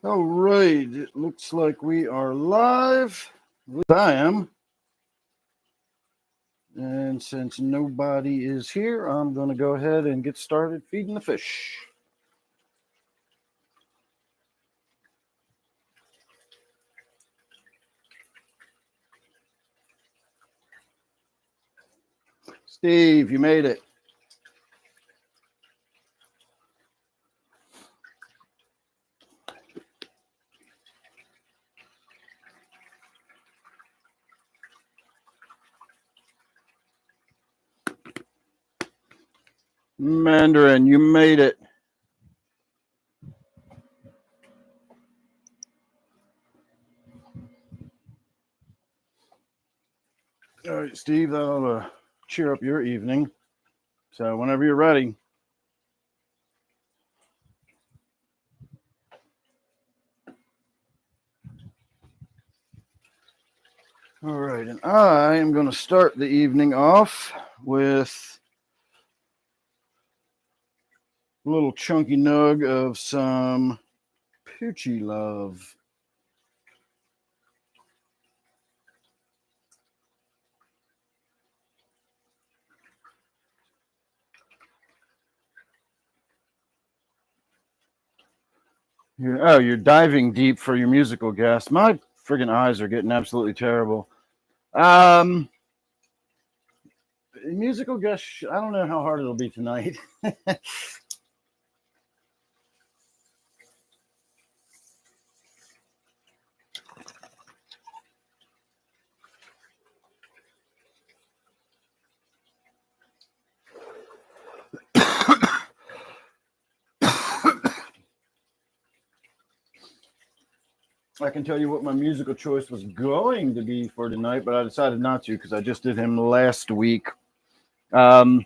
All right, it looks like we are live. At least I am. And since nobody is here, I'm going to go ahead and get started feeding the fish. Steve, you made it. Mandarin, you made it. All right, Steve, that'll cheer up your evening. So whenever you're ready. All right, and I am going to start the evening off with a little chunky nug of some Poochie Love. You're diving deep for your musical guest. My friggin' eyes are getting absolutely terrible. Musical guest, I don't know how hard it'll be tonight. I can tell you what my musical choice was going to be for tonight, but I decided not to because I just did him last week. I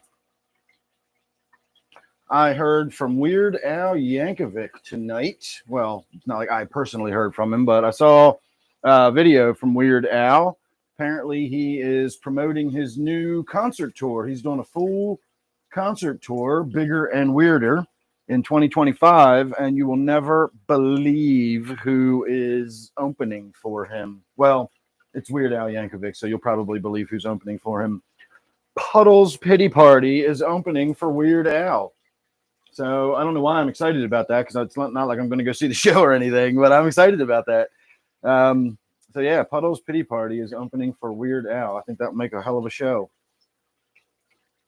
heard from Weird Al Yankovic tonight. Well, it's not like I personally heard from him, but I saw a video from Weird Al. Apparently, he is promoting his new concert tour. He's doing a full concert tour, bigger and weirder, in 2025, and you will never believe who is opening for him. Well, it's Weird Al Yankovic, so you'll probably believe who's opening for him. Puddle's Pity Party is opening for Weird Al. So I don't know why I'm excited about that, because it's not like I'm going to go see the show or anything, but I'm excited about that. So yeah, Puddle's Pity Party is opening for Weird Al. I think that would make a hell of a show.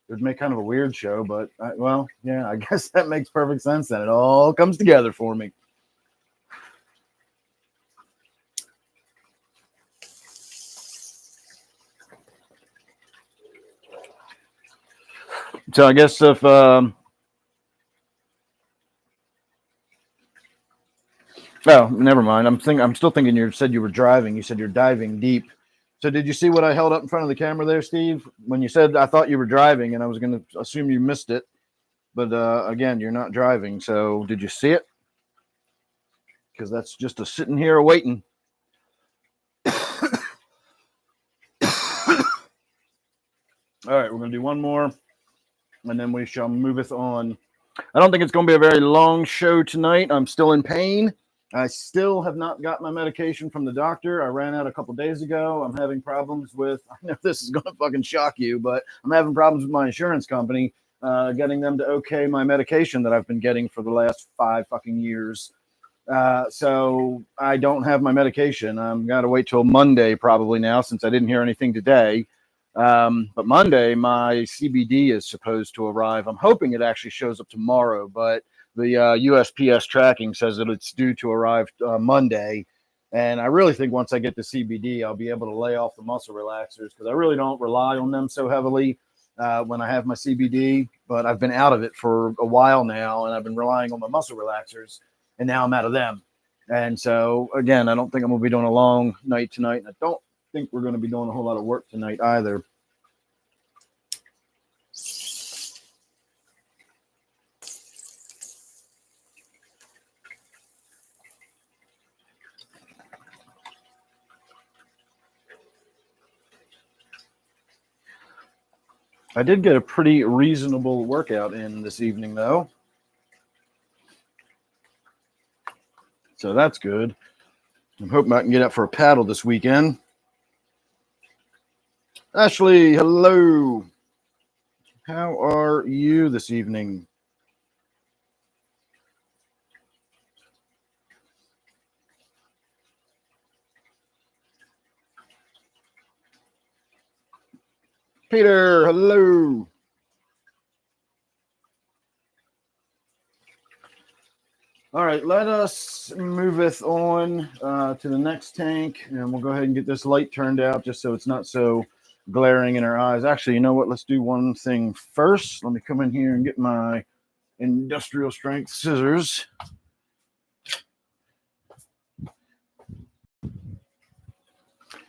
It would make kind of a weird show, but well, yeah, I guess that makes perfect sense then. It all comes together for me. So I guess if oh, never mind. I'm still thinking you said you were driving. You said you're diving deep. So did you see what I held up in front of the camera there, Steve? When you said I thought you were driving, and I was going to assume you missed it, but again, you're not driving. So did you see it? Because that's just a sitting here waiting. All right, we're going to do one more, and then we shall moveth on. I don't think it's going to be a very long show tonight. I'm still in pain. I still have not got my medication from the doctor. I ran out a couple days ago. I'm having problems with, I know this is going to fucking shock you, but I'm having problems with my insurance company getting them to okay my medication that I've been getting for the last 5 fucking years. So I don't have my medication. I'm got to wait till Monday probably now, since I didn't hear anything today. But Monday, my CBD is supposed to arrive. I'm hoping it actually shows up tomorrow, but the USPS tracking says that it's due to arrive Monday. And I really think once I get the CBD, I'll be able to lay off the muscle relaxers, because I really don't rely on them so heavily when I have my CBD. But I've been out of it for a while now, and I've been relying on my muscle relaxers, and now I'm out of them. And so, again, I don't think I'm going to be doing a long night tonight. And I don't think we're going to be doing a whole lot of work tonight either. I did get a pretty reasonable workout in this evening, though. So that's good. I'm hoping I can get out for a paddle this weekend. Ashley, hello. How are you this evening? Peter, hello. All right, let us moveth on to the next tank, and we'll go ahead and get this light turned out just so it's not so glaring in our eyes. Actually, you know what? Let's do one thing first. Let me come in here and get my industrial strength scissors.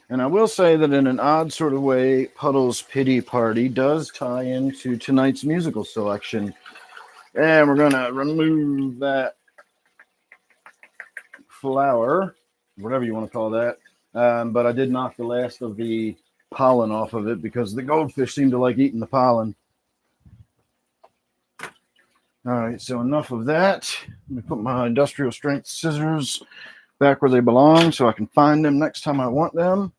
And I will say that in an odd sort of way, Puddle's Pity Party does tie into tonight's musical selection. And we're going to remove that flower, whatever you want to call that. But I did knock the last of the pollen off of it because the goldfish seem to like eating the pollen. All right, so enough of that. Let me put my industrial strength scissors back where they belong so I can find them next time I want them.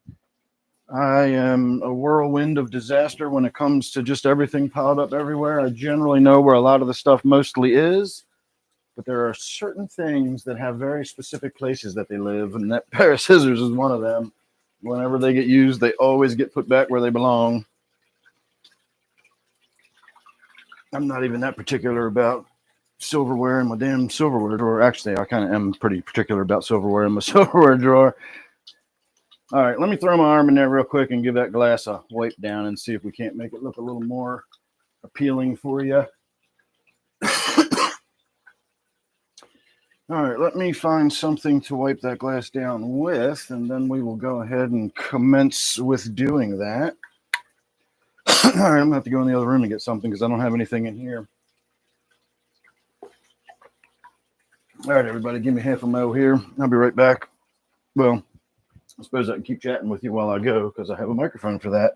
I am a whirlwind of disaster when it comes to just everything piled up everywhere. I generally know where a lot of the stuff mostly is, but there are certain things that have very specific places that they live, and that pair of scissors is one of them. Whenever they get used, they always get put back where they belong. I'm not even that particular about silverware in my damn silverware drawer. Actually, I kind of am pretty particular about silverware in my silverware drawer. All right, let me throw my arm in there real quick and give that glass a wipe down and see if we can't make it look a little more appealing for you. All right, let me find something to wipe that glass down with, and then we will go ahead and commence with doing that. All right, I'm going to have to go in the other room and get something because I don't have anything in here. All right, everybody, give me half a mo here. I'll be right back. Well, I suppose I can keep chatting with you while I go because I have a microphone for that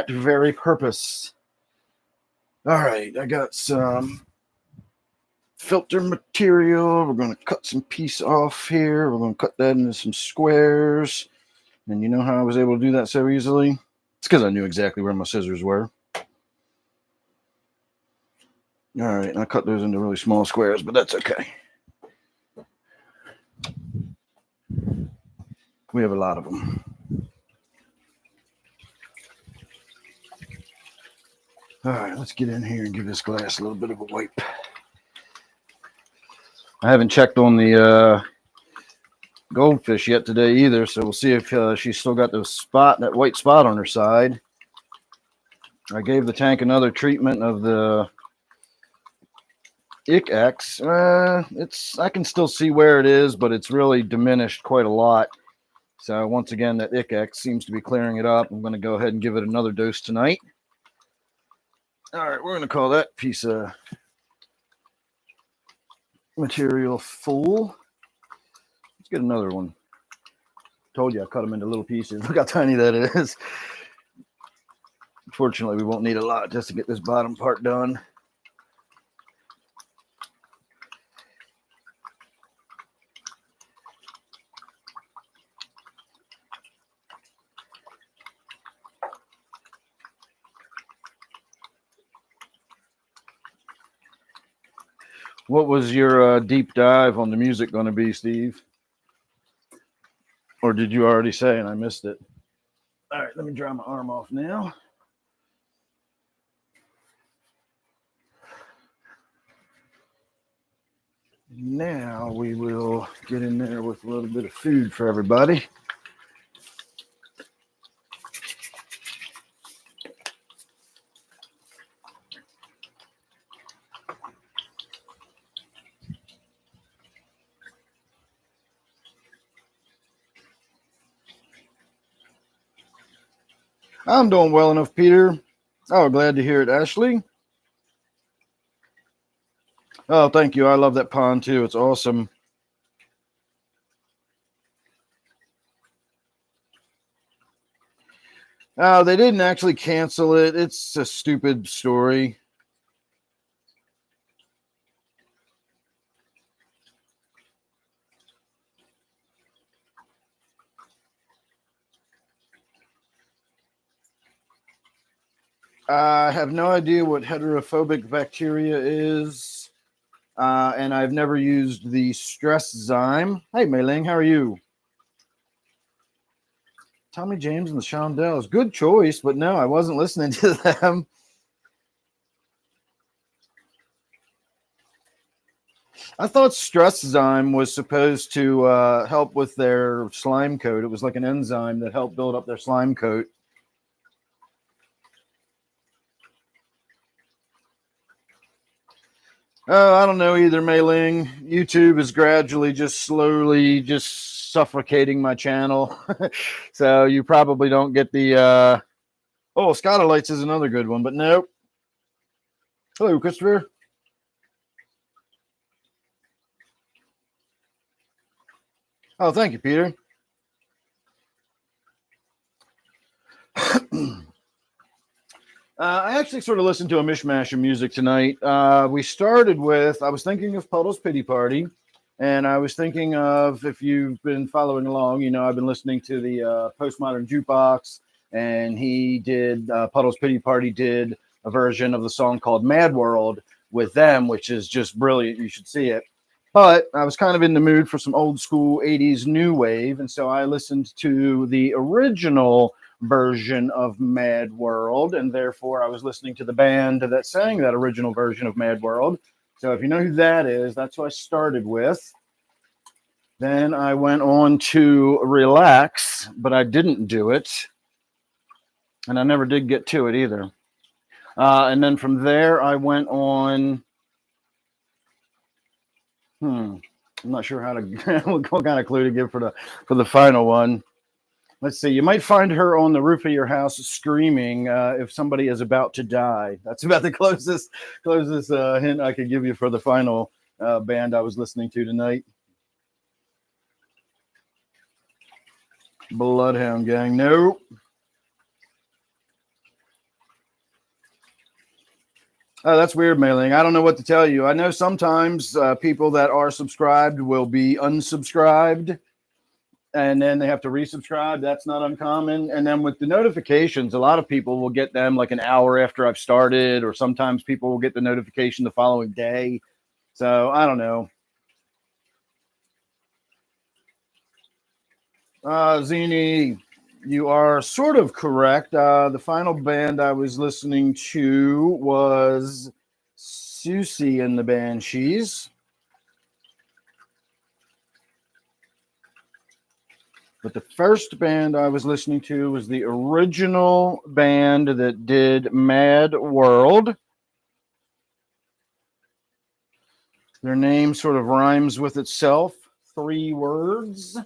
very purpose. All right, I got some filter material. We're going to cut some piece off here. We're going to cut that into some squares. And you know how I was able to do that so easily? It's because I knew exactly where my scissors were. All right, I cut those into really small squares, but that's okay. We have a lot of them. All right, let's get in here and give this glass a little bit of a wipe. I haven't checked on the goldfish yet today either, so we'll see if she's still got that white spot on her side. I gave the tank another treatment of the X. I can still see where it is, but it's really diminished quite a lot. So once again, that X seems to be clearing it up. I'm going to go ahead and give it another dose tonight. All right, we're going to call that piece of material full. Let's get another one. Told you I cut them into little pieces. Look how tiny that is. Unfortunately, we won't need a lot just to get this bottom part done. What was your deep dive on the music going to be, Steve? Or did you already say and I missed it? All right, let me dry my arm off now. Now we will get in there with a little bit of food for everybody. I'm doing well enough, Peter. Oh, glad to hear it, Ashley. Oh, thank you. I love that pond too. It's awesome. Oh, they didn't actually cancel it. It's a stupid story. I have no idea what heterophobic bacteria is, and I've never used the stress zyme. Hey, Mei Ling, how are you? Tommy James and the Shondells. Good choice, but no, I wasn't listening to them. I thought stress zyme was supposed to help with their slime coat. It was like an enzyme that helped build up their slime coat. Oh, I don't know either, Mei Ling. YouTube is gradually just slowly just suffocating my channel. So you probably don't get the... Oh, Scotalites is another good one, but nope. Hello, Christopher. Oh, thank you, Peter. I actually sort of listened to a mishmash of music tonight. We started with, I was thinking of Puddle's Pity Party, and I was thinking of, if you've been following along, you know, I've been listening to the Postmodern Jukebox, and he did, Puddle's Pity Party did a version of the song called Mad World with them, which is just brilliant. You should see it. But I was kind of in the mood for some old school 80s new wave, and so I listened to the original version of Mad World, and therefore I was listening to the band that sang that original version of Mad World. So if you know who that is, that's who I started with. Then I went on to Relax, but I didn't do it, and I never did get to it either. And then from there I went on... I'm not sure how to what kind of clue to give for the final one. Let's see. You might find her on the roof of your house screaming if somebody is about to die. That's about the closest hint I could give you for the final band I was listening to tonight. Bloodhound Gang. Nope. Oh, that's weird, Mei Ling. I don't know what to tell you. I know sometimes people that are subscribed will be unsubscribed, and then they have to resubscribe. That's not uncommon. And then with the notifications, a lot of people will get them like an hour after I've started, or sometimes people will get the notification the following day. So I don't know. Zini, you are sort of correct. The final band I was listening to was Susie and the Banshees. But the first band I was listening to was the original band that did Mad World. Their name sort of rhymes with itself. 3 words.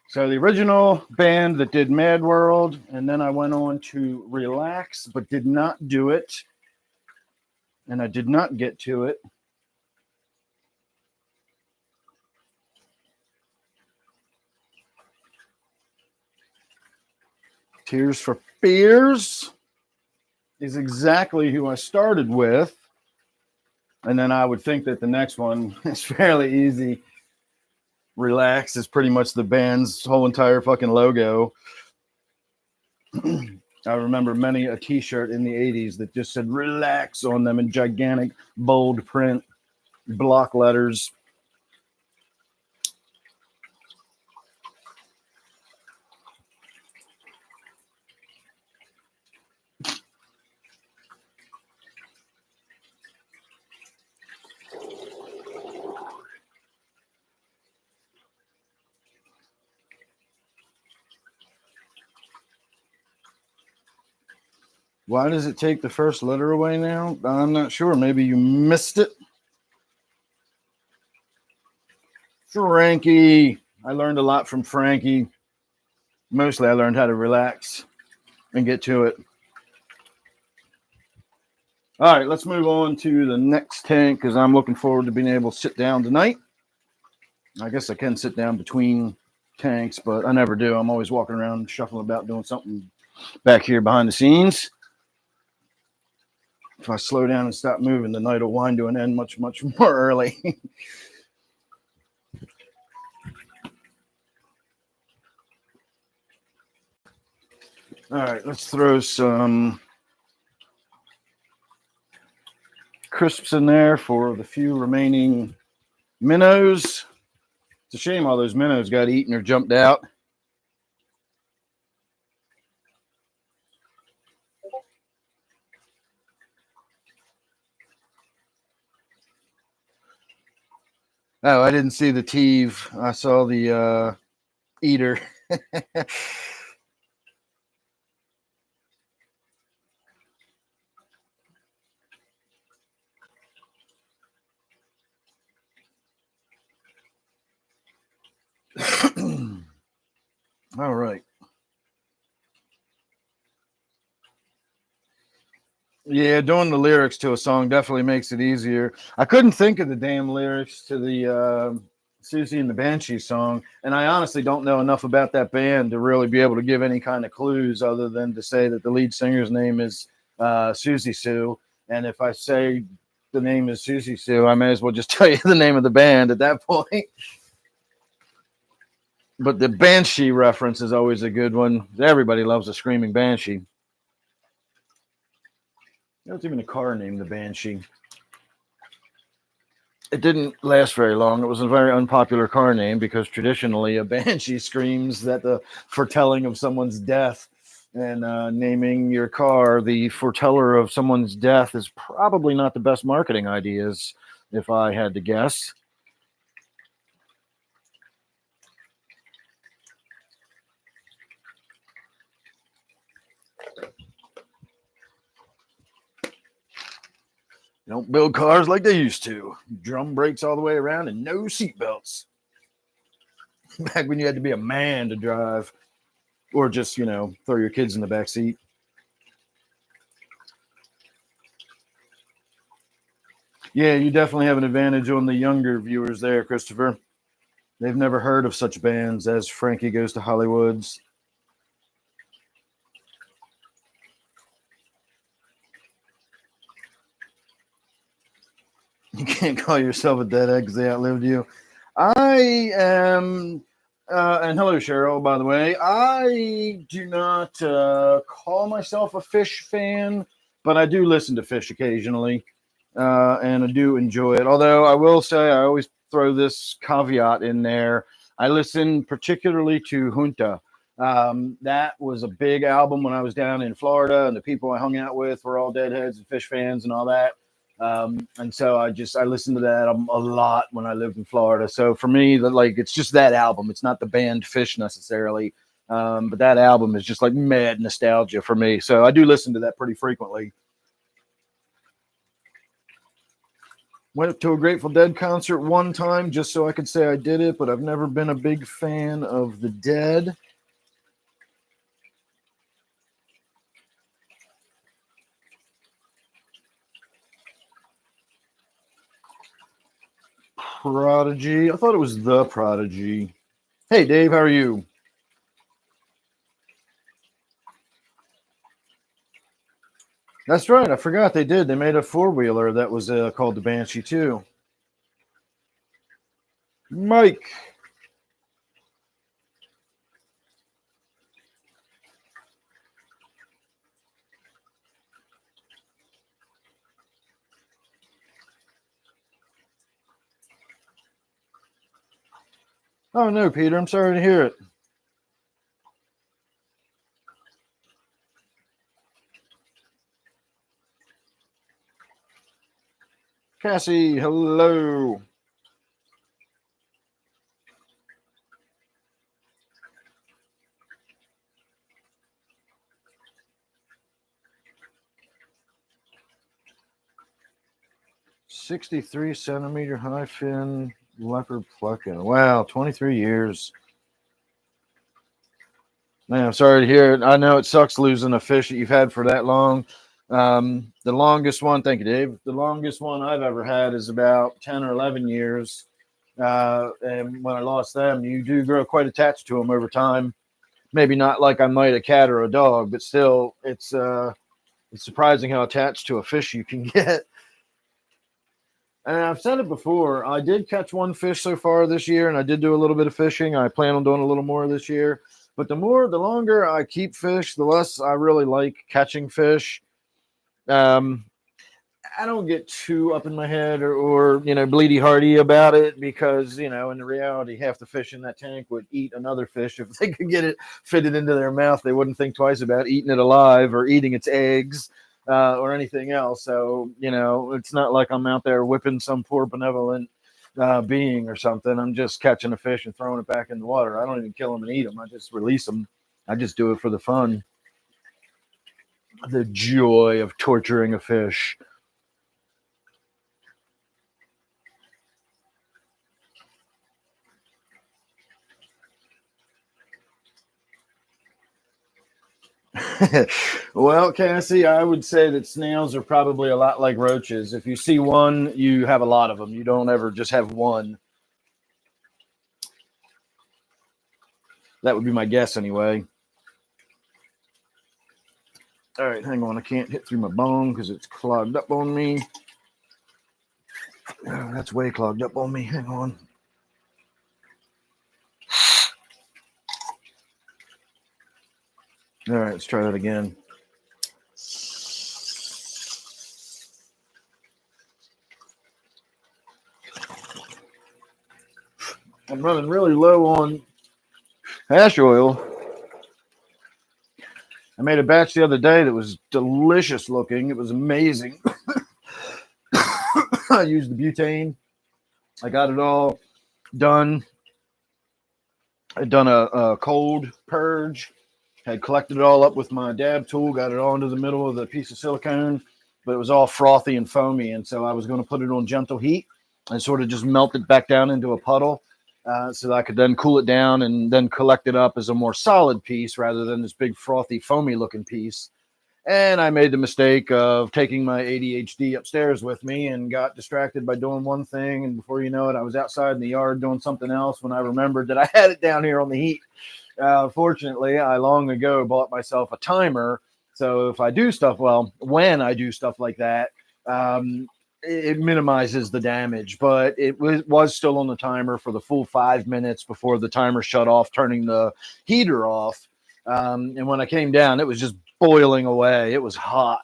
So the original band that did Mad World, and then I went on to Relax, but did not do it. And I did not get to it. Tears for Fears is exactly who I started with. And then I would think that the next one is fairly easy. Relax is pretty much the band's whole entire fucking logo. I remember many a t-shirt in the 80s that just said Relax on them in gigantic bold print, block letters. Why does it take the first letter away now? I'm not sure. Maybe you missed it. Frankie. I learned a lot from Frankie. Mostly I learned how to relax and get to it. All right, let's move on to the next tank because I'm looking forward to being able to sit down tonight. I guess I can sit down between tanks, but I never do. I'm always walking around, shuffling about, doing something back here behind the scenes. If I slow down and stop moving, the night will wind to an end much, much more early. All right, let's throw some crisps in there for the few remaining minnows. It's a shame all those minnows got eaten or jumped out. Oh, I didn't see the teeve. I saw the eater. All right. Yeah, doing the lyrics to a song definitely makes it easier. I couldn't think of the damn lyrics to the Susie and the Banshee song, and I honestly don't know enough about that band to really be able to give any kind of clues other than to say that the lead singer's name is Susie Sue. And if I say the name is Susie Sue, I may as well just tell you the name of the band at that point. But the Banshee reference is always a good one. Everybody loves a screaming Banshee. There's even a car named the Banshee. It didn't last very long. It was a very unpopular car name because traditionally a Banshee screams that the foretelling of someone's death. And naming your car the foreteller of someone's death is probably not the best marketing ideas, if I had to guess. They don't build cars like they used to. Drum brakes all the way around and no seatbelts. Back when you had to be a man to drive, or just, throw your kids in the back seat. Yeah, you definitely have an advantage on the younger viewers there, Christopher. They've never heard of such bands as Frankie Goes to Hollywood's. You can't call yourself a deadhead because they outlived you. I am, and hello, Cheryl, by the way. I do not call myself a Fish fan, but I do listen to Fish occasionally, and I do enjoy it. Although I will say I always throw this caveat in there. I listen particularly to Junta. That was a big album when I was down in Florida, and the people I hung out with were all Deadheads and Fish fans and all that. And so I listened to that a lot when I lived in Florida. So for me, it's just that album. It's not the band Fish necessarily, but that album is just like mad nostalgia for me. So I do listen to that pretty frequently. Went to a Grateful Dead concert one time just so I could say I did it, but I've never been a big fan of the Dead. Prodigy. I thought it was The Prodigy. Hey, Dave, how are you? That's right. I forgot they did. They made a four-wheeler that was called the Banshee, too. Mike. Oh, no, Peter. I'm sorry to hear it. Cassie, hello. $63 centimeter high fin leopard plucking. Wow, 23 years. Man, I'm sorry to hear it. I know it sucks losing a fish that you've had for that long. The longest one, thank you, Dave. The longest one I've ever had is about 10 or 11 years. And when I lost them, you do grow quite attached to them over time. Maybe not like I might a cat or a dog, but still, it's surprising how attached to a fish you can get. And I've said it before. I did catch one fish so far this year, and I did do a little bit of fishing. I plan on doing a little more this year. But the longer I keep fish, the less I really like catching fish. Um, I don't get too up in my head or bleedy hearty about it because, in the reality, half the fish in that tank would eat another fish. If they could get it fitted into their mouth, they wouldn't think twice about eating it alive or eating its eggs or anything else. So, it's not like I'm out there whipping some poor benevolent being or something. I'm just catching a fish and throwing it back in the water. I don't even kill them and eat them. I just release them. I just do it for the fun. The joy of torturing a fish. Well, Cassie, I would say that snails are probably a lot like roaches. If you see one, you have a lot of them. You don't ever just have one. That would be my guess anyway. All right, hang on. I can't hit through my bone because it's clogged up on me. Oh, that's way clogged up on me. Hang on. All right, let's try that again. I'm running really low on hash oil. I made a batch the other day that was delicious looking. It was amazing. I used the butane. I got it all done. I'd done a cold purge. Had collected it all up with my dab tool. Got it all into the middle of the piece of silicone. But it was all frothy and foamy. And so I was going to put it on gentle heat and sort of just melt it back down into a puddle. So that I could then cool it down and then collect it up as a more solid piece rather than this big frothy foamy looking piece. And I made the mistake of taking my ADHD upstairs with me and got distracted by doing one thing. And before you know it, I was outside in the yard doing something else when I remembered that I had it down here on the heat. Fortunately, I long ago bought myself a timer. So if I do stuff, when I do stuff like that, it minimizes the damage, but it was still on the timer for the full 5 minutes before the timer shut off, turning the heater off. And when I came down, it was just boiling away. It was hot.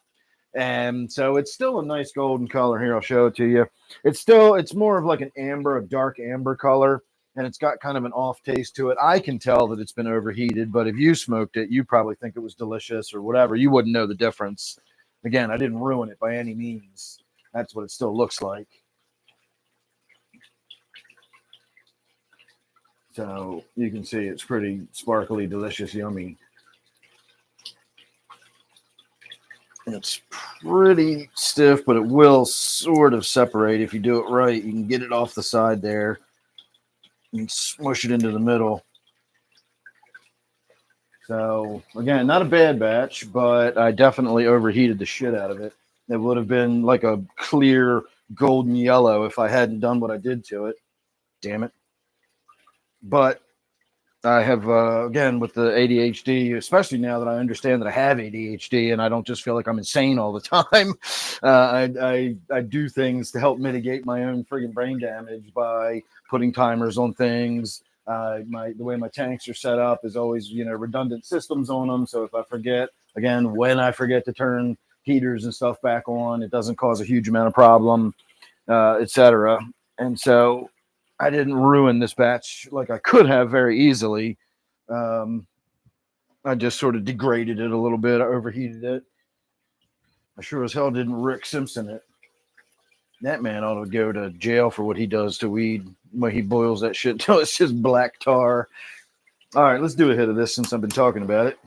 And so it's still a nice golden color. Here, I'll show it to you. It's more of like an amber, a dark amber color, and it's got kind of an off taste to it. I can tell that it's been overheated, but if you smoked it, you probably think it was delicious or whatever. You wouldn't know the difference. Again, I didn't ruin it by any means. That's what it still looks like. So you can see it's pretty sparkly, delicious, yummy. It's pretty stiff, but it will sort of separate if you do it right. You can get it off the side there and smush it into the middle. So again, not a bad batch, but I definitely overheated the shit out of it. It would have been like a clear golden yellow if I hadn't done what I did to it. Damn it. But I have, again, with the ADHD, especially now that I understand that I have ADHD and I don't just feel like I'm insane all the time, I do things to help mitigate my own friggin' brain damage by putting timers on things. The way my tanks are set up is always, redundant systems on them. So if I forget, again, when I forget to turn heaters and stuff back on, it doesn't cause a huge amount of problem, etc. And so I didn't ruin this batch like I could have very easily. I just sort of degraded it a little bit. I overheated it. I sure as hell didn't Rick Simpson it. That man ought to go to jail for what he does to weed when he boils that shit till it's just black tar. All right, let's do a hit of this since I've been talking about it.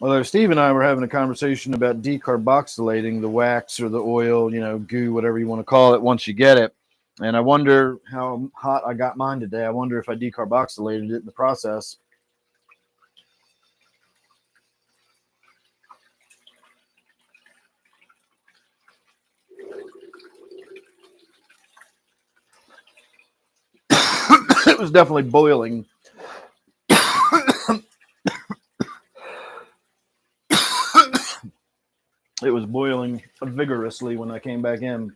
Although Steve and I were having a conversation about decarboxylating the wax or the oil, goo, whatever you want to call it, once you get it. And I wonder how hot I got mine today. I wonder if I decarboxylated it in the process. It was definitely boiling. It was boiling vigorously when I came back in.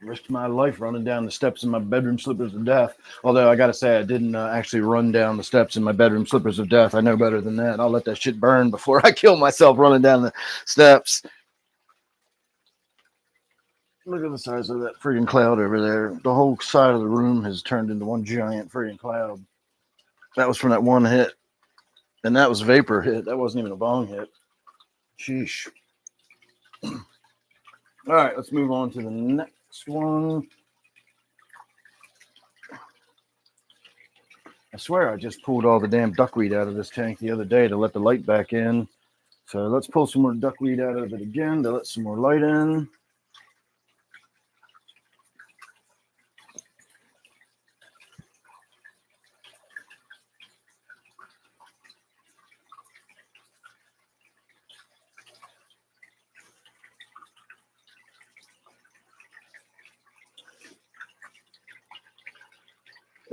Risked my life running down the steps in my bedroom slippers of death. Although I gotta say, I didn't actually run down the steps in my bedroom slippers of death. I know better than that. I'll let that shit burn before I kill myself running down the steps. Look at the size of that freaking cloud over there. The whole side of the room has turned into one giant freaking cloud. That was from that one hit. And that was vapor hit. That wasn't even a bong hit. Sheesh. All right, let's move on to the next one. I swear I just pulled all the damn duckweed out of this tank the other day to let the light back in. So let's pull some more duckweed out of it again to let some more light in.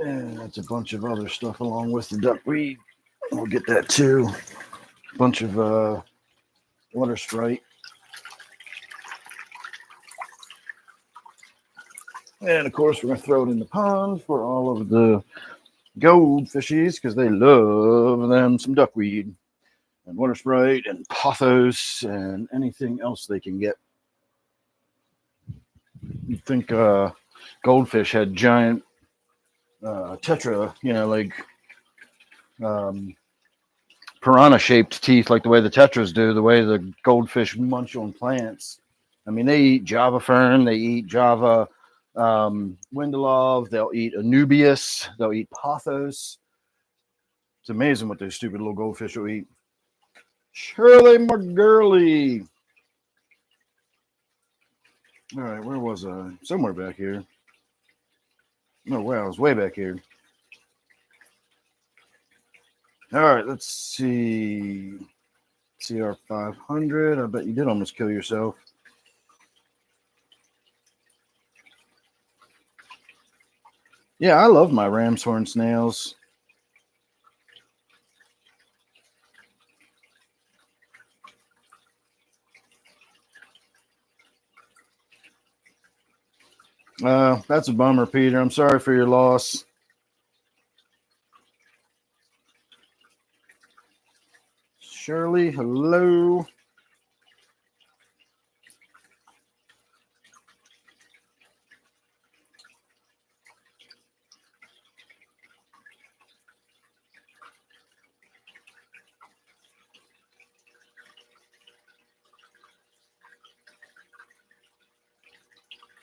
And that's a bunch of other stuff along with the duckweed. We'll get that too. A bunch of water sprite. And of course, we're going to throw it in the pond for all of the goldfishies because they love them some duckweed and water sprite and pothos and anything else they can get. You'd think goldfish had giant tetra, like piranha-shaped teeth, like the way the tetras do, the way the goldfish munch on plants. I mean, they eat Java fern, they eat Java Windelov, they'll eat Anubias, they'll eat pothos. It's amazing what those stupid little goldfish will eat. Shirley McGurley. All right, where was I? Somewhere back here. Oh, wow, I was way back here. All right, let's see. CR 500. I bet you did almost kill yourself. Yeah, I love my ram's horn snails. That's a bummer, Peter. I'm sorry for your loss. Shirley, hello.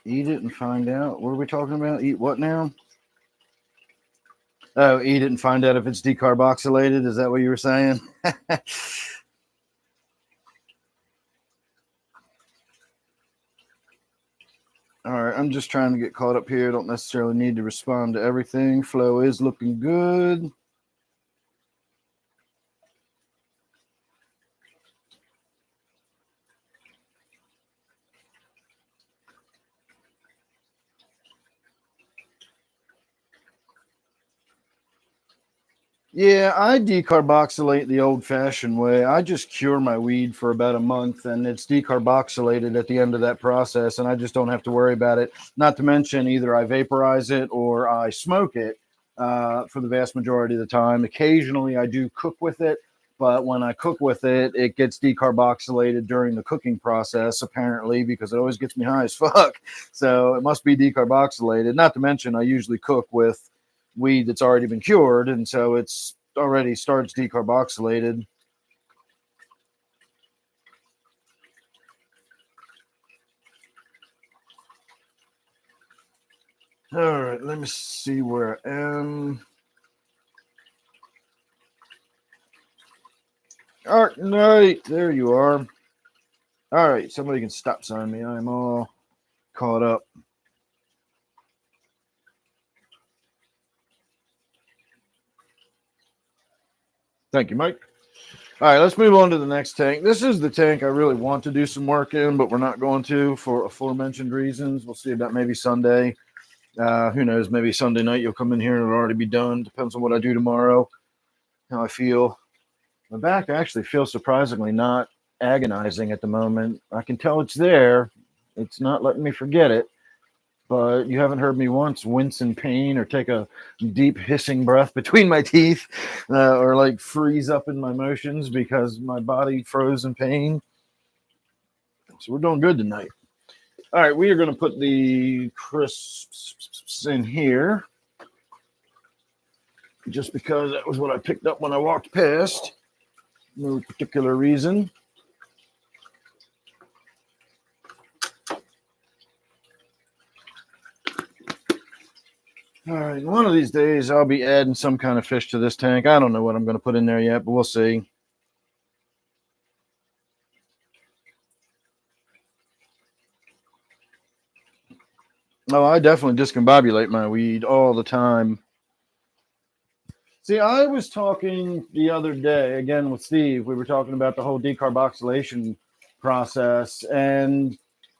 Eat it and find out. What are we talking about? Eat what now? Oh, eat it and find out if it's decarboxylated. Is that what you were saying? All right, I'm just trying to get caught up here. Don't necessarily need to respond to everything. Flow is looking good. Yeah, I decarboxylate the old-fashioned way. I just cure my weed for about a month, and it's decarboxylated at the end of that process, and I just don't have to worry about it. Not to mention, either I vaporize it or I smoke it for the vast majority of the time. Occasionally, I do cook with it, but when I cook with it, it gets decarboxylated during the cooking process, apparently, because it always gets me high as fuck. So it must be decarboxylated. Not to mention, I usually cook with weed that's already been cured, and so it's already starts decarboxylated. All right, let me see where I am. Art Knight, there you are. All right, somebody can stop sign me. I'm all caught up. Thank you, Mike. All right, let's move on to the next tank. This is the tank I really want to do some work in, but we're not going to for aforementioned reasons. We'll see about maybe Sunday. Who knows? Maybe Sunday night you'll come in here and it'll already be done. Depends on what I do tomorrow, how I feel. My back actually feels surprisingly not agonizing at the moment. I can tell it's there. It's not letting me forget it. But you haven't heard me once wince in pain or take a deep hissing breath between my teeth or like freeze up in my motions because my body froze in pain. So we're doing good tonight. All right, we are going to put the crisps in here just because that was what I picked up when I walked past. No particular reason. All right, one of these days I'll be adding some kind of fish to this tank. I don't know what I'm going to put in there yet, but we'll see. Oh, I definitely discombobulate my weed all the time. See, I was talking the other day, again with Steve, we were talking about the whole decarboxylation process. And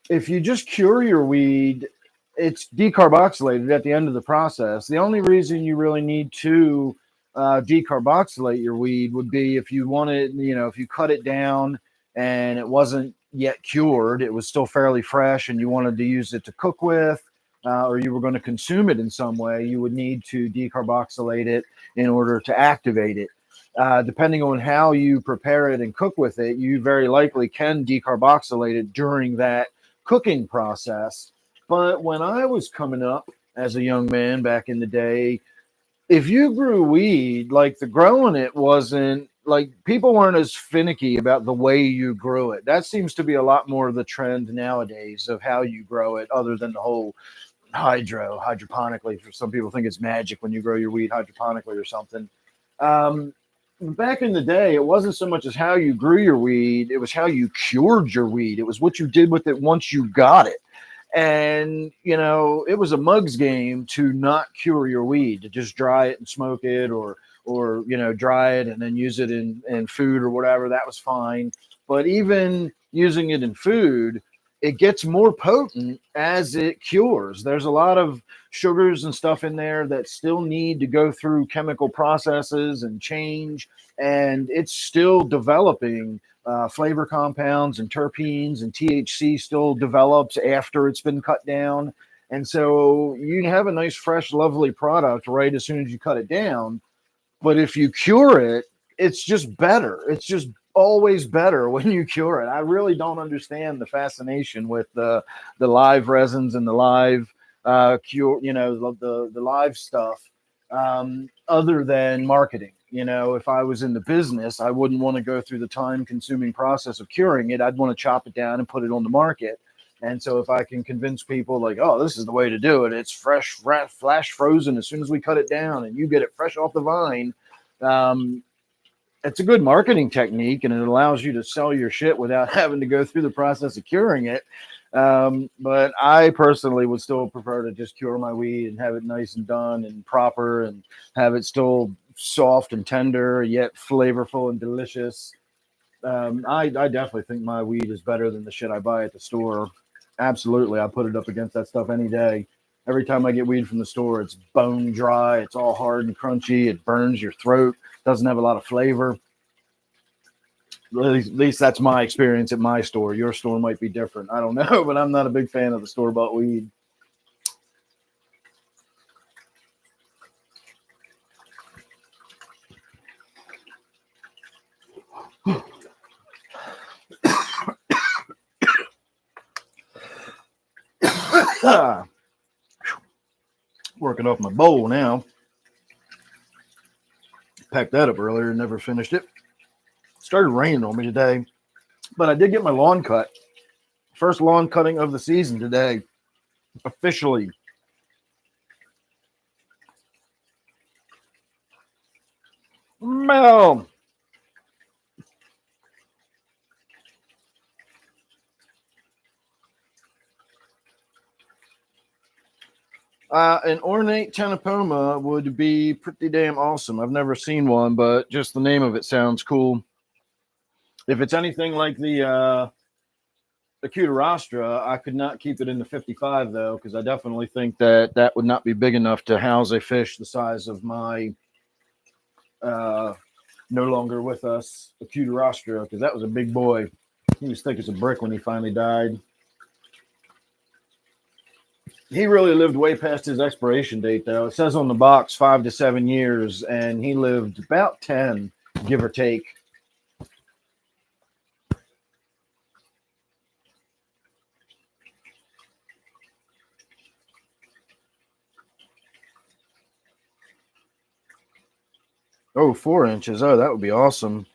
if you just cure your weed, it's decarboxylated at the end of the process. The only reason you really need to decarboxylate your weed would be if you wanted, if you cut it down and it wasn't yet cured, it was still fairly fresh and you wanted to use it to cook with, or you were going to consume it in some way, you would need to decarboxylate it in order to activate it. Depending on how you prepare it and cook with it, you very likely can decarboxylate it during that cooking process. But when I was coming up as a young man back in the day, if you grew weed, like the growing it wasn't like people weren't as finicky about the way you grew it. That seems to be a lot more of the trend nowadays of how you grow it, other than the whole hydroponically. For some people think it's magic when you grow your weed hydroponically or something. Back in the day, it wasn't so much as how you grew your weed, it was how you cured your weed. It was what you did with it once you got it. And, it was a mug's game to not cure your weed, to just dry it and smoke it or dry it and then use it in food or whatever. That was fine. But even using it in food, it gets more potent as it cures. There's a lot of sugars and stuff in there that still need to go through chemical processes and change. And it's still developing flavor compounds and terpenes, and THC still develops after it's been cut down. And so you have a nice, fresh, lovely product right as soon as you cut it down. But if you cure it, it's just better. It's just always better when you cure it. I really don't understand the fascination with the live resins and the live cure, the live stuff, other than marketing. If I was in the business, I wouldn't want to go through the time-consuming process of curing it. I'd want to chop it down and put it on the market. And so if I can convince people like, oh, this is the way to do it, it's fresh, flash frozen as soon as we cut it down and you get it fresh off the vine. It's a good marketing technique, and it allows you to sell your shit without having to go through the process of curing it. But I personally would still prefer to just cure my weed and have it nice and done and proper and have it still soft and tender, yet flavorful and delicious. I definitely think my weed is better than the shit I buy at the store. Absolutely. I put it up against that stuff any day. Every time I get weed from the store, it's bone dry. It's all hard and crunchy. It burns your throat. Doesn't have a lot of flavor. At least that's my experience at my store. Your store might be different. I don't know, but I'm not a big fan of the store-bought weed. Working off my bowl now. Packed that up earlier and never finished it. Started raining on me today, but I did get my lawn cut. First lawn cutting of the season today, officially. Mel. An ornate Tenopoma would be pretty damn awesome. I've never seen one, but just the name of it sounds cool. If it's anything like the Cutarostra, I could not keep it in the 55 though, because I definitely think that would not be big enough to house a fish the size of my no longer with us, a Cuterostro, because that was a big boy. He was thick as a brick when he finally died. He really lived way past his expiration date, though. It says on the box 5 to 7 years, and he lived about 10, give or take. Oh, 4 inches. Oh, that would be awesome.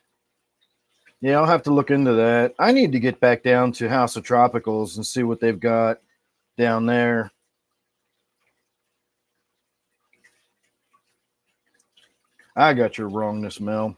Yeah, I'll have to look into that. I need to get back down to House of Tropicals and see what they've got down there. I got your wrongness, Mel.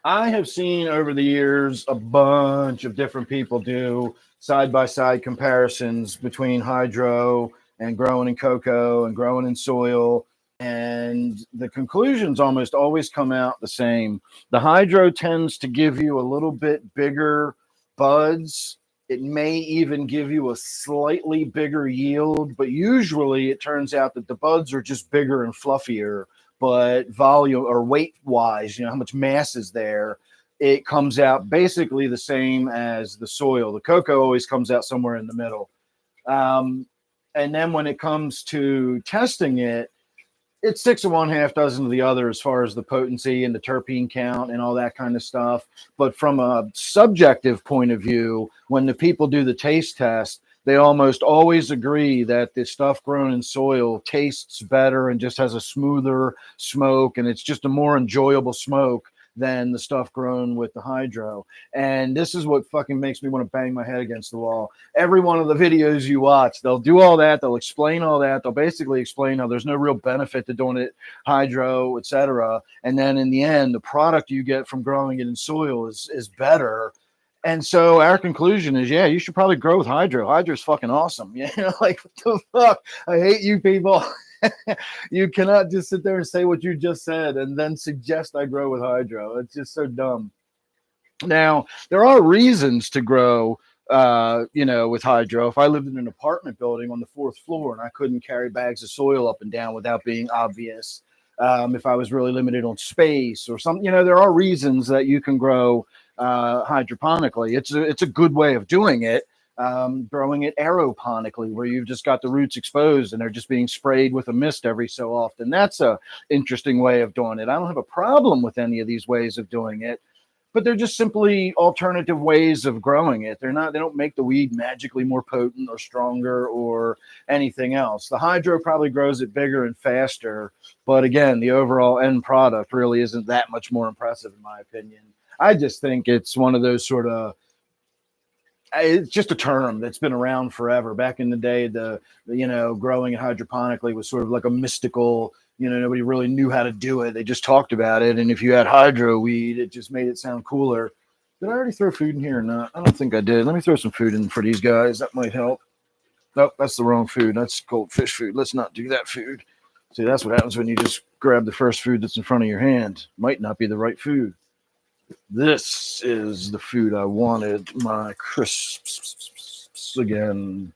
I have seen over the years a bunch of different people do side-by-side comparisons between hydro and growing in cocoa and growing in soil. And the conclusions almost always come out the same. The hydro tends to give you a little bit bigger buds. It may even give you a slightly bigger yield, but usually it turns out that the buds are just bigger and fluffier. But volume or weight wise, how much mass is there, it comes out basically the same as the soil. The cocoa always comes out somewhere in the middle. And then when it comes to testing it, it's 6 of one, half dozen of the other as far as the potency and the terpene count and all that kind of stuff. But from a subjective point of view, when the people do the taste test, they almost always agree that the stuff grown in soil tastes better and just has a smoother smoke, and it's just a more enjoyable smoke than the stuff grown with the hydro. And this is what fucking makes me want to bang my head against the wall. Every one of the videos you watch, they'll do all that. They'll explain all that. They'll basically explain how there's no real benefit to doing it hydro, etc. And then in the end, the product you get from growing it in soil is better. And so our conclusion is, yeah, you should probably grow with hydro. Hydro's fucking awesome. Like, what the fuck? I hate you people. You cannot just sit there and say what you just said and then suggest I grow with hydro. It's just so dumb. Now, there are reasons to grow, with hydro. If I lived in an apartment building on the 4th floor and I couldn't carry bags of soil up and down without being obvious, if I was really limited on space or something, there are reasons that you can grow hydroponically. It's a good way of doing it. Growing it aeroponically, where you've just got the roots exposed and they're just being sprayed with a mist every so often. That's a interesting way of doing it. I don't have a problem with any of these ways of doing it, but they're just simply alternative ways of growing it. They don't make the weed magically more potent or stronger or anything else. The hydro probably grows it bigger and faster, but again, the overall end product really isn't that much more impressive in my opinion. I just think it's one of those sort of, it's just a term that's been around forever. Back in the day, the growing it hydroponically was sort of like a mystical, nobody really knew how to do it. They just talked about it. And if you had hydro weed, it just made it sound cooler. Did I already throw food in here or not? I don't think I did. Let me throw some food in for these guys. That might help. Nope, that's the wrong food. That's cold fish food. Let's not do that food. See, that's what happens when you just grab the first food that's in front of your hand. Might not be the right food. This is the food I wanted. My crisps again.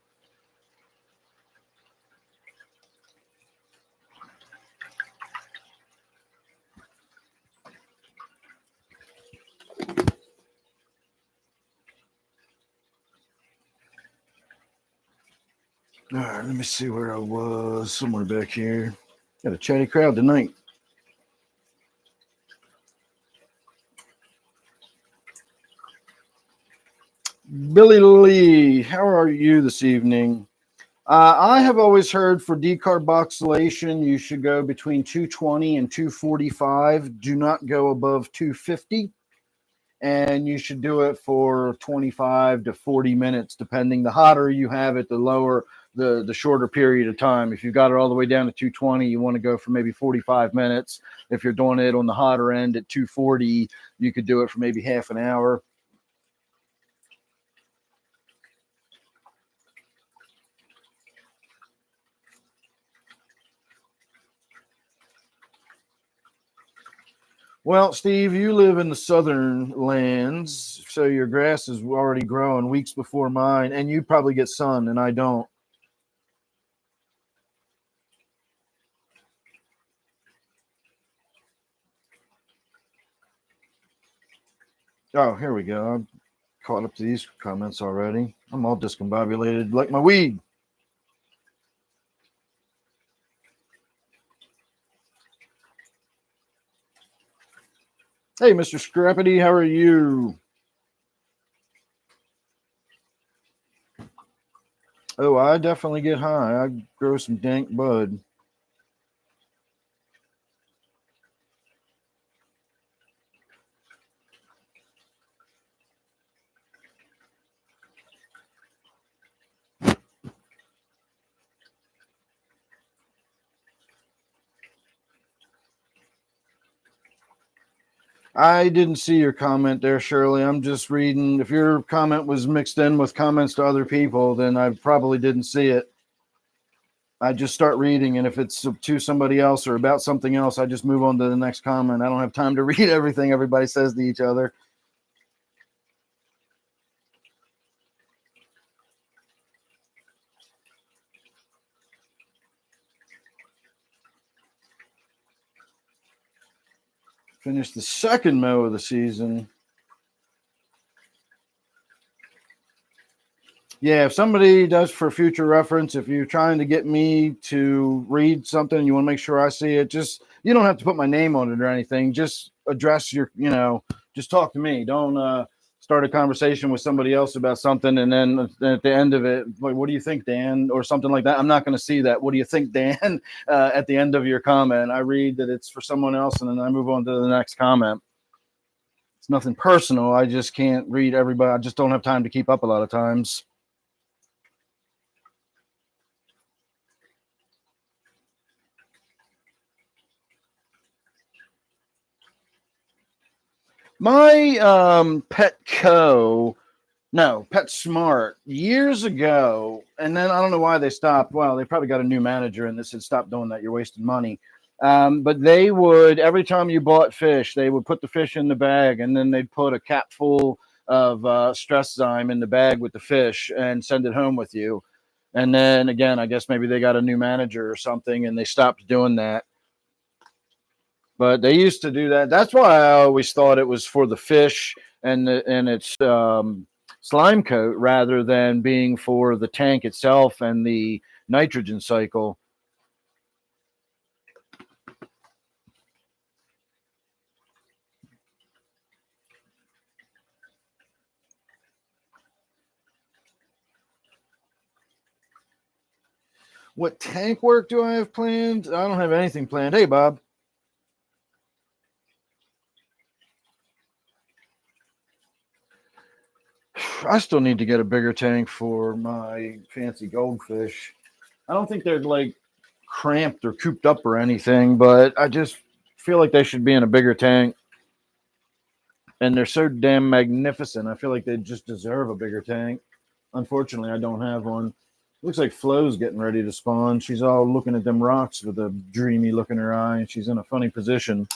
All right, let me see where I was. Somewhere back here. Got a chatty crowd tonight. Billy Lee, how are you this evening? I have always heard for decarboxylation, you should go between 220 and 245. Do not go above 250. And you should do it for 25 to 40 minutes, depending. The hotter you have it, the lower, the shorter period of time. If you've got it all the way down to 220, you want to go for maybe 45 minutes. If you're doing it on the hotter end at 240, you could do it for maybe half an hour. Well, Steve, you live in the southern lands, so your grass is already growing weeks before mine, and you probably get sun, and I don't. Oh, here we go. I'm caught up to these comments already. I'm all discombobulated like my weed. Hey, Mr. Scrappity, how are you? Oh, I definitely get high. I grow some dank bud. I didn't see your comment there, Shirley. I'm just reading. If your comment was mixed in with comments to other people, then I probably didn't see it. I just start reading, and if it's to somebody else or about something else, I just move on to the next comment. I don't have time to read everything everybody says to each other. Finished the second mow of the season. Yeah, if somebody does for future reference, if you're trying to get me to read something, you want to make sure I see it, just you don't have to put my name on it or anything. Just address your, just talk to me. Don't start a conversation with somebody else about something and then at the end of it, like, what do you think, Dan? Or something like that. I'm not going to see that. What do you think, Dan? At the end of your comment, I read that it's for someone else and then I move on to the next comment. It's nothing personal. I just can't read everybody. I just don't have time to keep up a lot of times. My PetSmart years ago, and then I don't know why they stopped. Well, they probably got a new manager and they said, stop doing that. You're wasting money. But they would, every time you bought fish, they would put the fish in the bag and then they'd put a cap full of stress zyme in the bag with the fish and send it home with you. And then again, I guess maybe they got a new manager or something and they stopped doing that. But they used to do that. That's why I always thought it was for the fish and its slime coat rather than being for the tank itself and the nitrogen cycle. What tank work do I have planned? I don't have anything planned. Hey, Bob. I still need to get a bigger tank for my fancy goldfish. I don't think they're like cramped or cooped up or anything, but I just feel like they should be in a bigger tank. And they're so damn magnificent. I feel like they just deserve a bigger tank. Unfortunately, I don't have one. Looks like Flo's getting ready to spawn. She's all looking at them rocks with a dreamy look in her eye, and she's in a funny position.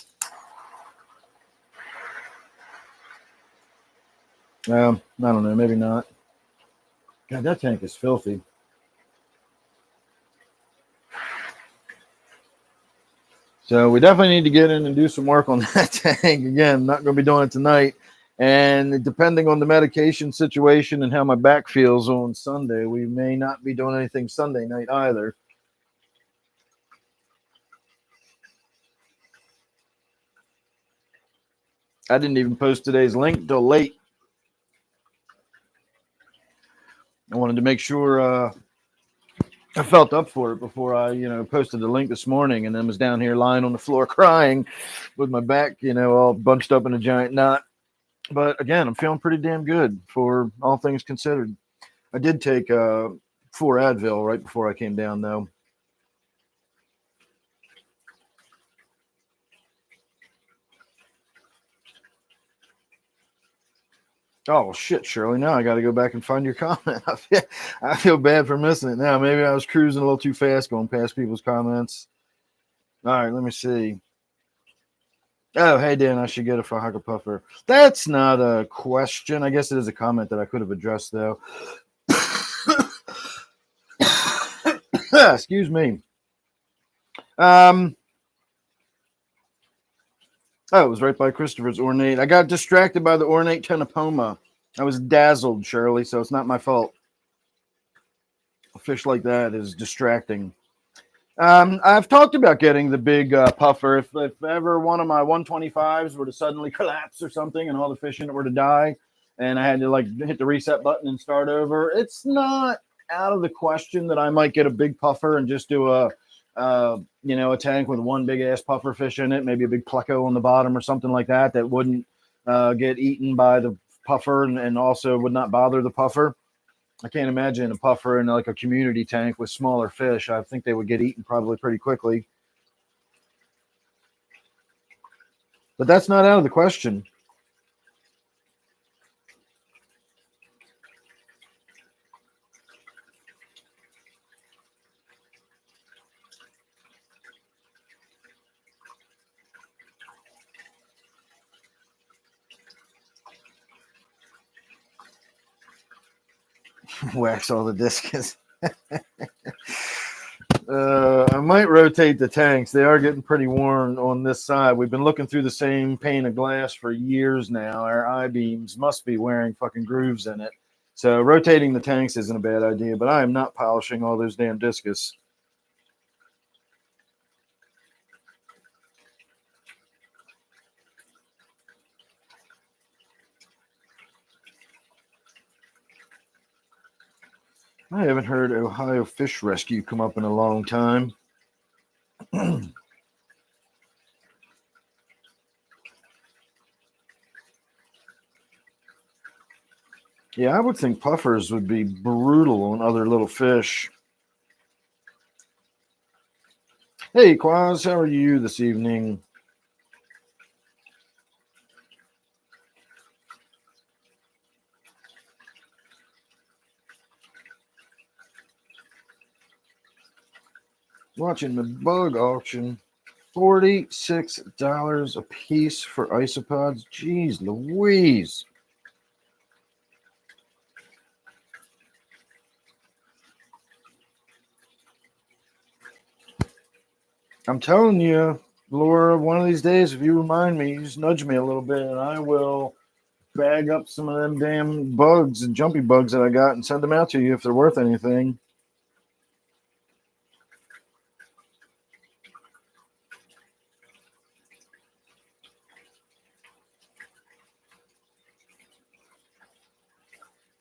I don't know, maybe not. God, that tank is filthy. So we definitely need to get in and do some work on that tank. Again, not going to be doing it tonight. And depending on the medication situation and how my back feels on Sunday, we may not be doing anything Sunday night either. I didn't even post today's link till late. I wanted to make sure I felt up for it before I, posted the link this morning and then was down here lying on the floor crying with my back, all bunched up in a giant knot. But again, I'm feeling pretty damn good for all things considered. I did take 4 Advil right before I came down, though. Oh, shit, Shirley. Now I got to go back and find your comment. I feel bad for missing it now. Maybe I was cruising a little too fast going past people's comments. All right, let me see. Oh, hey, Dan, I should get a Fahaka Puffer. That's not a question. I guess it is a comment that I could have addressed, though. Excuse me. Oh, it was right by Christopher's ornate. I got distracted by the ornate tenopoma. I was dazzled, Shirley, so it's not my fault. A fish like that is distracting. I've talked about getting the big puffer. If ever one of my 125s were to suddenly collapse or something and all the fish in it were to die and I had to like hit the reset button and start over, it's not out of the question that I might get a big puffer and just do a tank with one big ass puffer fish in it, maybe a big pleco on the bottom or something like that wouldn't get eaten by the puffer and also would not bother the puffer. I can't imagine a puffer in like a community tank with smaller fish. I think they would get eaten probably pretty quickly. But that's not out of the question. Wax all the discus. I might rotate the tanks. They are getting pretty worn on this side. We've been looking through the same pane of glass for years now. Our I-beams must be wearing fucking grooves in it. So rotating the tanks isn't a bad idea, but I am not polishing all those damn discus. I haven't heard Ohio Fish Rescue come up in a long time. Yeah, I would think puffers would be brutal on other little fish. Hey, Quaz, how are you this evening? Watching the bug auction. $46 a piece for isopods. Jeez Louise. I'm telling you, Laura, one of these days, if you remind me, you just nudge me a little bit, and I will bag up some of them damn bugs and jumpy bugs that I got and send them out to you if they're worth anything.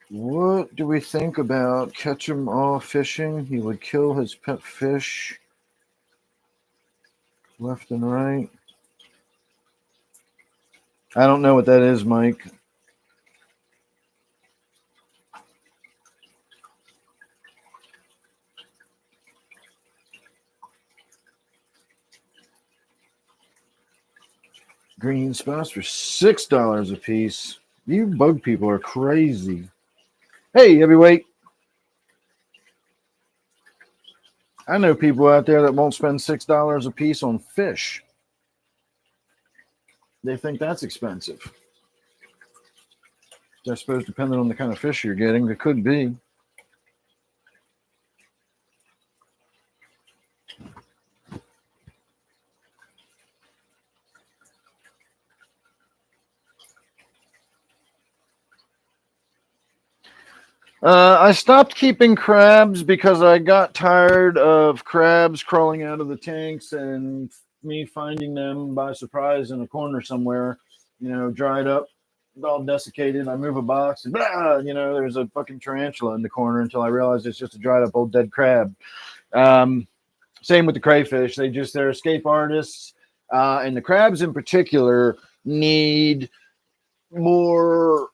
What do we think about catch 'em all fishing? He would kill his pet fish left and right. I don't know what that is, Mike. Green spots for $6 a piece. You bug people are crazy. Hey, heavyweight. I know people out there that won't spend $6 a piece on fish. They think that's expensive. I suppose depending on the kind of fish you're getting, it could be. I stopped keeping crabs because I got tired of crabs crawling out of the tanks and me finding them by surprise in a corner somewhere, dried up, all desiccated. I move a box and blah, there's a fucking tarantula in the corner until I realized it's just a dried up old dead crab. Same with the crayfish. They're escape artists. And the crabs in particular need more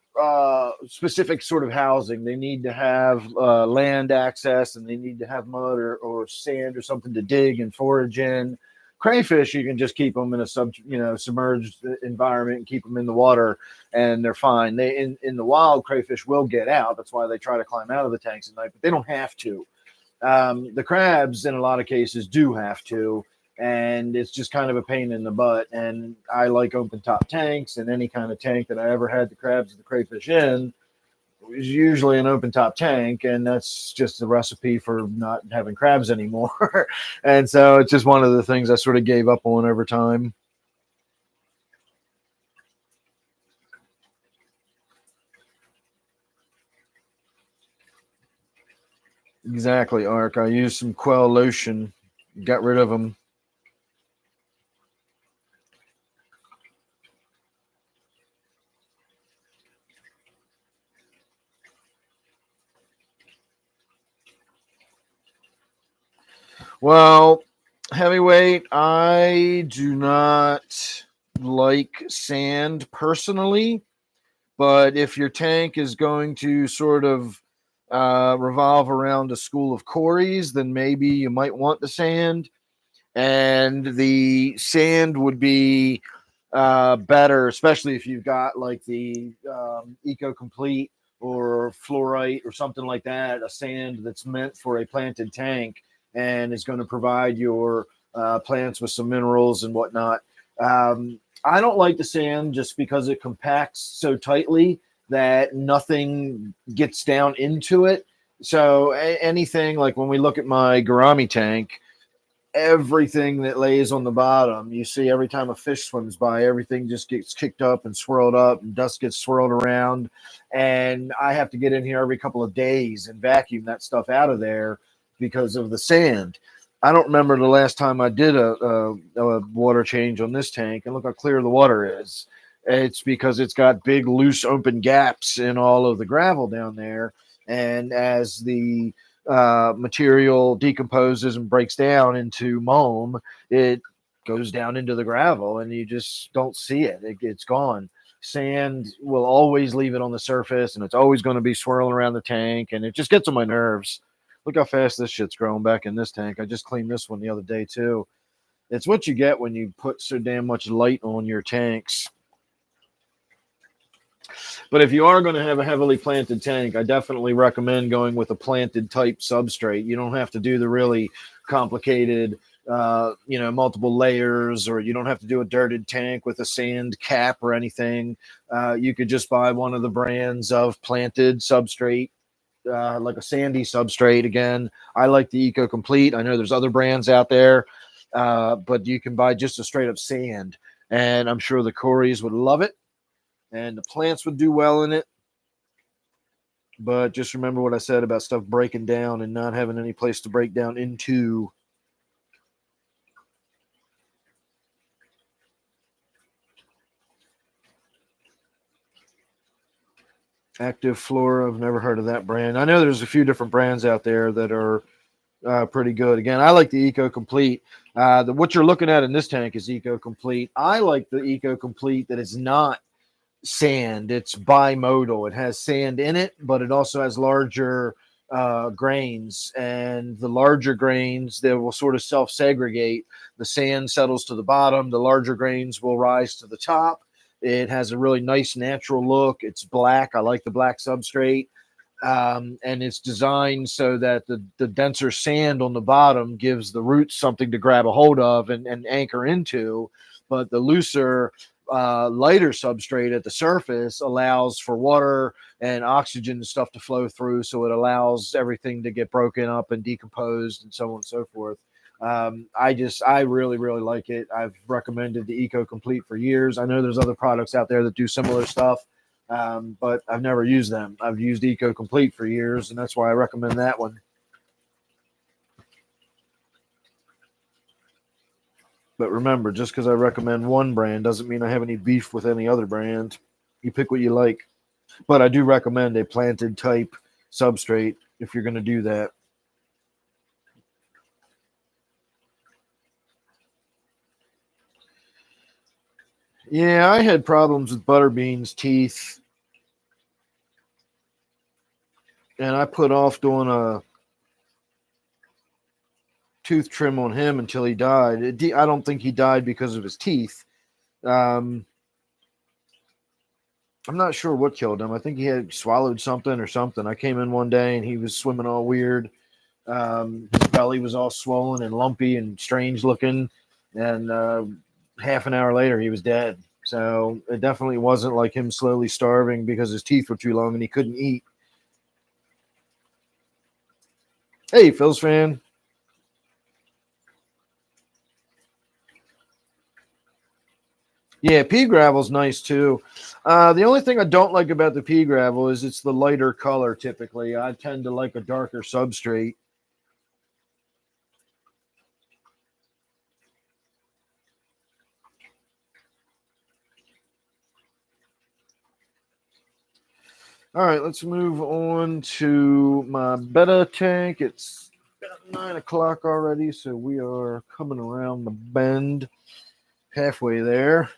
specific sort of housing. They need to have land access, and they need to have mud or sand or something to dig and forage in. Crayfish, you can just keep them in a submerged environment and keep them in the water, and they're fine. They in the wild, crayfish will get out. That's why they try to climb out of the tanks at night, but they don't have to. The crabs, in a lot of cases, do have to. And it's just kind of a pain in the butt. And I like open top tanks, and any kind of tank that I ever had the crabs and the crayfish in was usually an open top tank. And that's just a recipe for not having crabs anymore. And so it's just one of the things I sort of gave up on over time. Exactly, Ark. I used some Quell lotion, got rid of them. Well, heavyweight, I do not like sand personally, but if your tank is going to sort of revolve around a school of quarries, then maybe you might want the sand. And the sand would be better, especially if you've got like the Eco Complete or fluorite or something like that, a sand that's meant for a planted tank and is going to provide your plants with some minerals and whatnot. I don't like the sand just because it compacts so tightly that nothing gets down into it. So anything like when we look at my gourami tank, everything that lays on the bottom, you see every time a fish swims by, everything just gets kicked up and swirled up and dust gets swirled around. And I have to get in here every couple of days and vacuum that stuff out of there because of the sand. I don't remember the last time I did a water change on this tank, and look how clear the water is. It's because it's got big, loose, open gaps in all of the gravel down there. And as the material decomposes and breaks down into loam, it goes down into the gravel and you just don't see it. It's gone. Sand will always leave it on the surface and it's always going to be swirling around the tank and it just gets on my nerves. Look how fast this shit's growing back in this tank. I just cleaned this one the other day too. It's what you get when you put so damn much light on your tanks. But if you are going to have a heavily planted tank, I definitely recommend going with a planted type substrate. You don't have to do the really complicated, multiple layers, or you don't have to do a dirted tank with a sand cap or anything. You could just buy one of the brands of planted substrate, like a sandy substrate. Again, I like the Eco Complete. I know there's other brands out there, but you can buy just a straight up sand, and I'm sure the Corys would love it and the plants would do well in it. But just remember what I said about stuff breaking down and not having any place to break down into. Active Flora, I've never heard of that brand. I know there's a few different brands out there that are pretty good. Again, I like the Eco Complete. What you're looking at in this tank is Eco Complete. I like the Eco Complete that is not sand. It's bimodal. It has sand in it, but it also has larger grains. And the larger grains, they will sort of self-segregate. The sand settles to the bottom. The larger grains will rise to the top. It has a really nice natural look. It's black. I like the black substrate. And it's designed so that the denser sand on the bottom gives the roots something to grab a hold of and anchor into. But the looser, lighter substrate at the surface allows for water and oxygen and stuff to flow through. So it allows everything to get broken up and decomposed and so on and so forth. I really, really like it. I've recommended the Eco Complete for years. I know there's other products out there that do similar stuff. But I've never used them. I've used Eco Complete for years, and that's why I recommend that one. But remember, just because I recommend one brand doesn't mean I have any beef with any other brand. You pick what you like. But I do recommend a planted type substrate if you're going to do that. Yeah, I had problems with Butterbean's teeth. And I put off doing a tooth trim on him until he died. I don't think he died because of his teeth. I'm not sure what killed him. I think he had swallowed something or something. I came in one day and he was swimming all weird. His belly was all swollen and lumpy and strange looking. And half an hour later, he was dead. So it definitely wasn't like him slowly starving because his teeth were too long and he couldn't eat. Hey, Phil's fan. Yeah, pea gravel's nice too. The only thing I don't like about the pea gravel is it's the lighter color typically. I tend to like a darker substrate. All right, let's move on to my Betta tank. It's about 9 o'clock already, so we are coming around the bend, halfway there.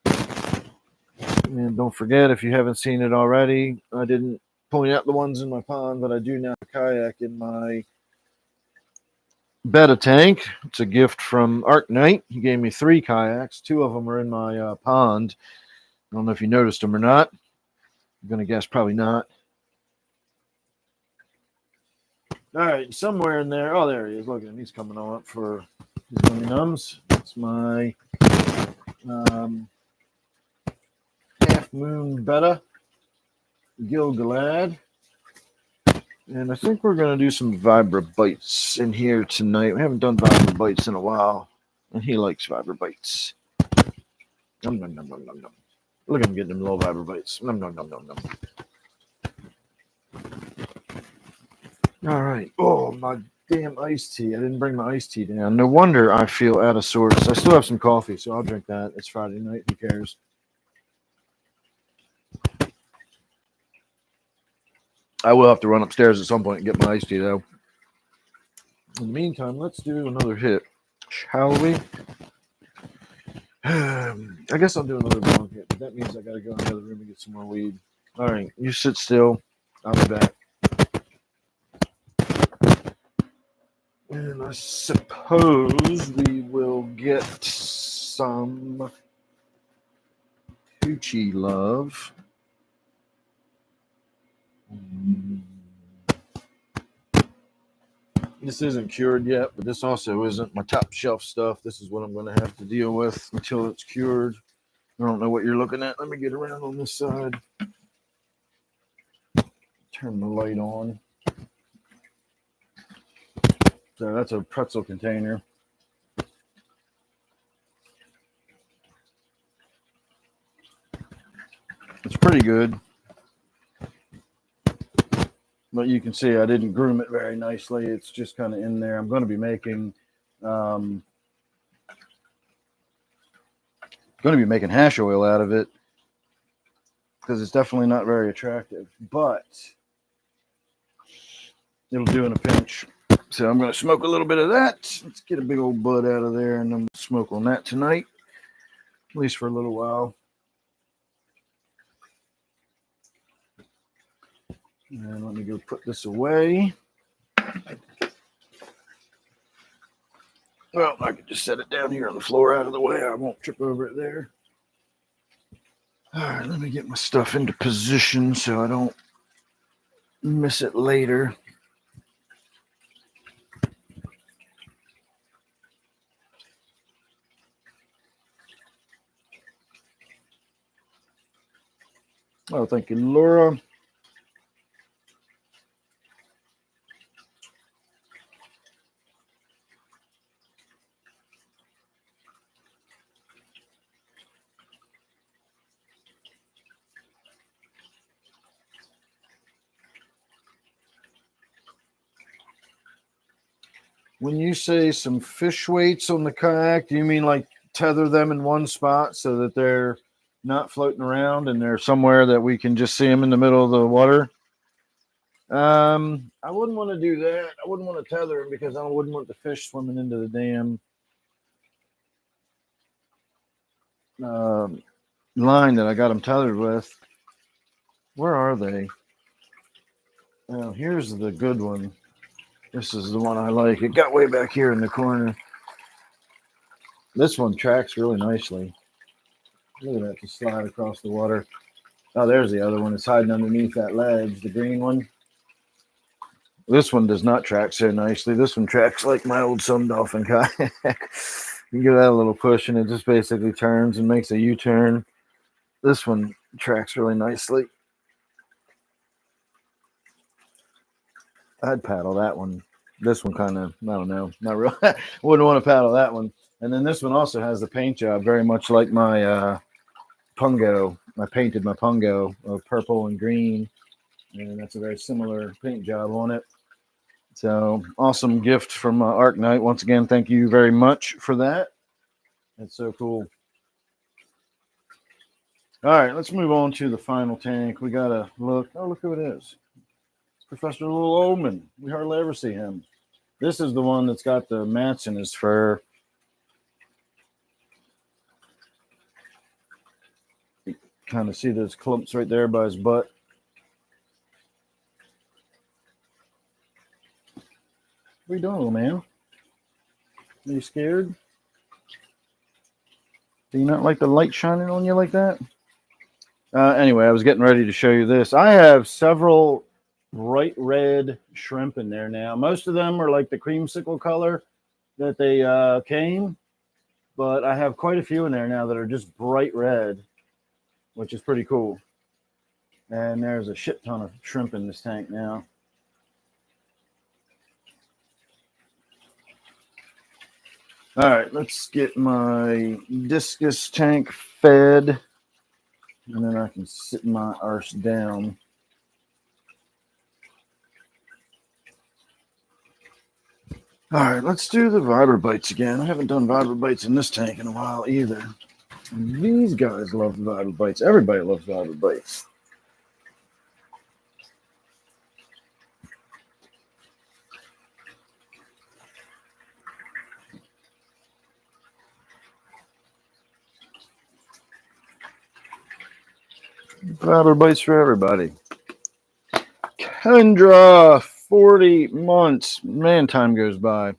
And don't forget, if you haven't seen it already, I didn't point out the ones in my pond, but I do now kayak in my Betta tank. It's a gift from Arc Knight. He gave me 3 kayaks. 2 of them are in my pond. I don't know if you noticed them or not. I'm going to guess probably not. All right, somewhere in there. Oh, there he is. Look at him. He's coming on up for his gummy nums. It's my half moon Betta Gilgalad. And I think we're going to do some vibra bites in here tonight. We haven't done vibra bites in a while. And he likes vibra bites. Nom, nom, nom, nom, nom, nom. Look at him getting them little vibra bites. Nom, nom, nom, nom, nom. All right. Oh, my damn iced tea. I didn't bring my iced tea down. No wonder I feel out of sorts. I still have some coffee, so I'll drink that. It's Friday night. Who cares? I will have to run upstairs at some point and get my iced tea, though. In the meantime, let's do another hit, shall we? I guess I'll do another long hit, but that means I got to go in the other room and get some more weed. All right, you sit still. I'll be back. And I suppose we will get some Poochie love. This isn't cured yet, but this also isn't my top shelf stuff. This is what I'm going to have to deal with until it's cured. I don't know what you're looking at. Let me get around on this side. Turn the light on. So that's a pretzel container. It's pretty good. But you can see I didn't groom it very nicely. It's just kind of in there. I'm going to be making hash oil out of it because it's definitely not very attractive, but it'll do in a pinch. So I'm going to smoke a little bit of that. Let's get a big old bud out of there, and then we'll smoke on that tonight, at least for a little while. And let me go put this away. Well, I could just set it down here on the floor out of the way. I won't trip over it there. All right, let me get my stuff into position so I don't miss it later. Oh, thank you, Laura. When you say some fish weights on the kayak, do you mean like tether them in one spot so that they're not floating around and they're somewhere that we can just see them in the middle of the water? I wouldn't want to do that. I wouldn't want to tether them because I wouldn't want the fish swimming into the damn line that I got them tethered with. Where are they? Oh, here's the good one. This is the one I like. It got way back here in the corner. This one tracks really nicely. Look at that, just slide across the water. Oh, there's the other one. It's hiding underneath that ledge, the green one. This one does not track so nicely. This one tracks like my old Sun Dolphin kayak. You give that a little push and it just basically turns and makes a U-turn. This one tracks really nicely. I'd paddle that one. This one kind of, I don't know, not real. Wouldn't want to paddle that one. And then this one also has the paint job, very much like my Pungo. I painted my Pungo of purple and green, and that's a very similar paint job on it. So awesome gift from Arc Knight. Once again, thank you very much for that. That's so cool. All right, let's move on to the final tank. We got to look. Oh, look who it is. It's Professor Little Omen. We hardly ever see him. This is the one that's got the mats in his fur. You kind of see those clumps right there by his butt. What are you doing, little man? Are you scared? Do you not like the light shining on you like that? Anyway, I was getting ready to show you this. I have several bright red shrimp in there now. Most of them are like the creamsicle color that they came, but I have quite a few in there now that are just bright red, which is pretty cool. And there's a shit ton of shrimp in this tank now. All right, let's get my discus tank fed, and then I can sit my arse down. All right, let's do the vibrobites again. I haven't done vibrobites in this tank in a while either. And these guys love vibrobites. Everybody loves vibrobites. Vibrobites for everybody. Kendra, 40 months. Man, time goes by.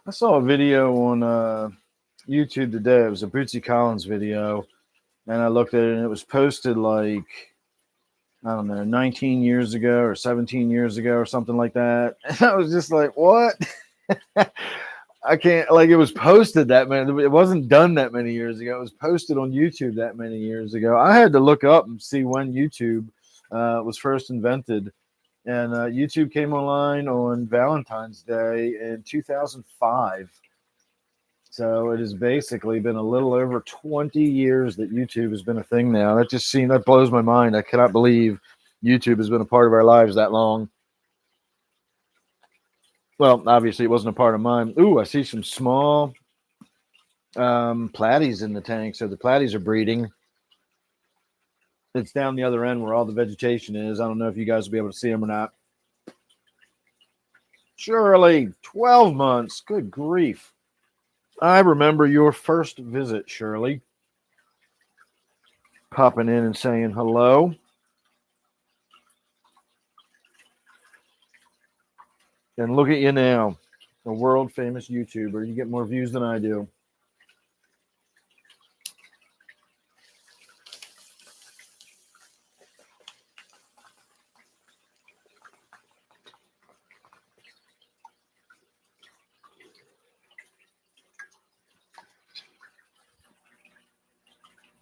I saw a video on YouTube today. It was a Bootsy Collins video, and I looked at it, and it was posted like, I don't know, 19 years ago or 17 years ago or something like that. And I was just like, what? I can't, like, it was posted that many, it wasn't done that many years ago. It was posted on YouTube that many years ago. I had to look up and see when YouTube was first invented. And YouTube came online on Valentine's Day in 2005. So it has basically been a little over 20 years that YouTube has been a thing now. That blows my mind. I cannot believe YouTube has been a part of our lives that long. Well, obviously it wasn't a part of mine. Ooh, I see some small platies in the tank. So the platies are breeding. It's down the other end where all the vegetation is. I don't know if you guys will be able to see them or not. Shirley, 12 months. Good grief. I remember your first visit, Shirley. Popping in and saying hello. And look at you now, a world famous YouTuber. You get more views than I do.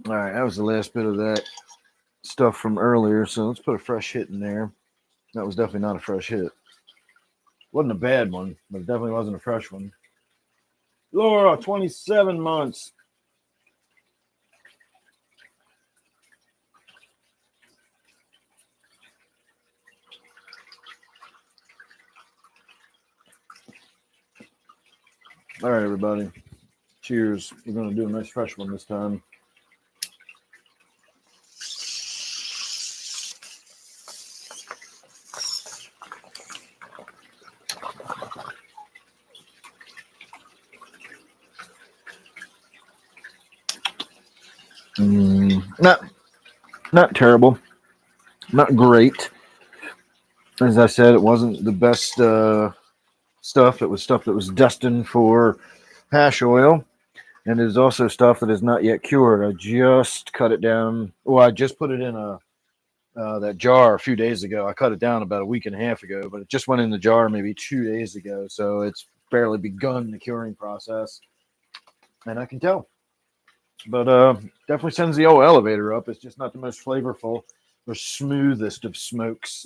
All right, that was the last bit of that stuff from earlier. So let's put a fresh hit in there. That was definitely not a fresh hit. Wasn't a bad one, but it definitely wasn't a fresh one. Laura, 27 months. All right, everybody. Cheers. We're going to do a nice fresh one this time. Not terrible. Not great. As I said, it wasn't the best stuff. It was stuff that was destined for hash oil. And it is also stuff that is not yet cured. I just cut it down. Well, I just put it in that jar a few days ago. I cut it down about a week and a half ago, but it just went in the jar maybe 2 days ago. So it's barely begun the curing process. And I can tell. But definitely sends the old elevator up. It's just not the most flavorful or smoothest of smokes,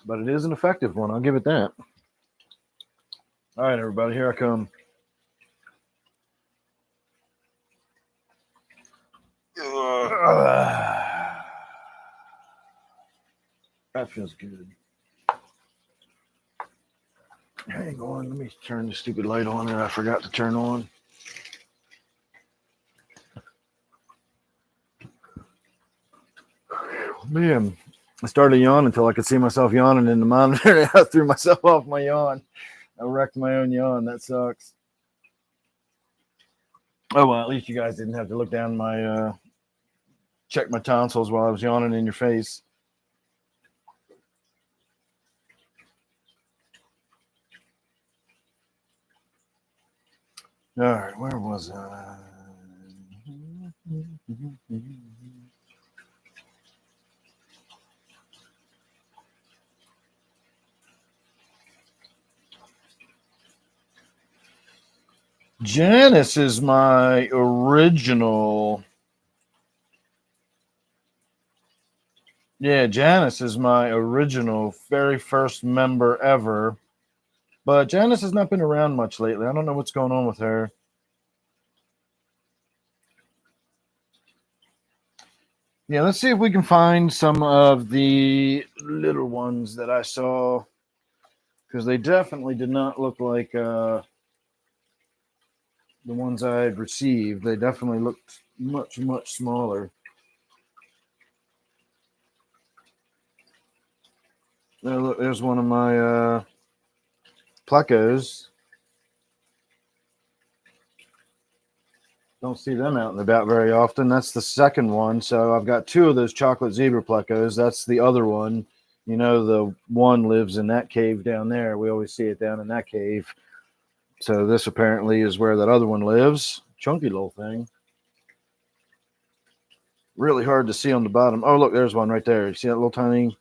but it is an effective one. I'll give it that. All right, everybody, here I come. That feels good. Hang on, let me turn the stupid light on that I forgot to turn on. Man, I started yawning until I could see myself yawning in the monitor. I threw myself off my yawn. I wrecked my own yawn. That sucks. Oh, well, at least you guys didn't have to look down my, check my tonsils while I was yawning in your face. All right, where was I? Janice is my original. Yeah, Janice is my original, very first member ever. But Janice has not been around much lately. I don't know what's going on with her. Yeah, let's see if we can find some of the little ones that I saw, because they definitely did not look like the ones I had received. They definitely looked much, much smaller. There, look, there's one of my plecos. Don't see them out and about very often. That's the second one. So I've got two of those chocolate zebra plecos. That's the other one. You know, the one lives in that cave down there. We always see it down in that cave. So this apparently is where that other one lives. Chunky little thing. Really hard to see on the bottom. Oh, look, there's one right there. You see that little tiny?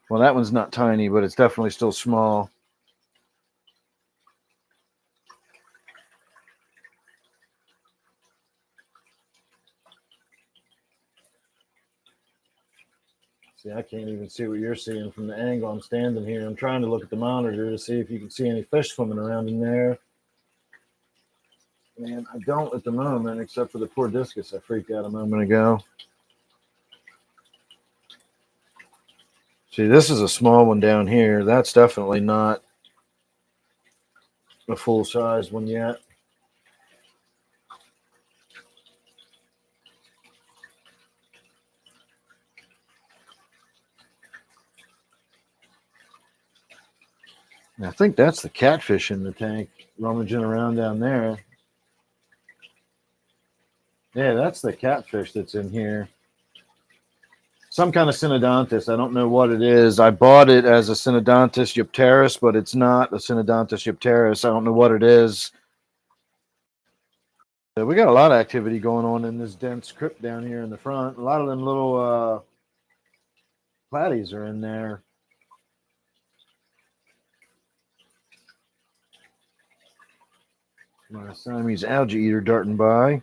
Well, that one's not tiny, but it's definitely still small. See, I can't even see what you're seeing from the angle I'm standing here. I'm trying to look at the monitor to see if you can see any fish swimming around in there. And I don't at the moment, except for the poor discus I freaked out a moment ago. See, this is a small one down here. That's definitely not a full-size one yet. And I think that's the catfish in the tank rummaging around down there. Yeah, that's the catfish that's in here. Some kind of Synodontis. I don't know what it is. I bought it as a Synodontis eupteris, but it's not a Synodontis eupteris. I don't know what it is. So we got a lot of activity going on in this dense crypt down here in the front. A lot of them little platies are in there. My Siamese algae eater darting by.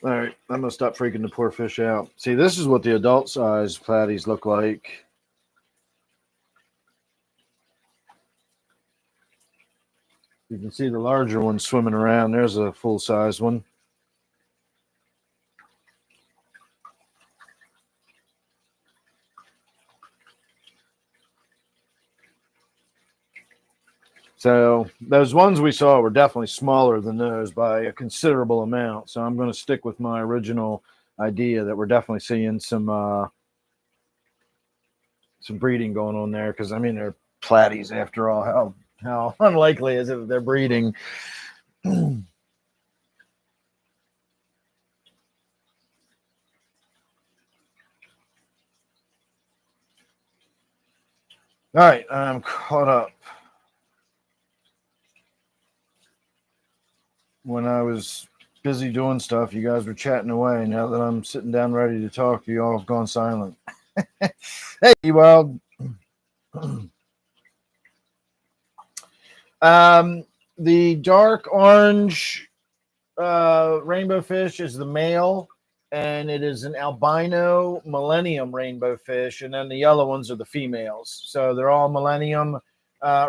All right, I'm going to stop freaking the poor fish out. See, this is what the adult size platies look like. You can see the larger one swimming around. There's a full-size one. So those ones we saw were definitely smaller than those by a considerable amount. So I'm going to stick with my original idea that we're definitely seeing some breeding going on there, because I mean they're platies after all. How unlikely is it that they're breeding? All right, I'm caught up. when I was busy doing stuff, you guys were chatting away. Now that I'm sitting down ready to talk, you all have gone silent. Hey, Wild. The dark orange rainbow fish is the male, and it is an albino millennium rainbow fish, and then the yellow ones are the females. So they're all millennium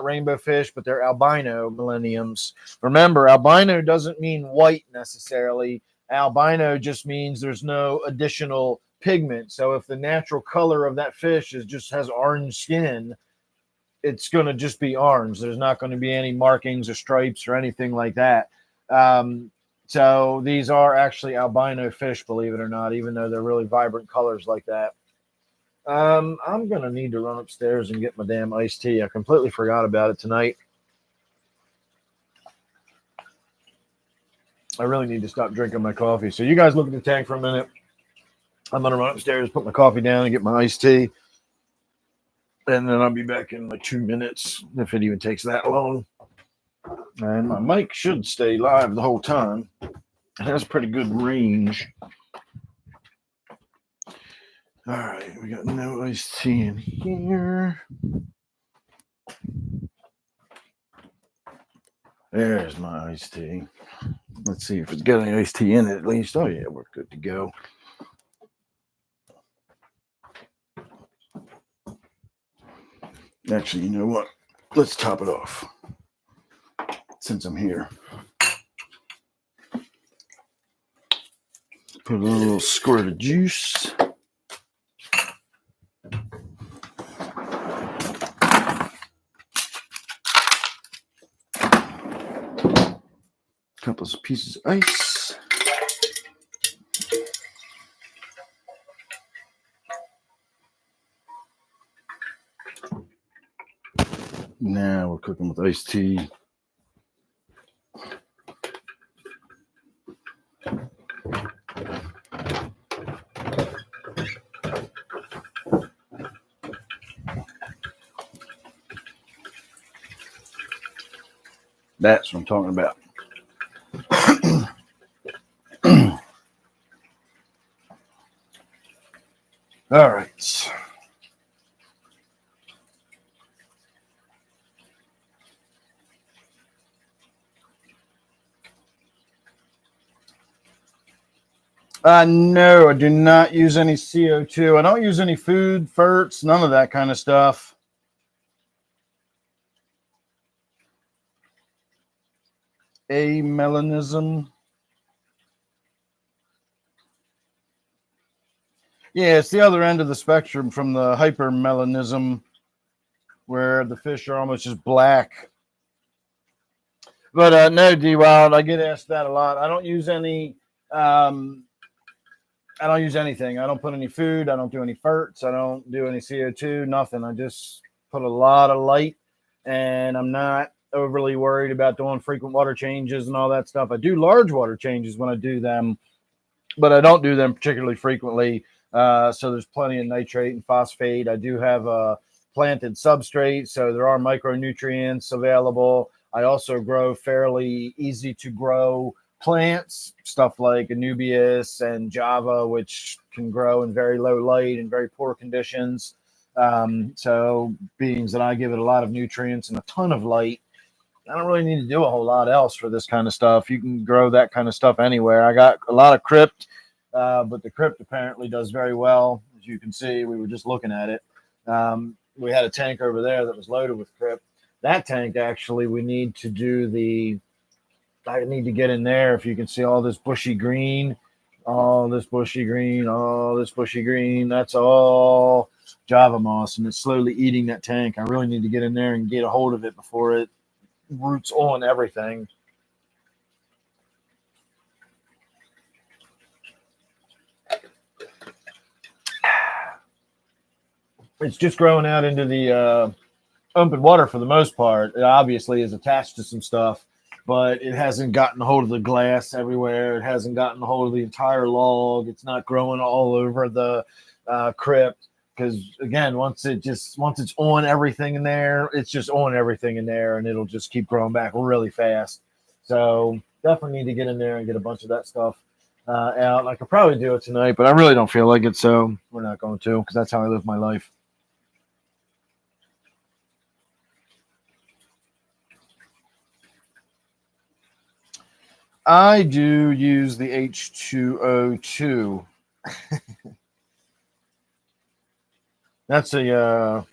rainbow fish, but they're albino millenniums. Remember, albino doesn't mean white necessarily. Albino just means there's no additional pigment. So if the natural color of that fish is just has orange skin, it's going to just be orange. There's not going to be any markings or stripes or anything like that. So these are actually albino fish, believe it or not, even though they're really vibrant colors like that. I'm going to need to run upstairs and get my damn iced tea. I completely forgot about it tonight. I really need to stop drinking my coffee. So you guys look at the tank for a minute. I'm going to run upstairs, put my coffee down, and get my iced tea. And then I'll be back in like 2 minutes, if it even takes that long. And my mic should stay live the whole time. It has pretty good range. All right, we got no iced tea in here. There's my iced tea. Let's see if it's got any iced tea in it at least. Oh, yeah, we're good to go. Actually, you know what? Let's top it off since I'm here. Put a little squirt of juice. Couple of pieces of ice. Now we're cooking with iced tea. That's what I'm talking about. All right. No, I do not use any CO2. I don't use any food, ferts, none of that kind of stuff. Amelanism. Yeah, it's the other end of the spectrum from the hypermelanism, where the fish are almost just black. But no, D-Wild, I get asked that a lot. I don't use any. I don't use anything. I don't put any food. I don't do any ferts. I don't do any CO2. Nothing. I just put a lot of light, and I'm not overly worried about doing frequent water changes and all that stuff. I do large water changes when I do them, but I don't do them particularly frequently. So there's plenty of nitrate and phosphate. I do have a planted substrate, so there are micronutrients available. I also grow fairly easy to grow plants, stuff like Anubias and Java, which can grow in very low light and very poor conditions. So being that I give it a lot of nutrients and a ton of light, I don't really need to do a whole lot else for this kind of stuff. You can grow that kind of stuff anywhere. I got a lot of crypt, but the crypt apparently does very well. As you can see, we were just looking at it. We had a tank over there that was loaded with crypt. That tank, actually, we need to do the, I need to get in there. If you can see all this bushy green, all this bushy green, all this bushy green, that's all Java moss, and it's slowly eating that tank. I really need to get in there and get a hold of it before it roots on everything. It's just growing out into the open water for the most part. It obviously is attached to some stuff, but it hasn't gotten a hold of the glass everywhere. It hasn't gotten a hold of the entire log. It's not growing all over the crypt. Because again, once it's on everything in there, it's just on everything in there, and it'll just keep growing back really fast. So definitely need to get in there and get a bunch of that stuff out. I could probably do it tonight, but I really don't feel like it, so we're not going to, because that's how I live my life. I do use the H2O2. That's a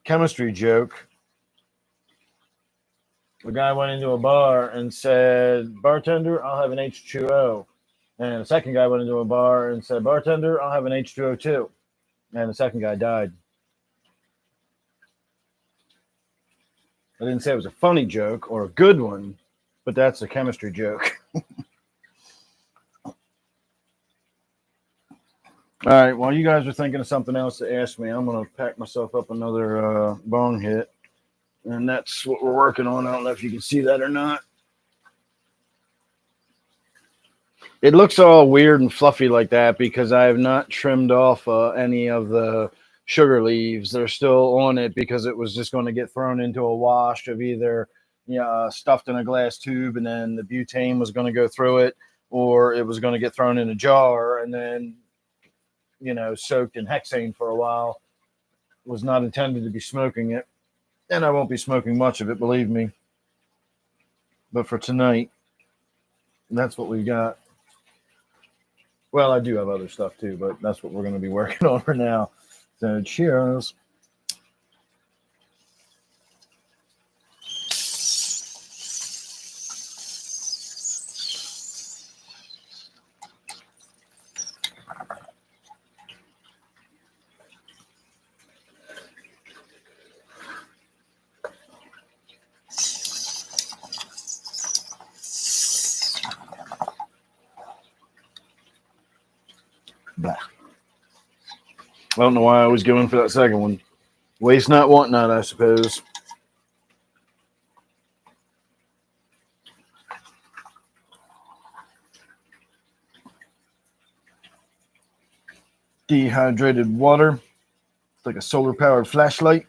chemistry joke. The guy went into a bar and said, "Bartender, I'll have an H2O." And the second guy went into a bar and said, "Bartender, I'll have an H2O2." And the second guy died. I didn't say it was a funny joke or a good one, but that's a chemistry joke. All right, while you guys are thinking of something else to ask me, I'm going to pack myself up another bong hit. And that's what we're working on. I don't know if you can see that or not. It looks all weird and fluffy like that because I have not trimmed off any of the sugar leaves. They're still on it because it was just going to get thrown into a wash of either stuffed in a glass tube and then the butane was going to go through it, or it was going to get thrown in a jar and then soaked in hexane for a while. It was not intended to be smoking it, and I won't be smoking much of it, believe me. But for tonight, that's what we got. Well, I do have other stuff too, but that's what we're going to be working on for now. So cheers. Blah. I don't know why I was going for that second one. Waste not, want not, I suppose. Dehydrated water. It's like a solar-powered flashlight.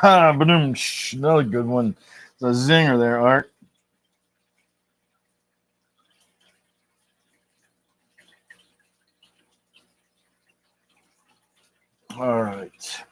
Another good one. It's a zinger there, Art. All right.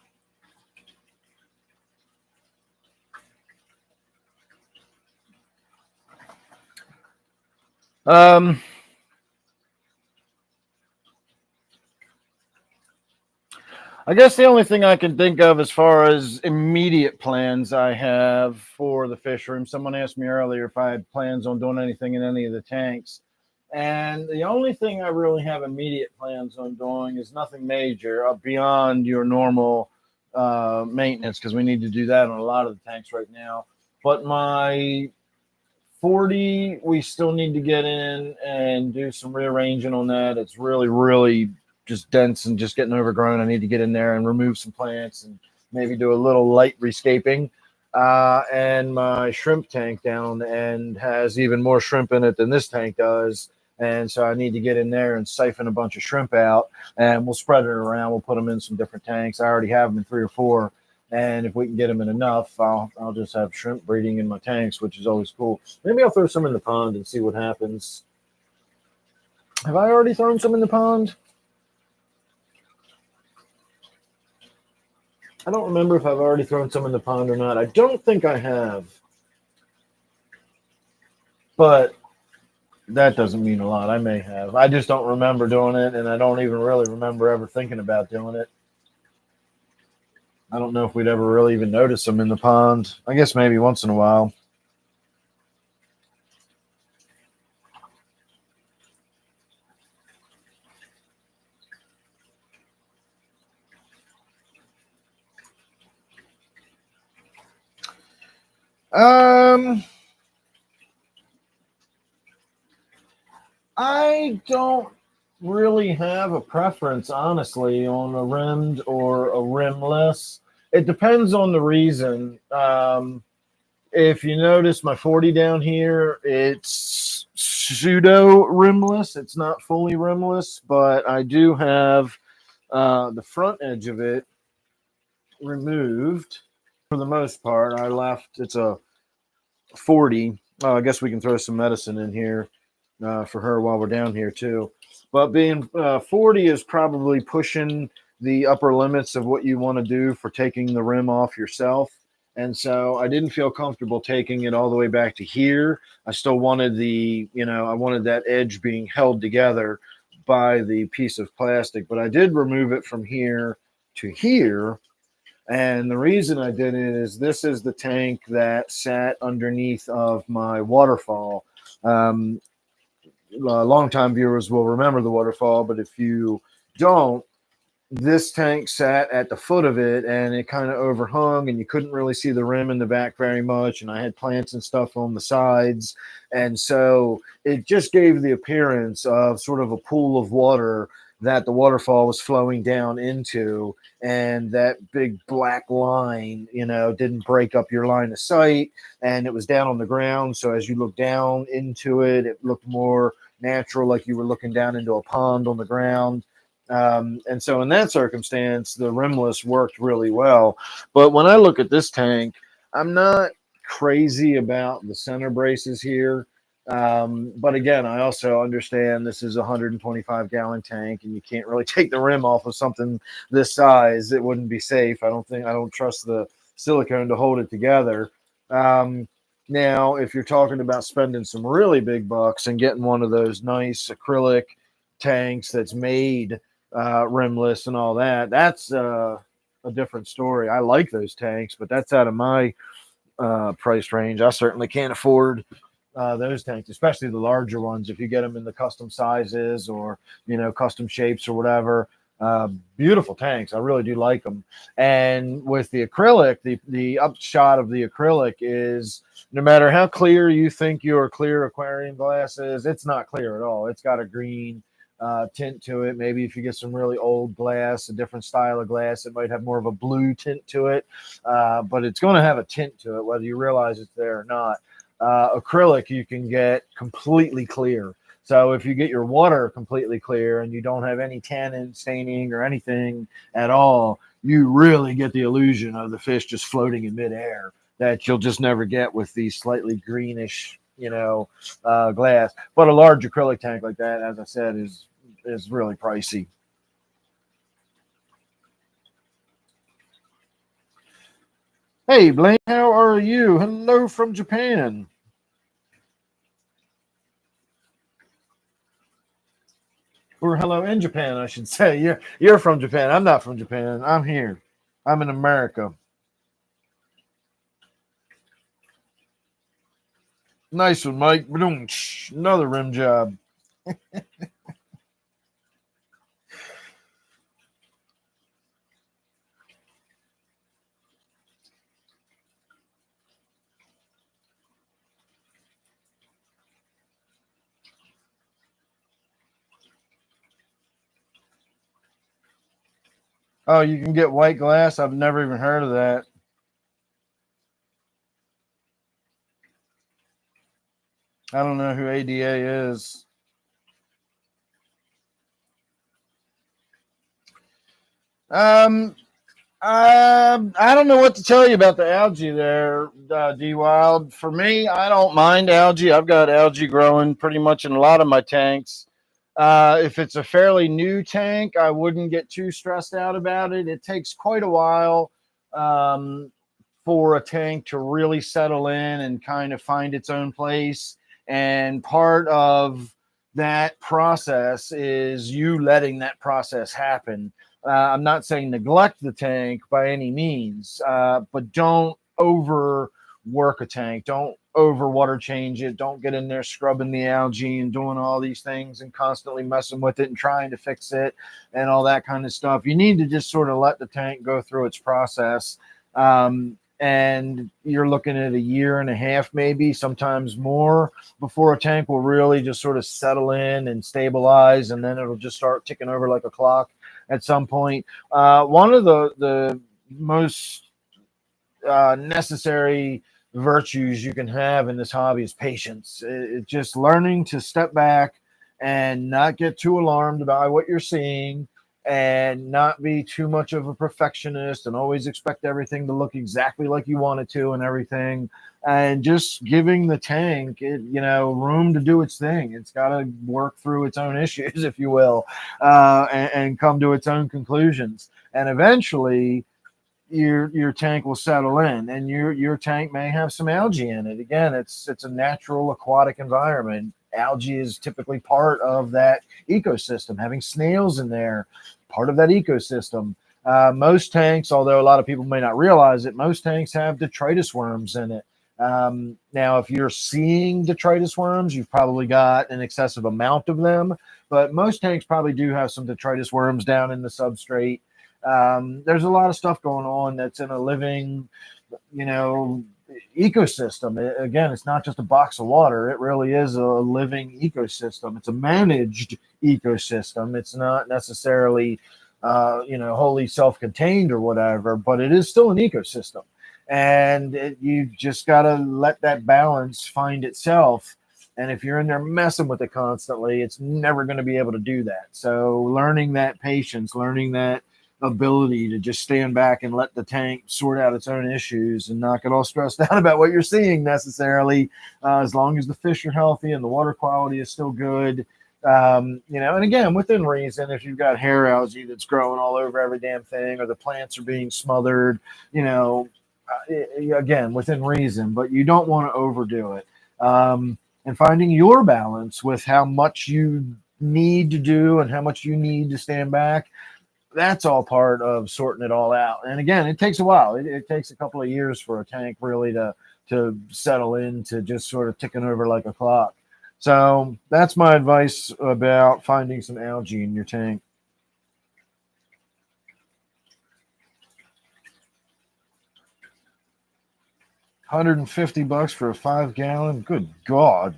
I guess the only thing I can think of as far as immediate plans I have for the fish room, someone asked me earlier if I had plans on doing anything in any of the tanks. And the only thing I really have immediate plans on doing is nothing major beyond your normal maintenance, because we need to do that on a lot of the tanks right now. But my 40, we still need to get in and do some rearranging on that. It's really, really just dense and just getting overgrown. I need to get in there and remove some plants and maybe do a little light rescaping. And my shrimp tank down and has even more shrimp in it than this tank does. And so I need to get in there and siphon a bunch of shrimp out, and we'll spread it around. We'll put them in some different tanks. I already have them in 3 or 4. And if we can get them in enough, I'll just have shrimp breeding in my tanks, which is always cool. Maybe I'll throw some in the pond and see what happens. Have I already thrown some in the pond? I don't remember if I've already thrown some in the pond or not. I don't think I have. But that doesn't mean a lot. I may have. I just don't remember doing it, and I don't even really remember ever thinking about doing it. I don't know if we'd ever really even notice them in the pond. I guess maybe once in a while. I don't really have a preference, honestly, on a rimmed or a rimless. It depends on the reason. If you notice my 40 down here, it's pseudo rimless. It's not fully rimless, but I do have the front edge of it removed for the most part. I left, it's a 40. I guess we can throw some medicine in here for her while we're down here too. But being 40 is probably pushing the upper limits of what you want to do for taking the rim off yourself. And so I didn't feel comfortable taking it all the way back to here. I still wanted I wanted that edge being held together by the piece of plastic, but I did remove it from here to here. And the reason I did it is this is the tank that sat underneath of my waterfall. Longtime viewers will remember the waterfall, but if you don't, this tank sat at the foot of it and it kind of overhung and you couldn't really see the rim in the back very much. And I had plants and stuff on the sides. And so it just gave the appearance of sort of a pool of water that the waterfall was flowing down into. And that big black line, didn't break up your line of sight. And it was down on the ground. So as you look down into it, it looked more natural, like you were looking down into a pond on the ground. And so in that circumstance, the rimless worked really well. But when I look at this tank, I'm not crazy about the center braces here. But again, I also understand this is a 125-gallon tank and you can't really take the rim off of something this size. It wouldn't be safe. I don't trust the silicone to hold it together. Now, if you're talking about spending some really big bucks and getting one of those nice acrylic tanks that's made rimless and all that, that's a different story. I like those tanks, but that's out of my price range. I certainly can't afford those tanks, especially the larger ones. If you get them in the custom sizes or custom shapes or whatever, beautiful tanks. I really do like them. And with the acrylic, the upshot of the acrylic is no matter how clear you think your clear aquarium glass is, it's not clear at all. It's got a green tint to it. Maybe if you get some really old glass, a different style of glass, it might have more of a blue tint to it, but it's going to have a tint to it whether you realize it's there or not. Acrylic you can get completely clear. So if you get your water completely clear and you don't have any tannin staining or anything at all, you really get the illusion of the fish just floating in midair that you'll just never get with these slightly greenish glass. But a large acrylic tank like that, as I said, is really pricey. Hey, Blaine, how are you? Hello from Japan. Or hello in Japan, I should say. You're from Japan. I'm not from Japan. I'm here. I'm in America. Nice one, Mike. Another rim job. Oh, you can get white glass? I've never even heard of that. I don't know who ADA is. I don't know what to tell you about the algae there, D Wild. For me, I don't mind algae. I've got algae growing pretty much in a lot of my tanks. If it's a fairly new tank, I wouldn't get too stressed out about it. It takes quite a while for a tank to really settle in and kind of find its own place. And part of that process is you letting that process happen. I'm not saying neglect the tank by any means, but don't overwork a tank. Don't over water change it. Don't get in there scrubbing the algae and doing all these things and constantly messing with it and trying to fix it and all that kind of stuff. You need to just sort of let the tank go through its process. And you're looking at a year and a half, maybe sometimes more, before a tank will really just sort of settle in and stabilize, and then it'll just start ticking over like a clock at some point. One of the most necessary virtues you can have in this hobby is patience. It's just learning to step back and not get too alarmed about what you're seeing, and not be too much of a perfectionist and always expect everything to look exactly like you want it to and everything. And just giving the tank, room to do its thing. It's got to work through its own issues, if you will, and come to its own conclusions. And eventually, your tank will settle in, and your tank may have some algae in it. Again, it's a natural aquatic environment. Algae is typically part of that ecosystem. Having snails in there, part of that ecosystem. Most tanks, although a lot of people may not realize it, most tanks have detritus worms in it. Now, if you're seeing detritus worms, you've probably got an excessive amount of them, but most tanks probably do have some detritus worms down in the substrate. There's a lot of stuff going on that's in a living, ecosystem. Again, it's not just a box of water. It really is a living ecosystem. It's a managed ecosystem. It's not necessarily, wholly self-contained or whatever, but it is still an ecosystem. And you just got to let that balance find itself. And if you're in there messing with it constantly, it's never going to be able to do that. So learning that patience, learning that ability to just stand back and let the tank sort out its own issues and not get all stressed out about what you're seeing necessarily, as long as the fish are healthy and the water quality is still good. And again, within reason, if you've got hair algae that's growing all over every damn thing, or the plants are being smothered, again, within reason, but you don't want to overdo it. And finding your balance with how much you need to do and how much you need to stand back, that's all part of sorting it all out. And again, it takes a while. It takes a couple of years for a tank really to settle into just sort of ticking over like a clock. So that's my advice about finding some algae in your tank. $150 for a 5-gallon. Good God.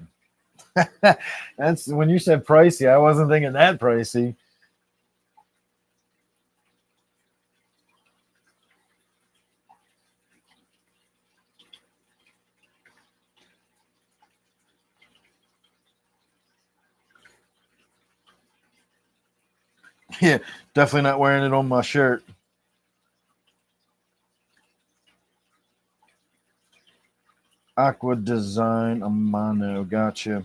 That's when you said pricey. I wasn't thinking that pricey. Yeah, definitely not wearing it on my shirt. Aqua Design Amano, gotcha.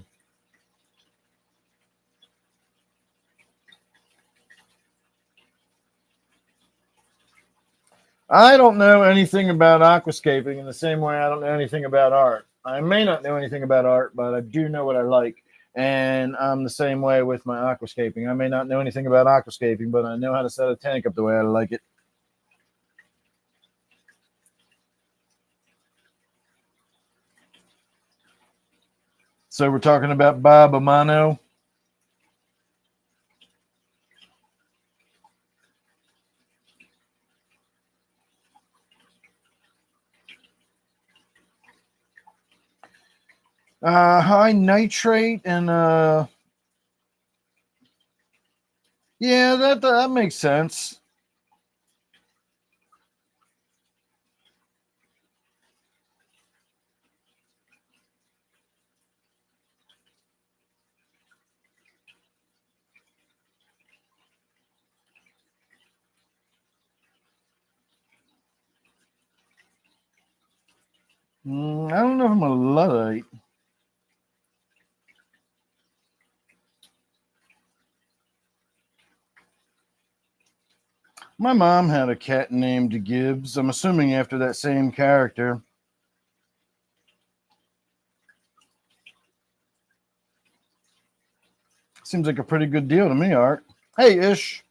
I don't know anything about aquascaping in the same way I don't know anything about art. I may not know anything about art, but I do know what I like. And I'm the same way with my aquascaping. I may not know anything about aquascaping, but I know how to set a tank up the way I like it. So we're talking about Bob Amano. High nitrate and yeah, that makes sense. I don't know if I'm a Luddite. My mom had a cat named Gibbs. I'm assuming after that same character. Seems like a pretty good deal to me, Art. Hey, Ish.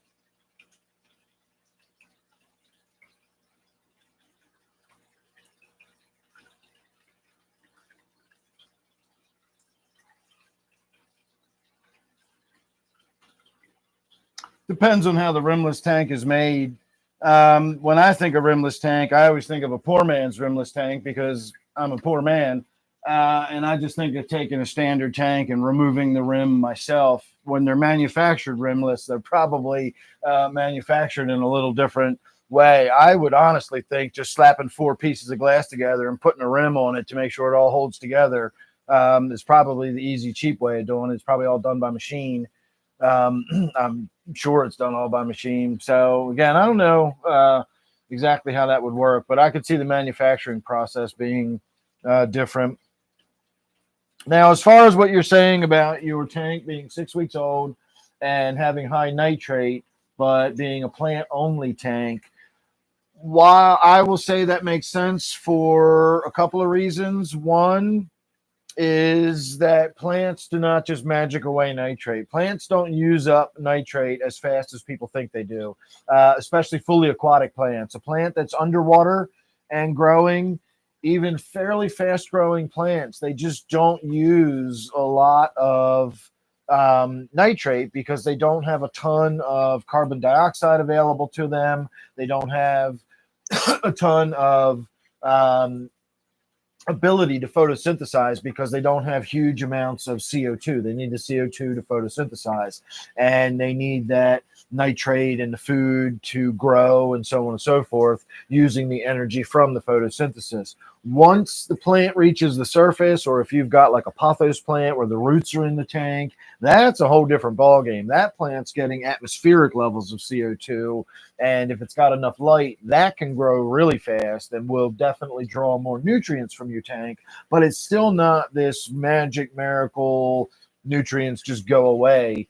Depends on how the rimless tank is made. When I think of rimless tank, I always think of a poor man's rimless tank because I'm a poor man. And I just think of taking a standard tank and removing the rim myself. When they're manufactured rimless, they're probably manufactured in a little different way. I would honestly think just slapping 4 pieces of glass together and putting a rim on it to make sure it all holds together is probably the easy, cheap way of doing it. It's probably all done by machine. I'm sure it's done all by machine. So again, I don't know exactly how that would work, but I could see the manufacturing process being different. Now, as far as what you're saying about your tank being 6 weeks old and having high nitrate, but being a plant only tank, while I will say that makes sense for a couple of reasons. One is that plants do not just magic away nitrate. Plants don't use up nitrate as fast as people think they do, especially fully aquatic plants. A plant that's underwater and growing, even fairly fast growing plants, they just don't use a lot of nitrate because they don't have a ton of carbon dioxide available to them. They don't have a ton of ability to photosynthesize because they don't have huge amounts of CO2. They need the CO2 to photosynthesize, and they need that nitrate in the food to grow and so on and so forth, using the energy from the photosynthesis. Once the plant reaches the surface, or if you've got like a pothos plant where the roots are in the tank, that's a whole different ballgame. That plant's getting atmospheric levels of CO2, and if it's got enough light, that can grow really fast and will definitely draw more nutrients from your tank, but it's still not this magic miracle nutrients just go away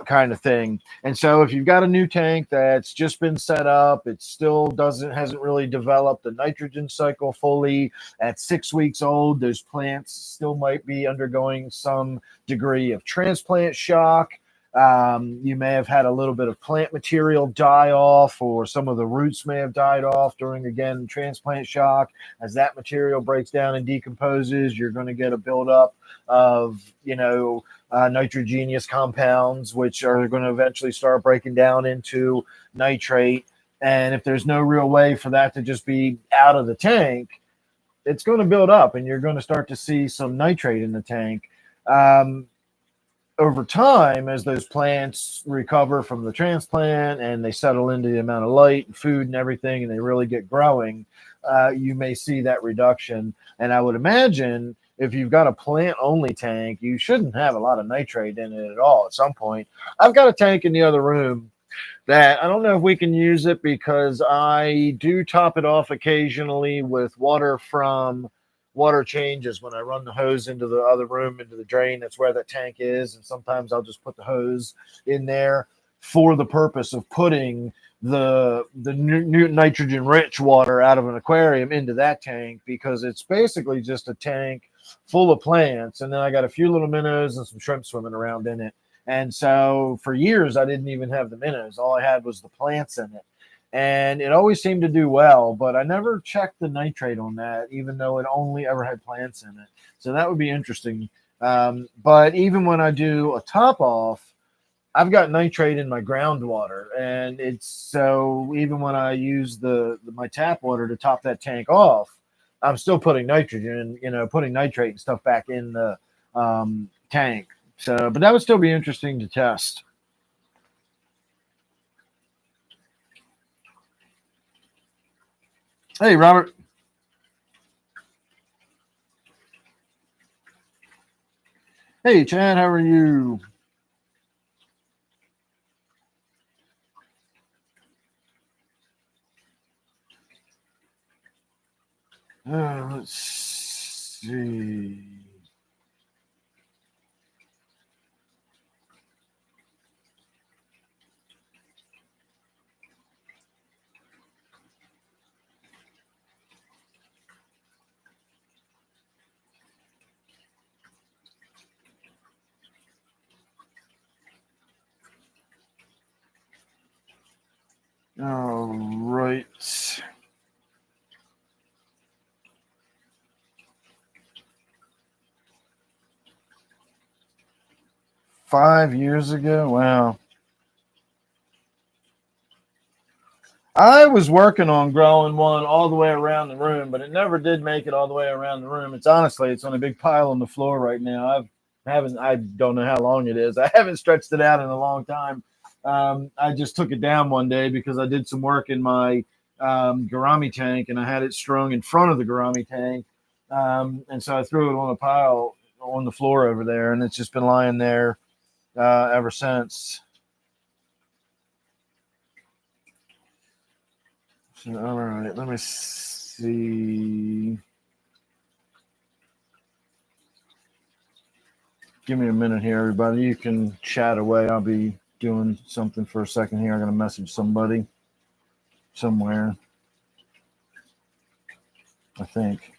kind of thing. And so if you've got a new tank that's just been set up, it still hasn't really developed the nitrogen cycle fully. At 6 weeks old, those plants still might be undergoing some degree of transplant shock. You may have had a little bit of plant material die off, or some of the roots may have died off during, again, transplant shock. As that material breaks down and decomposes, you're going to get a buildup of, nitrogenous compounds, which are going to eventually start breaking down into nitrate. And if there's no real way for that to just be out of the tank, it's going to build up and you're going to start to see some nitrate in the tank. Over time, as those plants recover from the transplant and they settle into the amount of light and food and everything, and they really get growing, you may see that reduction. And I would imagine if you've got a plant-only tank, you shouldn't have a lot of nitrate in it at all at some point. I've got a tank in the other room that I don't know if we can use it because I do top it off occasionally with water from water changes when I run the hose into the other room, into the drain. That's where that tank is. And sometimes I'll just put the hose in there for the purpose of putting the new nitrogen rich water out of an aquarium into that tank, because it's basically just a tank full of plants. And then I got a few little minnows and some shrimp swimming around in it. And so for years, I didn't even have the minnows. All I had was the plants in it. And it always seemed to do well, but I never checked the nitrate on that, even though it only ever had plants in it. So that would be interesting. But even when I do a top off, I've got nitrate in my groundwater, and it's so even when I use my tap water to top that tank off, I'm still putting nitrogen, putting nitrate and stuff back in the tank. So, but that would still be interesting to test. Hey, Robert. Hey, Chad, how are you? Let's see. All right. 5 years ago? Wow. I was working on growing one all the way around the room, but it never did make it all the way around the room. It's on a big pile on the floor right now. I don't know how long it is. I haven't stretched it out in a long time. I just took it down one day because I did some work in my gourami tank, and I had it strung in front of the gourami tank. And so I threw it on a pile on the floor over there, and it's just been lying there ever since. So, all right, let me see. Give me a minute here, everybody. You can chat away. I'll be doing something for a second here. I'm going to message somebody somewhere, I think.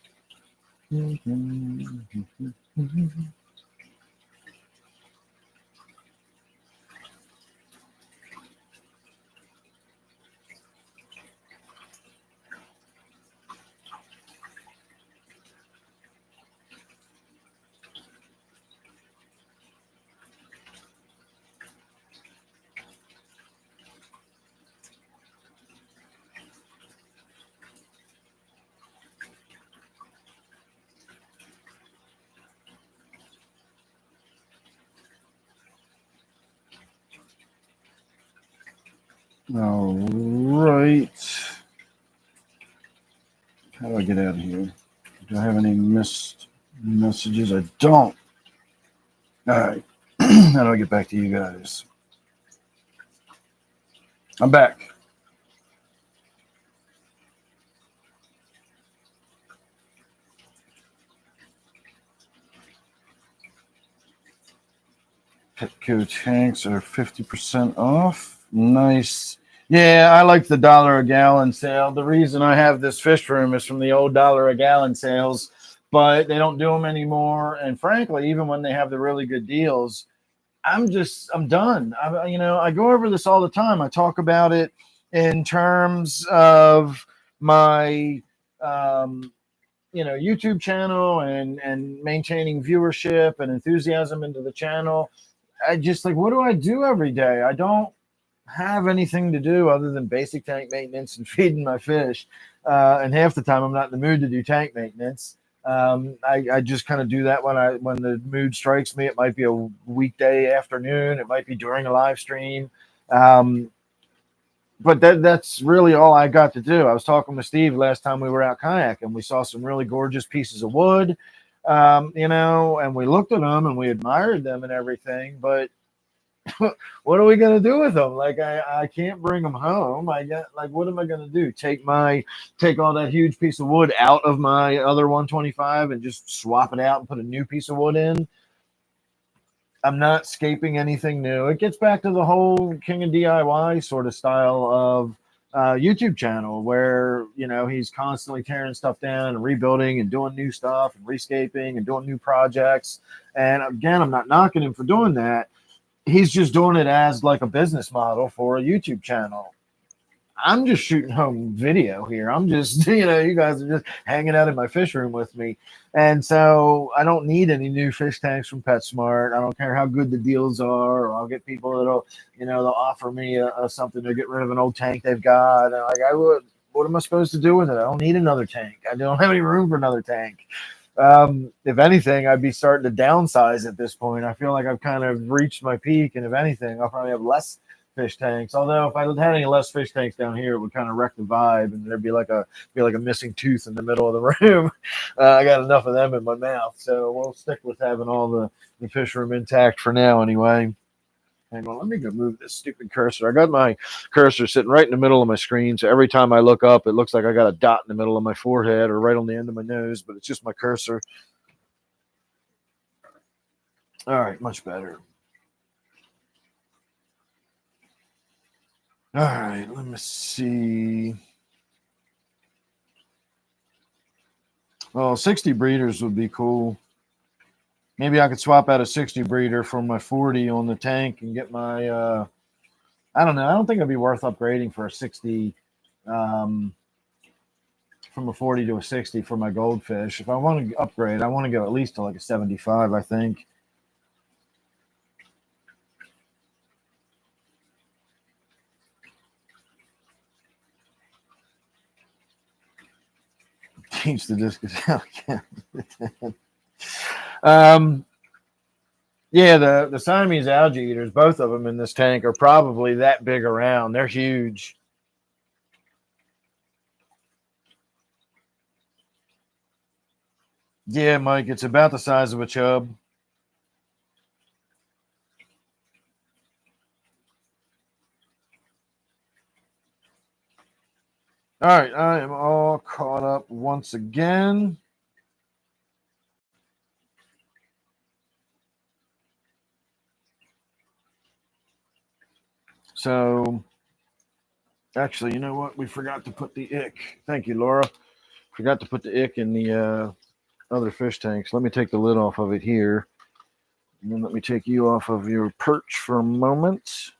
All right. How do I get out of here? Do I have any missed messages? I don't. All right. How do I get back to you guys? I'm back. Petco tanks are 50% off. Nice. Yeah, I like the $1 a gallon sale. The reason I have this fish room is from the old $1 a gallon sales, but they don't do them anymore. And frankly, even when they have the really good deals, I'm done. I go over this all the time. I talk about it in terms of my, YouTube channel and maintaining viewership and enthusiasm into the channel. I just like, what do I do every day? I don't have anything to do other than basic tank maintenance and feeding my fish. And half the time I'm not in the mood to do tank maintenance. I just kind of do that when the mood strikes me. It might be a weekday afternoon. It might be during a live stream. But that's really all I got to do. I was talking with Steve last time we were out kayaking. We saw some really gorgeous pieces of wood, and we looked at them and we admired them and everything. But what are we gonna do with them? Like I can't bring them home. What am I gonna do? Take all that huge piece of wood out of my other 125 and just swap it out and put a new piece of wood in? I'm not scaping anything new. It gets back to the whole King of DIY sort of style of YouTube channel where, he's constantly tearing stuff down and rebuilding and doing new stuff and rescaping and doing new projects. And again, I'm not knocking him for doing that. He's just doing it as like a business model for a YouTube channel. I'm just shooting home video here. I'm just, you guys are just hanging out in my fish room with me. And so I don't need any new fish tanks from PetSmart. I don't care how good the deals are, or I'll get people that'll, they'll offer me something to get rid of an old tank they've got. And what am I supposed to do with it? I don't need another tank. I don't have any room for another tank. If anything, I'd be starting to downsize at this point. I feel like I've kind of reached my peak. And if anything, I'll probably have less fish tanks. Although if I had any less fish tanks down here, it would kind of wreck the vibe, and there'd be like a missing tooth in the middle of the room. I got enough of them in my mouth, so we'll stick with having all the fish room intact for now, anyway. Hang on, let me go move this stupid cursor. I got my cursor sitting right in the middle of my screen, so every time I look up, it looks like I got a dot in the middle of my forehead or right on the end of my nose, but it's just my cursor. All right, much better. All right, let me see. Well, 60 breeders would be cool. Maybe I could swap out a 60 breeder for my 40 on the tank and get my, I don't know. I don't think it'd be worth upgrading for a 60, from a 40 to a 60 for my goldfish. If I want to upgrade, I want to go at least to like a 75, I think. Teach the discus out again. Yeah, the Siamese algae eaters, both of them in this tank, are probably that big around. They're huge. Yeah, Mike, it's about the size of a chub. All right, I am all caught up once again. So, actually, you know what? We forgot to put the ick. Thank you, Laura. Forgot to put the ick in the other fish tanks. Let me take the lid off of it here. And then let me take you off of your perch for a moment.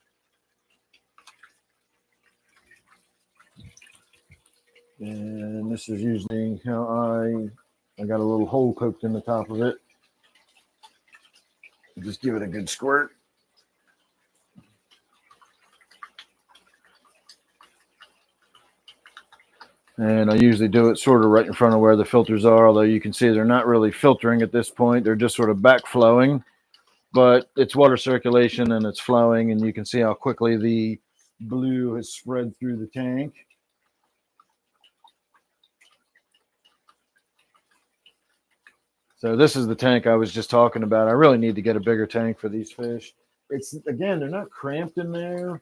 And this is usually how I got a little hole poked in the top of it. Just give it a good squirt. And I usually do it sort of right in front of where the filters are, although you can see they're not really filtering at this point. They're just sort of backflowing, but it's water circulation and it's flowing, and you can see how quickly the blue has spread through the tank. So this is the tank I was just talking about. I really need to get a bigger tank for these fish. It's, again, they're not cramped in there,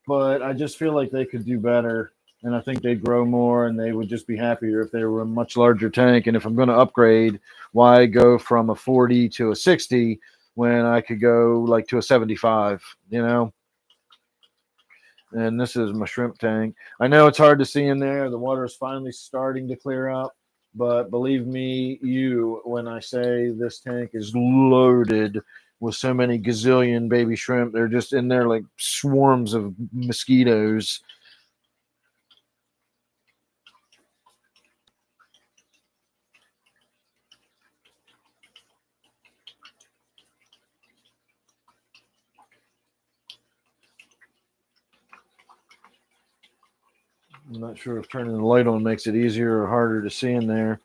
but I just feel like they could do better. And I think they'd grow more and they would just be happier if they were a much larger tank. And if I'm going to upgrade, why go from a 40 to a 60 when I could go like to a 75, you know? And this is my shrimp tank. I know it's hard to see in there. The water is finally starting to clear up. But believe me, when I say this tank is loaded with so many gazillion baby shrimp, they're just in there like swarms of mosquitoes. I'm not sure if turning the light on makes it easier or harder to see in there.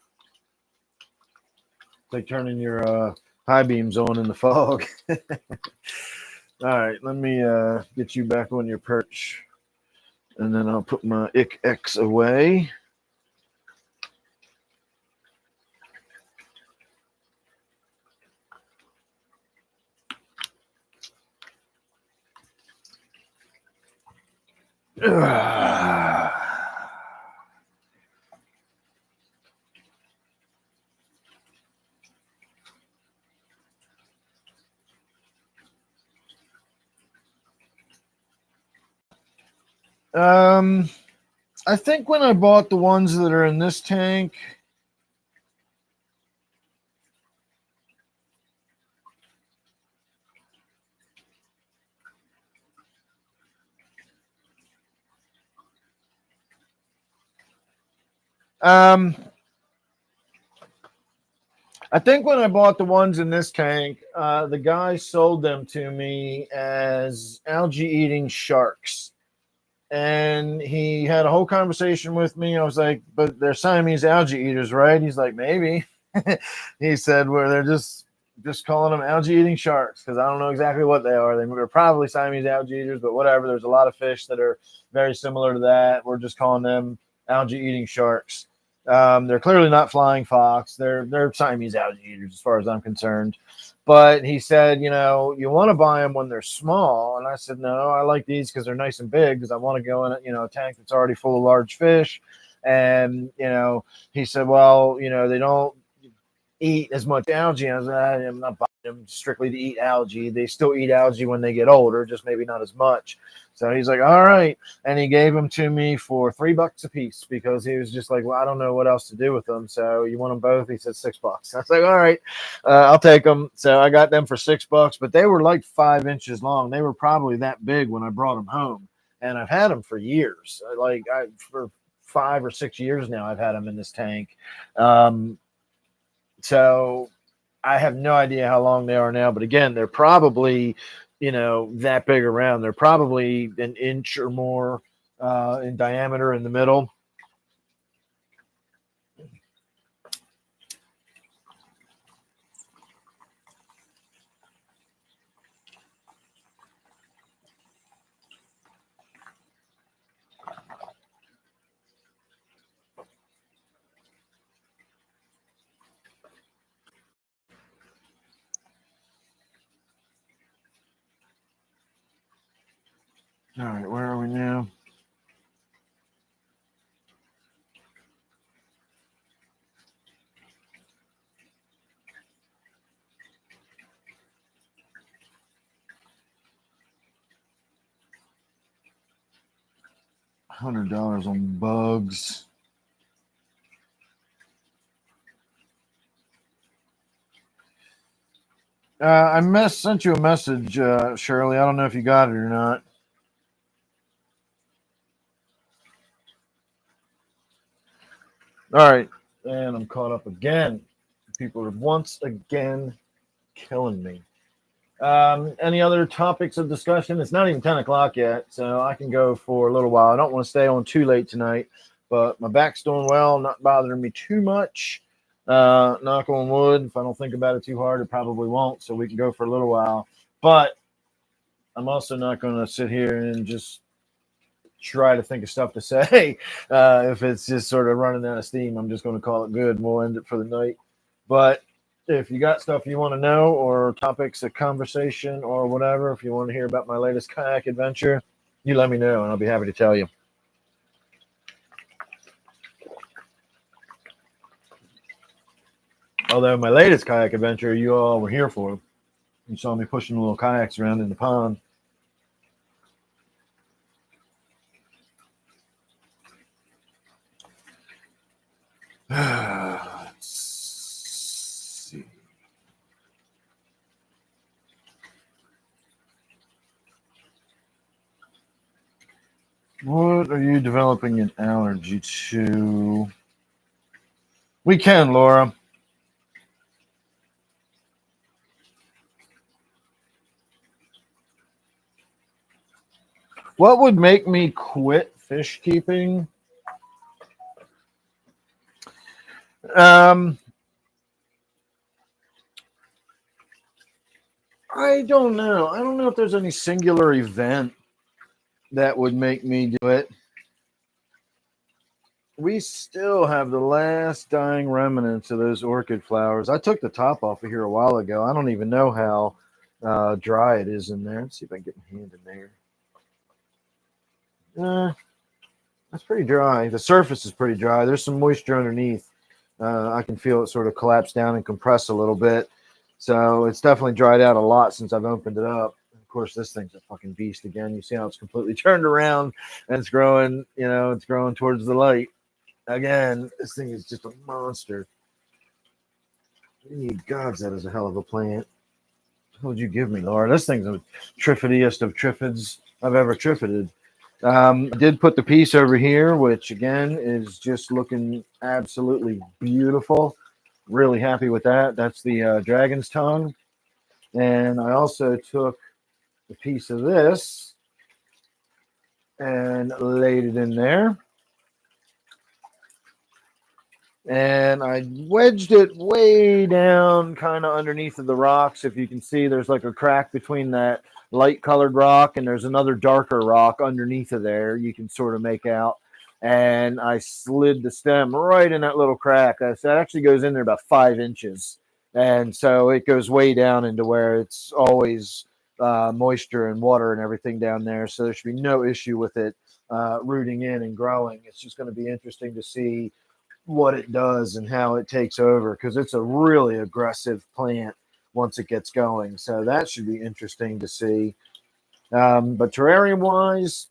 It's like turning your high beams on in the fog. All right, let me get you back on your perch, and then I'll put my ick X away. I think when I bought the ones that are in this tank, I think when I bought the ones in this tank, the guy sold them to me as algae eating sharks. And he had a whole conversation with me. I was like, but they're Siamese algae eaters, right? He's like, maybe. He said, well, they're just calling them algae eating sharks because I don't know exactly what they are. They're probably Siamese algae eaters, but whatever. There's a lot of fish that are very similar to that. We're just calling them algae eating sharks. They're clearly not flying fox. They're Siamese algae eaters as far as I'm concerned. But he said, you want to buy them when they're small. And I said, no, I like these because they're nice and big because I want to go in, a tank that's already full of large fish. And, he said, well, they don't eat as much algae. I was like, I'm not buying them strictly to eat algae. They still eat algae when they get older, just maybe not as much. So he's like, all right. And he gave them to me for $3 a piece because he was just like, well, I don't know what else to do with them. So you want them both? He said $6. I was like, all right, I'll take them. So I got them for $6, but they were like 5 inches long. They were probably that big when I brought them home. And I've had them for years. For 5 or 6 years now, I've had them in this tank. So I have no idea how long they are now, but again, they're probably, that big around. They're probably an inch or more in diameter in the middle. All right, where are we now? $100 on bugs. I sent you a message, Shirley. I don't know if you got it or not. All right, and I'm caught up again. People are once again killing me. Any other topics of discussion? It's not even 10 o'clock yet, so I can go for a little while. I don't want to stay on too late tonight, but my back's doing well, not bothering me too much. Knock on wood. If I don't think about it too hard, it probably won't, so we can go for a little while. But I'm also not going to sit here and just try to think of stuff to say. If it's just sort of running out of steam, I'm just going to call it good and we'll end it for the night. But if you got stuff you want to know or topics of conversation or whatever, if you want to hear about my latest kayak adventure, you let me know and I'll be happy to tell you. Although my latest kayak adventure, you all were here for. You saw me pushing little kayaks around in the pond. Let's see. What are you developing an allergy to? We can, Laura. What would make me quit fish keeping? I don't know. I don't know if there's any singular event that would make me do it. We still have the last dying remnants of those orchid flowers. I took the top off of here a while ago. I don't even know how dry it is in there. Let's see if I can get my hand in there. That's pretty dry. The surface is pretty dry. There's some moisture underneath. I can feel it sort of collapse down and compress a little bit. So it's definitely dried out a lot since I've opened it up. Of course, this thing's a fucking beast again. You see how it's completely turned around and it's growing, it's growing towards the light. Again, this thing is just a monster. Gods, that is a hell of a plant. What would you give me, Laura? This thing's the triffidiest of triffids I've ever triffided. I did put the piece over here, which again is just looking absolutely beautiful. Really happy with that. That's the dragon's tongue. And I also took a piece of this and laid it in there. And I wedged it way down kind of underneath of the rocks. If you can see, there's like a crack between that light colored rock and there's another darker rock underneath of there you can sort of make out. And I slid the stem right in that little crack. That actually goes in there about 5 inches. And so it goes way down into where it's always moisture and water and everything down there. So there should be no issue with it rooting in and growing. It's just going to be interesting to see what it does and how it takes over, because it's a really aggressive plant once it gets going. So that should be interesting to see. But terrarium wise,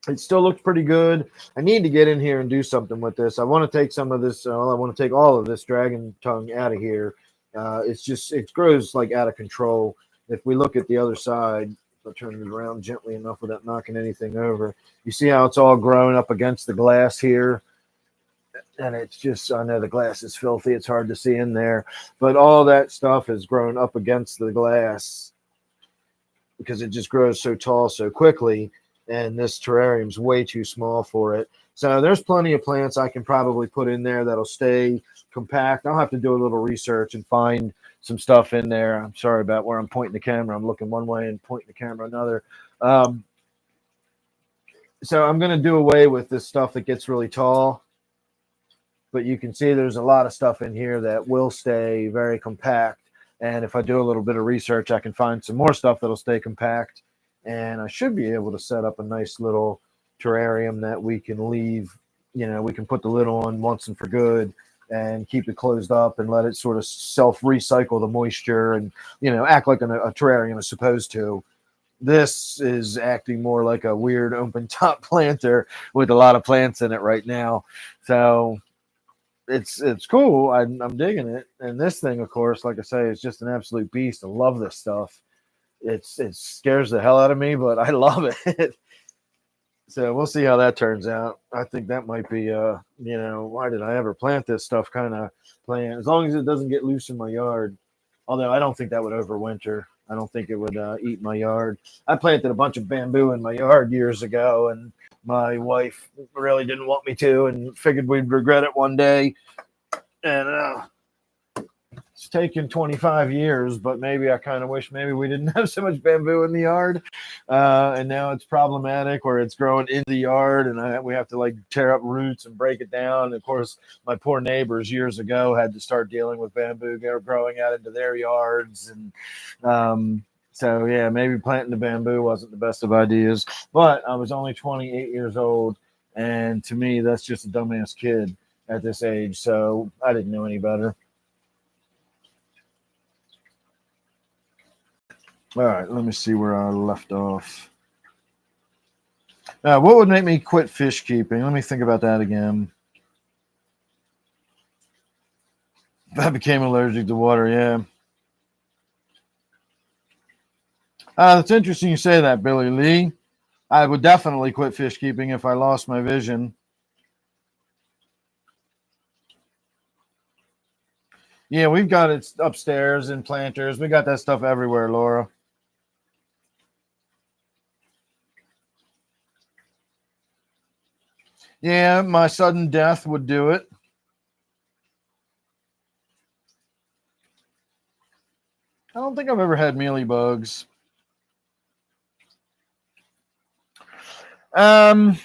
it still looks pretty good. I need to get in here and do something with this. I want to take some of this. I want to take all of this dragon tongue out of here. It grows like out of control. If we look at the other side, I'll turn it around gently enough without knocking anything over. You see how it's all grown up against the glass here? And it's just, I know the glass is filthy. It's hard to see in there. But all that stuff has grown up against the glass because it just grows so tall so quickly. And this terrarium's way too small for it. So there's plenty of plants I can probably put in there that'll stay compact. I'll have to do a little research and find some stuff in there. I'm sorry about where I'm pointing the camera. I'm looking one way and pointing the camera another. So I'm going to do away with this stuff that gets really tall. But you can see there's a lot of stuff in here that will stay very compact. And if I do a little bit of research, I can find some more stuff that'll stay compact and I should be able to set up a nice little terrarium that we can leave. We can put the lid on once and for good and keep it closed up and let it sort of self-recycle the moisture and, act like a terrarium is supposed to. This is acting more like a weird open top planter with a lot of plants in it right now. So it's cool. I'm digging it. And this thing, of course, like I say, is just an absolute beast. I love this stuff. It scares the hell out of me, but I love it. So we'll see how that turns out. I think that might be, why did I ever plant this stuff kind of plant? As long as it doesn't get loose in my yard. Although I don't think that would overwinter. I don't think it would eat my yard. I planted a bunch of bamboo in my yard years ago, and my wife really didn't want me to and figured we'd regret it one day. And it's taken 25 years, but maybe I kind of wish maybe we didn't have so much bamboo in the yard. And now it's problematic where it's growing in the yard and we have to like tear up roots and break it down. And of course, my poor neighbors years ago had to start dealing with bamboo growing out into their yards. And so, yeah, maybe planting the bamboo wasn't the best of ideas. But I was only 28 years old. And to me, that's just a dumbass kid at this age. So I didn't know any better. All right, let me see where I left off. What would make me quit fish keeping? Let me think about that again. If I became allergic to water, yeah. That's interesting you say that, Billy Lee. I would definitely quit fish keeping if I lost my vision. Yeah, we've got it upstairs in planters. We got that stuff everywhere, Laura. Yeah, my sudden death would do it. I don't think I've ever had mealy bugs. If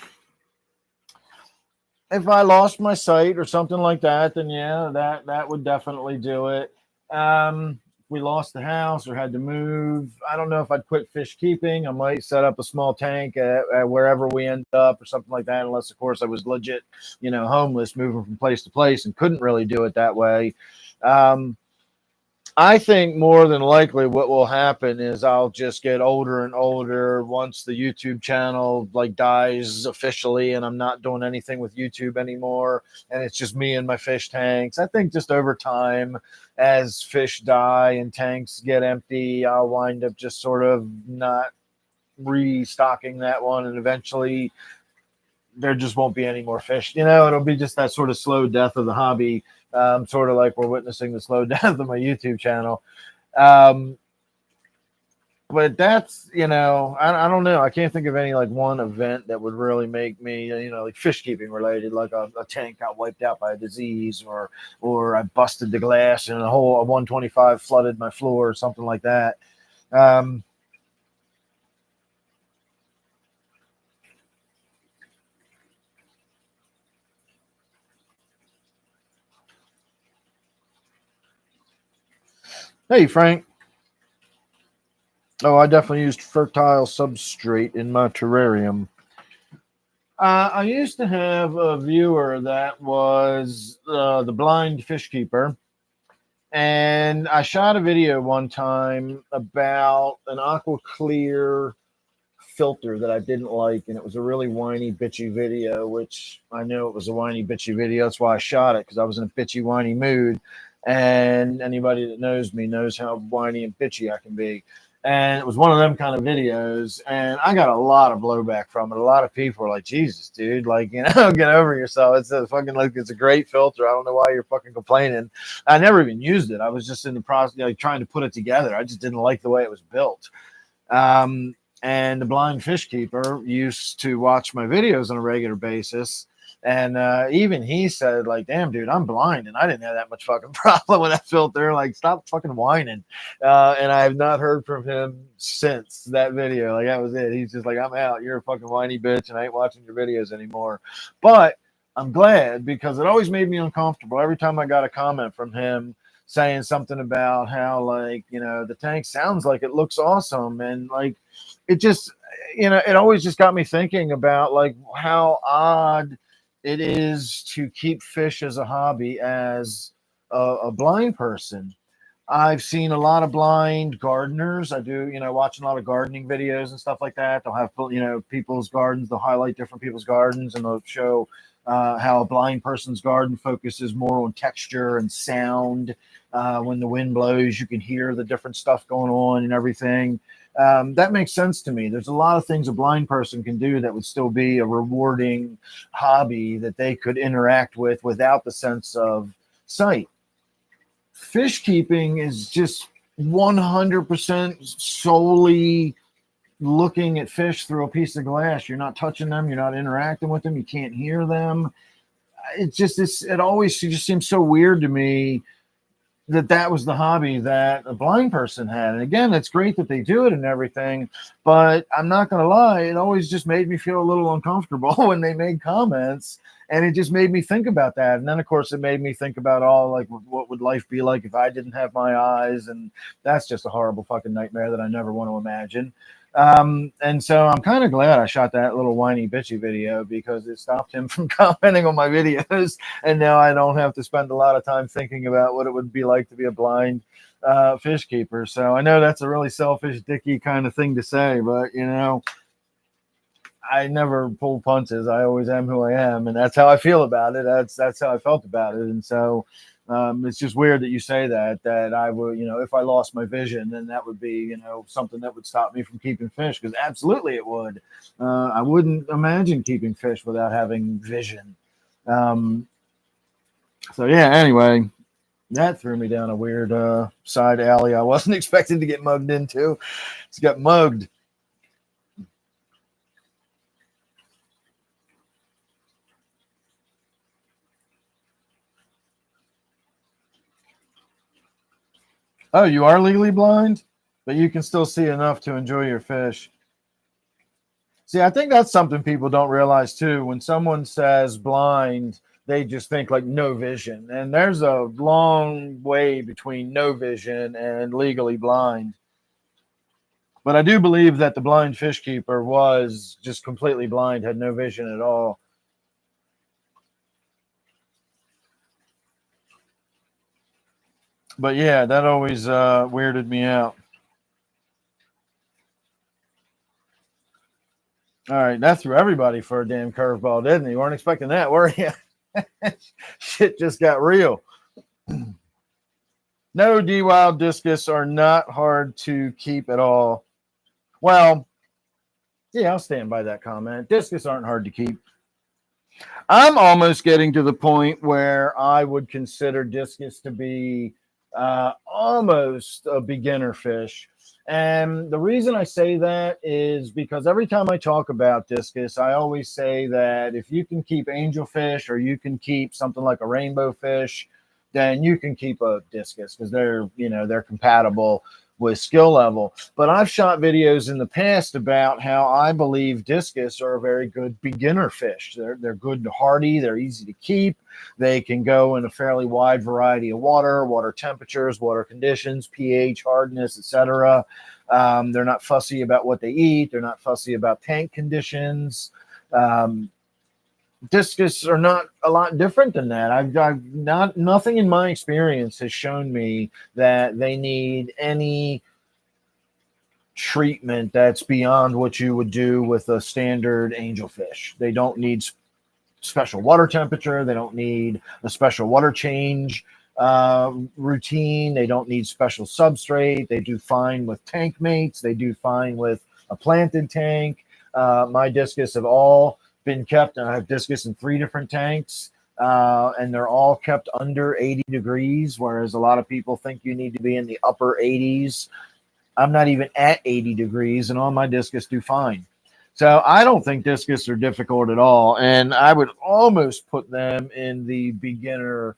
I lost my sight or something like that, then yeah, that would definitely do it. If we lost the house or had to move, I don't know if I'd quit fish keeping. I might set up a small tank at wherever we end up or something like that, unless, of course, I was legit, homeless, moving from place to place and couldn't really do it that way. I think more than likely what will happen is I'll just get older and older once the YouTube channel like dies officially and I'm not doing anything with YouTube anymore and it's just me and my fish tanks. I think just over time as fish die and tanks get empty, I'll wind up just sort of not restocking that one and eventually there just won't be any more fish. It'll be just that sort of slow death of the hobby. Sort of like we're witnessing the slow death of my YouTube channel. But that's, I don't know. I can't think of any like one event that would really make me, like fish keeping related, like a tank got wiped out by a disease or I busted the glass and a 125 flooded my floor or something like that. Hey, Frank. Oh, I definitely used fertile substrate in my terrarium. I used to have a viewer that was the blind fish keeper. And I shot a video one time about an aqua clear filter that I didn't like. And it was a really whiny, bitchy video, which I know it was a whiny, bitchy video. That's why I shot it, because I was in a bitchy, whiny mood. And anybody that knows me knows how whiny and bitchy I can be. And it was one of them kind of videos. And I got a lot of blowback from it. A lot of people were like, Jesus, dude, like, get over yourself. It's a fucking, like, it's a great filter. I don't know why you're fucking complaining. I never even used it. I was just in the process, like, trying to put it together. I just didn't like the way it was built. And the blind fish keeper used to watch my videos on a regular basis. And even he said, like, damn, dude, I'm blind and I didn't have that much fucking problem with that filter. Like, stop fucking whining. And I have not heard from him since that video. Like, that was it. He's just like, I'm out. You're a fucking whiny bitch and I ain't watching your videos anymore. But I'm glad, because it always made me uncomfortable. Every time I got a comment from him saying something about how, like, the tank sounds like it looks awesome. And, like, it just, it always just got me thinking about like how odd it is to keep fish as a hobby as a blind person. I've seen a lot of blind gardeners. I do, watching a lot of gardening videos and stuff like that. They'll have, people's gardens. They'll highlight different people's gardens, and they'll show how a blind person's garden focuses more on texture and sound. When the wind blows, you can hear the different stuff going on and everything. That makes sense to me. There's a lot of things a blind person can do that would still be a rewarding hobby that they could interact with without the sense of sight. Fish keeping is just 100% solely looking at fish through a piece of glass. You're not touching them. You're not interacting with them. You can't hear them. It always just seems so weird to me that was the hobby that a blind person had. And again, it's great that they do it and everything, but I'm not going to lie, it always just made me feel a little uncomfortable when they made comments, and it just made me think about that. And then of course it made me think about what would life be like if I didn't have my eyes, and that's just a horrible fucking nightmare that I never want to imagine. And so I'm kind of glad I shot that little whiny bitchy video, because it stopped him from commenting on my videos. And now I don't have to spend a lot of time thinking about what it would be like to be a blind fish keeper. So I know that's a really selfish, dicky kind of thing to say, but I never pull punches. I always am who I am, and that's how I feel about it. That's how I felt about it. And so it's just weird that you say that I would, if I lost my vision, then that would be, something that would stop me from keeping fish, because absolutely it would. I wouldn't imagine keeping fish without having vision. So yeah, anyway, that threw me down a weird side alley I wasn't expecting to get mugged into. It's got mugged. Oh, you are legally blind, but you can still see enough to enjoy your fish. See, I think that's something people don't realize too. When someone says blind, they just think like no vision. And there's a long way between no vision and legally blind. But I do believe that the blind fish keeper was just completely blind, had no vision at all. But yeah, that always weirded me out. All right, that threw everybody for a damn curveball, didn't he? You weren't expecting that, were you? Shit just got real. No, D-Wild discus are not hard to keep at all. Well, yeah, I'll stand by that comment. Discus aren't hard to keep. I'm almost getting to the point where I would consider discus to be almost a beginner fish. And the reason I say that is because every time I talk about discus, I always say that if you can keep angelfish, or you can keep something like a rainbow fish, then you can keep a discus, because they're compatible with skill level. But I've shot videos in the past about how I believe discus are a very good beginner fish. They're good and hardy. They're easy to keep. They can go in a fairly wide variety of water temperatures, water conditions, pH, hardness, etc. They're not fussy about what they eat. They're not fussy about tank conditions. Discus are not a lot different than that. Nothing in my experience has shown me that they need any treatment that's beyond what you would do with a standard angelfish. They don't need special water temperature. They don't need a special water change routine. They don't need special substrate. They do fine with tank mates. They do fine with a planted tank. My discus have all been kept, and I have discus in 3 different tanks, and they're all kept under 80 degrees, whereas a lot of people think you need to be in the upper 80s. I'm not even at 80 degrees, and all my discus do fine. So I don't think discus are difficult at all, and I would almost put them in the beginner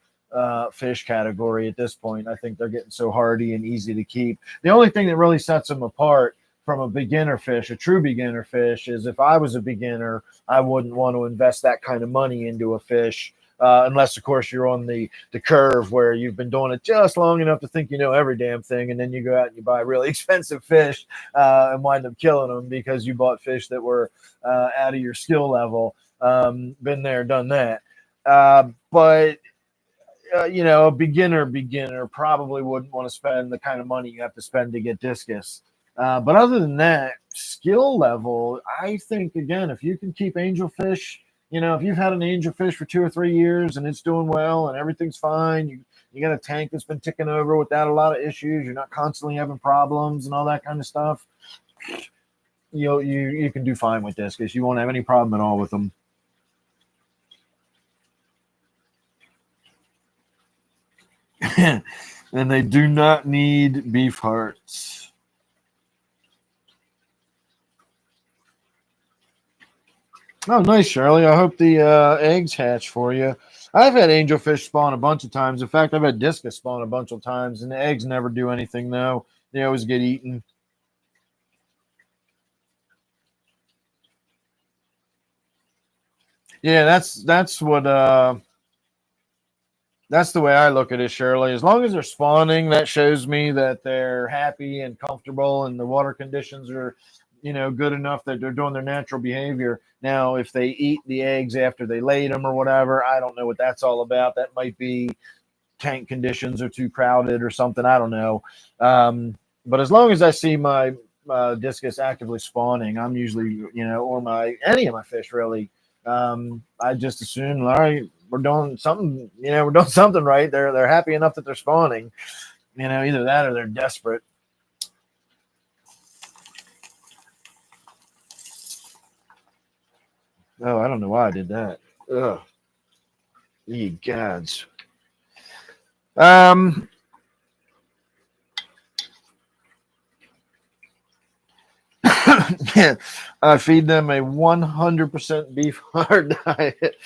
fish category at this point. I think they're getting so hardy and easy to keep. The only thing that really sets them apart from a beginner fish, a true beginner fish, is if I was a beginner, I wouldn't want to invest that kind of money into a fish unless of course you're on the curve where you've been doing it just long enough to think you know every damn thing, and then you go out and you buy really expensive fish and wind up killing them because you bought fish that were out of your skill level. Been there, done that. But you know, a beginner probably wouldn't want to spend the kind of money you have to spend to get discus. But other than that, skill level, I think, again, if you can keep angelfish, you know, if you've had an angelfish for 2 or 3 years and it's doing well and everything's fine, you got a tank that's been ticking over without a lot of issues, you're not constantly having problems and all that kind of stuff, you can do fine with discus. You won't have any problem at all with them. And they do not need beef hearts. Oh, nice, Shirley. I hope the eggs hatch for you. I've had angelfish spawn a bunch of times. In fact, I've had discus spawn a bunch of times, and the eggs never do anything, though. They always get eaten. Yeah, that's what that's the way I look at it, Shirley. As long as they're spawning, that shows me that they're happy and comfortable and the water conditions are, you know, good enough that they're doing their natural behavior. Now, if they eat the eggs after they laid them or whatever, I don't know what that's all about. That might be tank conditions are too crowded or something. I don't know. But as long as I see my discus actively spawning, I'm usually, you know, or any of my fish really, I just assume, all right, we're doing something, you know, we're doing something right. They're happy enough that they're spawning, you know, either that or they're desperate. Oh, I don't know why I did that. Ugh. Ye gods. Yeah, I feed them a 100% beef hard diet.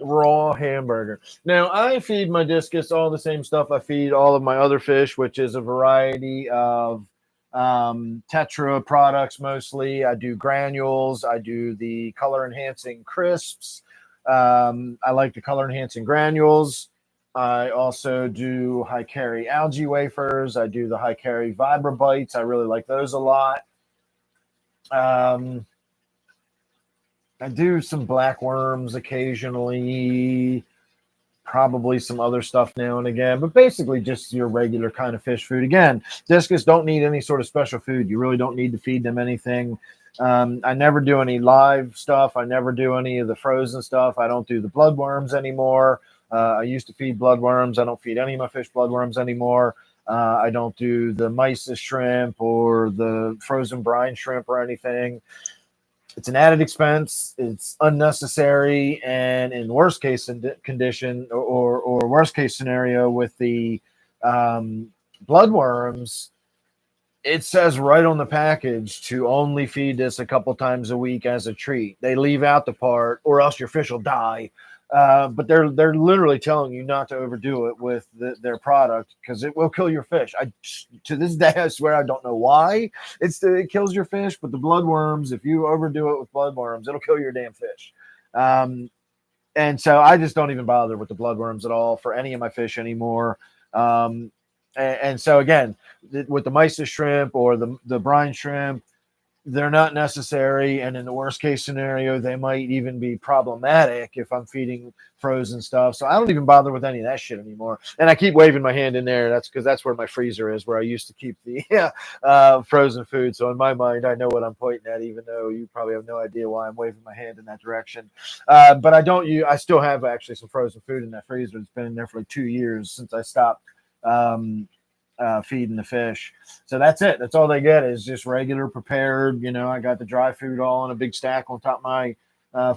Raw hamburger. Now, I feed my discus all the same stuff I feed all of my other fish, which is a variety of Tetra products mostly. I do granules. I do the color enhancing crisps. I like the color enhancing granules. I also do high carry algae wafers. I do the high carry Vibra bites. I really like those a lot. I do some black worms occasionally, probably some other stuff now and again, but basically just your regular kind of fish food. Again, discus don't need any sort of special food. You really don't need to feed them anything. I never do any live stuff. I never do any of the frozen stuff. I don't do the bloodworms anymore. I used to feed bloodworms. I don't feed any of my fish bloodworms anymore. I don't do the mysis shrimp or the frozen brine shrimp or anything. It's an added expense. It's unnecessary, and in worst case condition or worst case scenario with the bloodworms, it says right on the package to only feed this a couple times a week as a treat. They leave out the part, or else your fish will die. But they're literally telling you not to overdo it with their product because it will kill your fish. To this day, I swear I don't know why it kills your fish, but the bloodworms, if you overdo it with bloodworms, it'll kill your damn fish. And so I just don't even bother with the bloodworms at all for any of my fish anymore. And so again, with the mysis shrimp or the brine shrimp, they're not necessary, and in the worst case scenario, they might even be problematic if I'm feeding frozen stuff. So I don't even bother with any of that shit anymore. And I keep waving my hand in there. That's because that's where my freezer is, where I used to keep the frozen food. So in my mind, I know what I'm pointing at, even though you probably have no idea why I'm waving my hand in that direction. But I still have actually some frozen food in that freezer. It's been in there for like 2 years since I stopped feeding the fish. So that's it. That's all they get is just regular prepared. You know, I got the dry food all in a big stack on top of my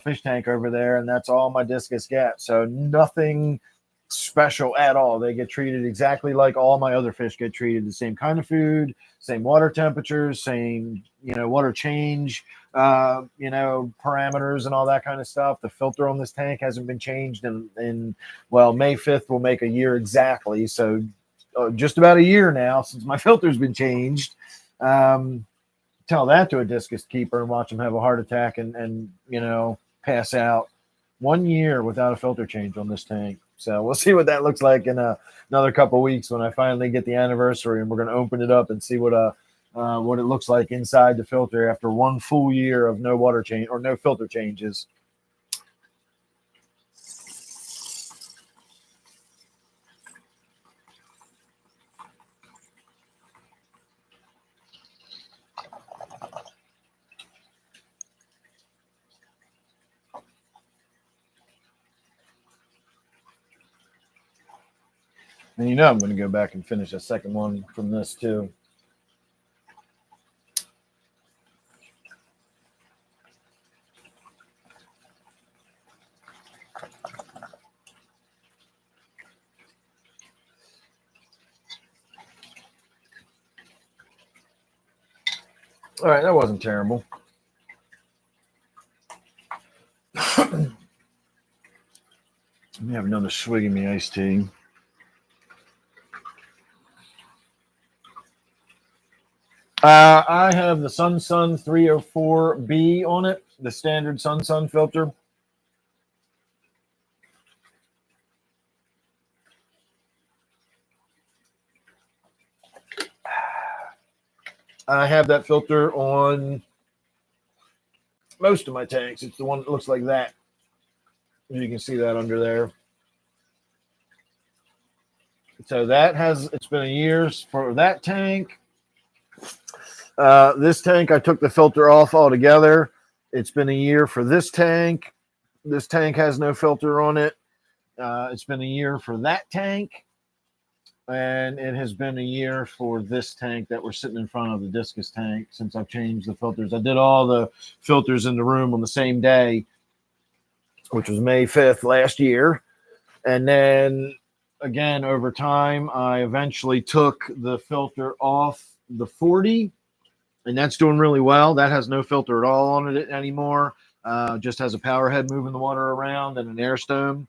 fish tank over there, and that's all my discus get. So nothing special at all. They get treated exactly like all my other fish get treated. The same kind of food, same water temperatures, same, you know, water change, you know, parameters and all that kind of stuff. The filter on this tank hasn't been changed in well, May 5th will make a year exactly. So just about a year now since my filter's been changed. Tell that to a discus keeper and watch them have a heart attack and you know, pass out. 1 year without a filter change on this tank. So we'll see what that looks like in another couple of weeks when I finally get the anniversary, and we're going to open it up and see what it looks like inside the filter after 1 full year of no water change or no filter changes. And you know I'm going to go back and finish a second one from this too. All right, that wasn't terrible. Let me have another swig of me iced tea. I have the Sun 304B on it, the standard Sun filter. I have that filter on most of my tanks. It's the one that looks like that. You can see that under there. So it's been a year for that tank. This tank, I took the filter off altogether. It's been a year for this tank. This tank has no filter on it. It's been a year for that tank. And it has been a year for this tank that we're sitting in front of, the discus tank, since I've changed the filters. I did all the filters in the room on the same day, which was May 5th last year. And then again, over time, I eventually took the filter off the 40, and that's doing really well. That has no filter at all on it anymore. Just has a power head moving the water around and an air stone.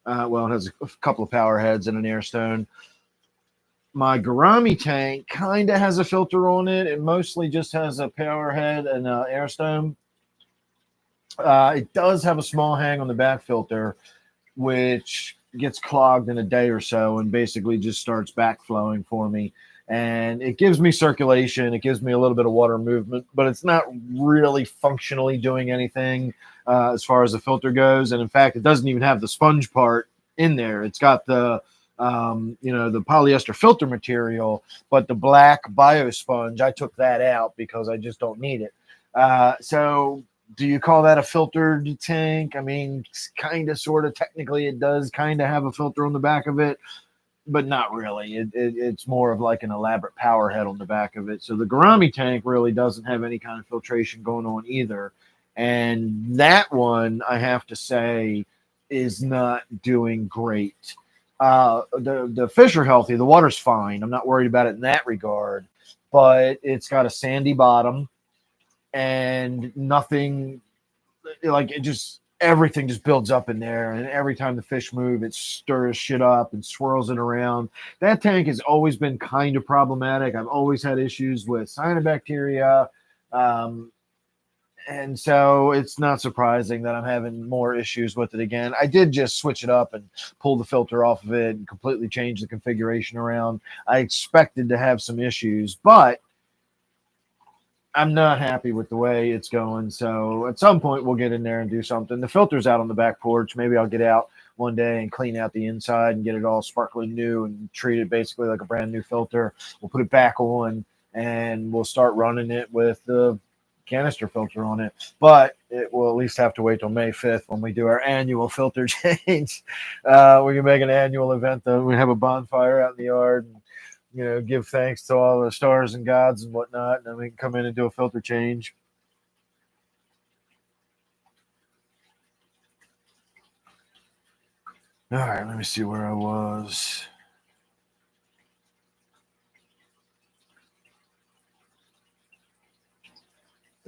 Well, it has a couple of power heads and an air stone. My Gourami tank kind of has a filter on it. It mostly just has a power head and an air stone. It does have a small hang on the back filter, which gets clogged in a day or so and basically just starts backflowing for me. And it gives me circulation. It gives me a little bit of water movement, but it's not really functionally doing anything as far as the filter goes. And in fact, it doesn't even have the sponge part in there. It's got the the polyester filter material, but the black biosponge, I took that out because I just don't need it. So do you call that a filtered tank? I mean, kind of, sort of, technically it does kind of have a filter on the back of it, but not really. It's more of like an elaborate power head on the back of it. So the Gourami tank really doesn't have any kind of filtration going on either. And that one, I have to say, is not doing great. The fish are healthy. The water's fine. I'm not worried about it in that regard, but it's got a sandy bottom and nothing, like, everything just builds up in there. And every time the fish move, it stirs shit up and swirls it around. That tank has always been kind of problematic. I've always had issues with cyanobacteria. And so it's not surprising that I'm having more issues with it again. I did just switch it up and pull the filter off of it and completely change the configuration around. I expected to have some issues, but I'm not happy with the way it's going. So at some point we'll get in there and do something. The filter's out on the back porch. Maybe I'll get out one day and clean out the inside and get it all sparkling new and treat it basically like a brand new filter. We'll put it back on and we'll start running it with the canister filter on it, but it will at least have to wait till May 5th when we do our annual filter change. We can make an annual event though. We have a bonfire out in the yard and, give thanks to all the stars and gods and whatnot, and then we can come in and do a filter change. All right, let me see where I was.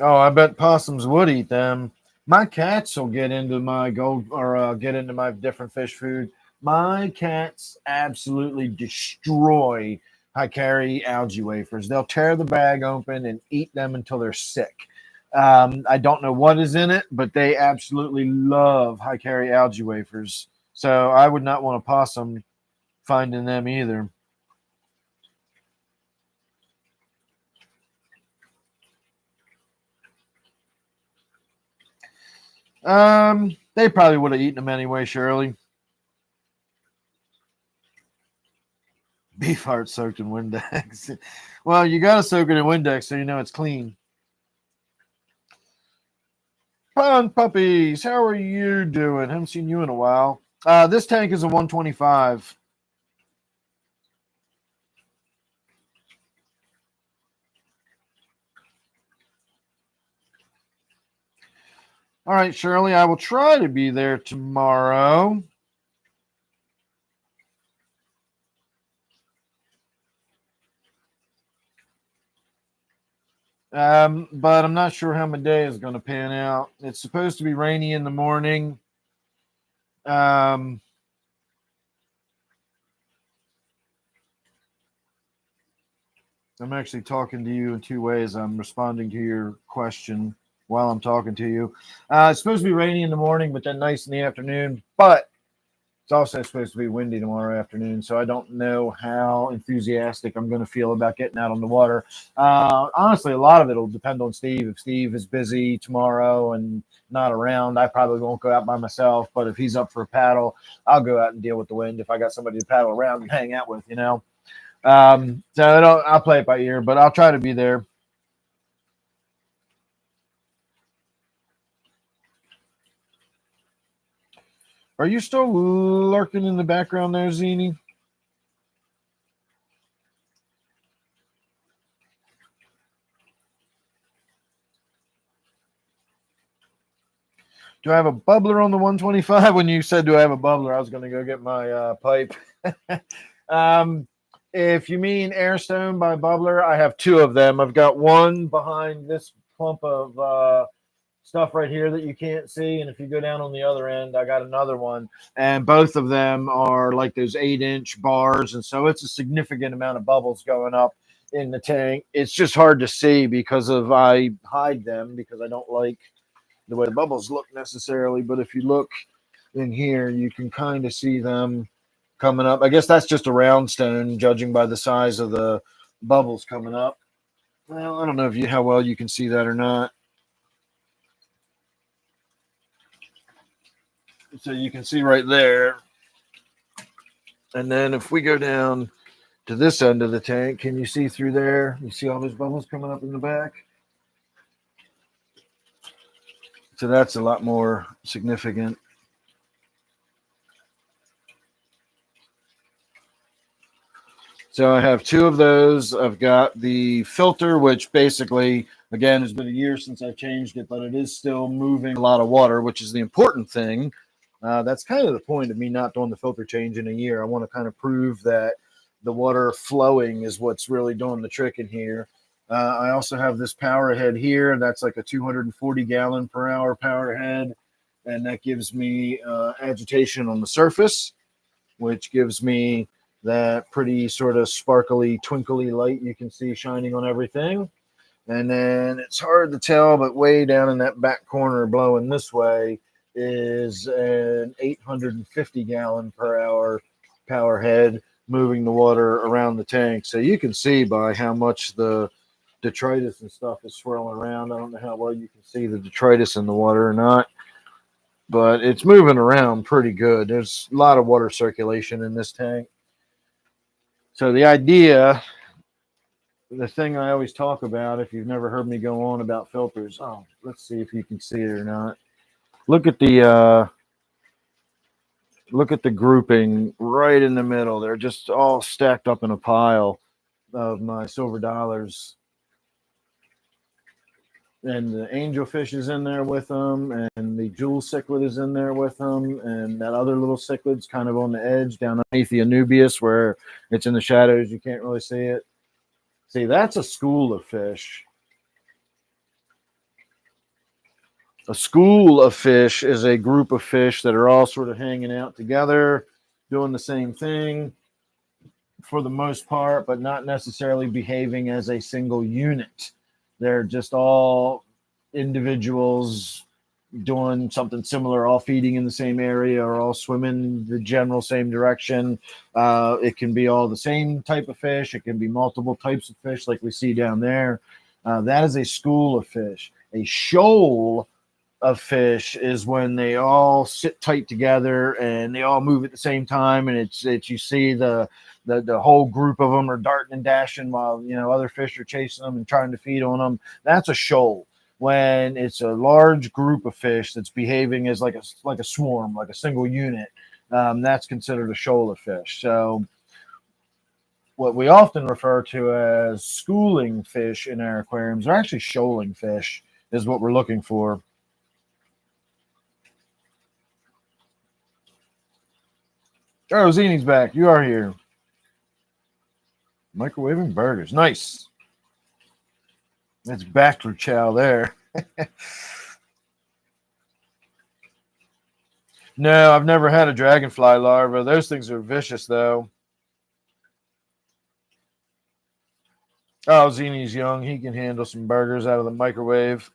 Oh, I bet possums would eat them. My cats will get into my get into my different fish food. My cats absolutely destroy Hikari algae wafers. They'll tear the bag open and eat them until they're sick. I don't know what is in it, but they absolutely love high carry algae wafers. So I would not want a possum finding them either. They probably would have eaten them anyway, Shirley. Beef heart soaked in Windex. Well, you got to soak it in Windex so you know it's clean. Pond puppies, how are you doing? Haven't seen you in a while. This tank is a 125. All right, Shirley, I will try to be there tomorrow. But I'm not sure how my day is going to pan out. It's supposed to be rainy in the morning. I'm actually talking to you in two ways. I'm responding to your question while I'm talking to you. It's supposed to be rainy in the morning, but then nice in the afternoon. But it's also supposed to be windy tomorrow afternoon, so I don't know how enthusiastic I'm going to feel about getting out on the water. Honestly, a lot of it will depend on Steve. If Steve is busy tomorrow and not around, I probably won't go out by myself. But if he's up for a paddle, I'll go out and deal with the wind if I got somebody to paddle around and hang out with, you know. So I'll play it by ear, but I'll try to be there. Are you still lurking in the background there, Zini? Do I have a bubbler on the 125? When you said, do I have a bubbler, I was going to go get my pipe. If you mean Airstone by Bubbler, I have two of them. I've got one behind this clump of stuff right here that you can't see. And if you go down on the other end, I got another one. And both of them are like those 8-inch bars. And so it's a significant amount of bubbles going up in the tank. It's just hard to see because I hide them because I don't like the way the bubbles look necessarily. But if you look in here, you can kind of see them coming up. I guess that's just a round stone, judging by the size of the bubbles coming up. Well, I don't know how well you can see that or not. So you can see right there. And then if we go down to this end of the tank, can you see through there? You see all those bubbles coming up in the back? So that's a lot more significant. So I have two of those. I've got the filter, which basically, again, it's been a year since I changed it, but it is still moving a lot of water, which is the important thing. That's kind of the point of me not doing the filter change in a year. I want to kind of prove that the water flowing is what's really doing the trick in here. I also have this power head here. That's like a 240 gallon per hour power head. And that gives me agitation on the surface, which gives me that pretty sort of sparkly, twinkly light you can see shining on everything. And then it's hard to tell, but way down in that back corner blowing this way is an 850 gallon per hour power head moving the water around the tank. So you can see by how much the detritus and stuff is swirling around. I don't know how well you can see the detritus in the water or not, but it's moving around pretty good. There's a lot of water circulation in this tank. So the idea, the thing I always talk about, if you've never heard me go on about filters, let's see if you can see it or not. Look at the grouping right in the middle. They're just all stacked up in a pile of my silver dollars. And the angelfish is in there with them, and the jewel cichlid is in there with them, and that other little cichlid's kind of on the edge down underneath the anubias where it's in the shadows. You can't really see it. See, that's a school of fish. A school of fish is a group of fish that are all sort of hanging out together, doing the same thing for the most part, but not necessarily behaving as a single unit. They're just all individuals doing something similar, all feeding in the same area or all swimming the general same direction. It can be all the same type of fish. It can be multiple types of fish like we see down there. That is a school of fish. A shoal of fish is when they all sit tight together and they all move at the same time, and it's you see the whole group of them are darting and dashing while other fish are chasing them and trying to feed on them. That's a shoal. When it's a large group of fish that's behaving as like a swarm, like a single unit, that's considered a shoal of fish. So what we often refer to as schooling fish in our aquariums are actually shoaling fish is what we're looking for. Oh, Zini's back. You are here. Microwaving burgers. Nice. That's bachelor chow there. No, I've never had a dragonfly larva. Those things are vicious, though. Oh, Zini's young. He can handle some burgers out of the microwave.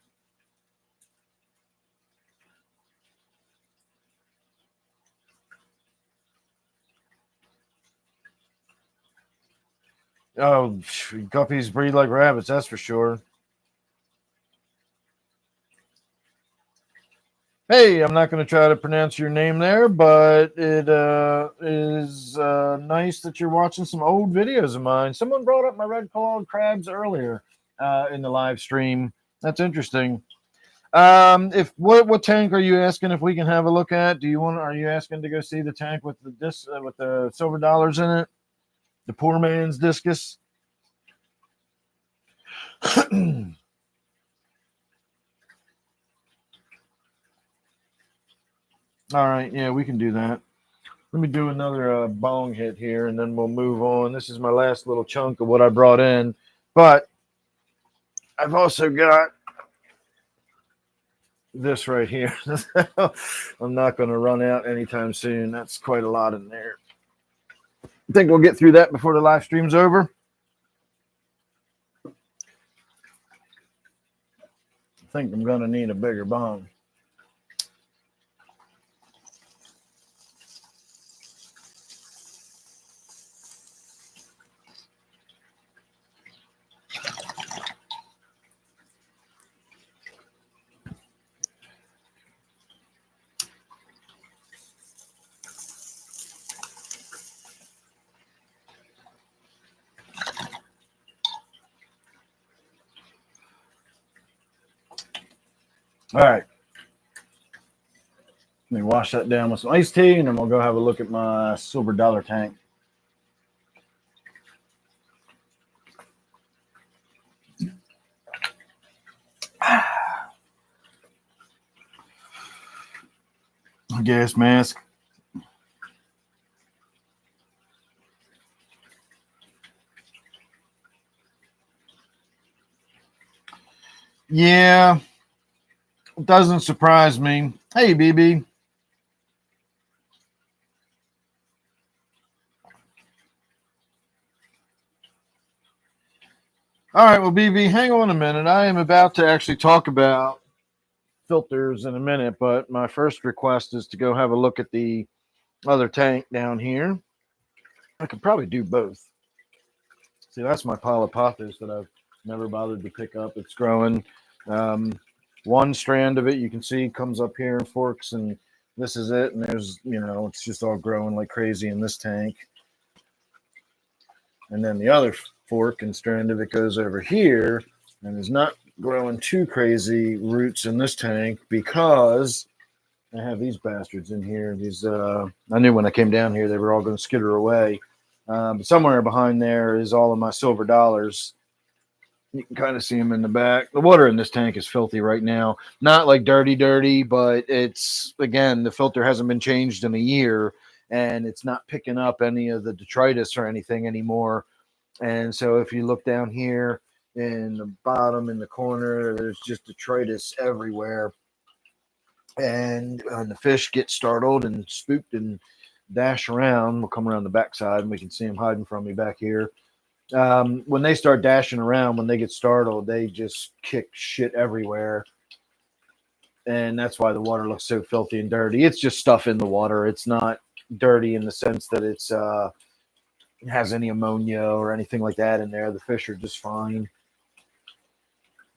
Oh, guppies breed like rabbits, that's for sure. Hey, I'm not going to try to pronounce your name there, but it is nice that you're watching some old videos of mine. Someone brought up my red-clawed crabs earlier in the live stream. That's interesting. What tank are you asking if we can have a look at? Are you asking to go see the tank with the silver dollars in it? The poor man's discus? All right, yeah, we can do that. Let me do another bong hit here, and then we'll move on. This is my last little chunk of what I brought in, but I've also got this right here. I'm not going to run out anytime soon. That's quite a lot in there. I think we'll get through that before the live stream's over. I think I'm going to need a bigger bong. All right. Let me wash that down with some iced tea, and then we'll go have a look at my silver dollar tank. Gas mask. Yeah, it doesn't surprise me. Hey, BB. All right, well, BB, hang on a minute. I am about to actually talk about filters in a minute, but my first request is to go have a look at the other tank down here. I could probably do both. See, that's my polypothos that I've never bothered to pick up. It's growing. One strand of it, you can see, comes up here and forks, and this is it. And there's, it's just all growing like crazy in this tank. And then the other fork and strand of it goes over here and is not growing too crazy roots in this tank because I have these bastards in here. These I knew when I came down here they were all going to skitter away. But somewhere behind there is all of my silver dollars. You can kind of see them in the back. The water in this tank is filthy right now. Not like dirty, but it's, again, the filter hasn't been changed in a year, and it's not picking up any of the detritus or anything anymore. And so if you look down here in the bottom in the corner, there's just detritus everywhere. And the fish get startled and spooked and dash around. We'll come around the backside and we can see them hiding from me back here. When they start dashing around, when they get startled, they just kick shit everywhere. and that's why the water looks so filthy and dirty. It's just stuff in the water. It's not dirty in the sense that it has any ammonia or anything like that in there. The fish are just fine.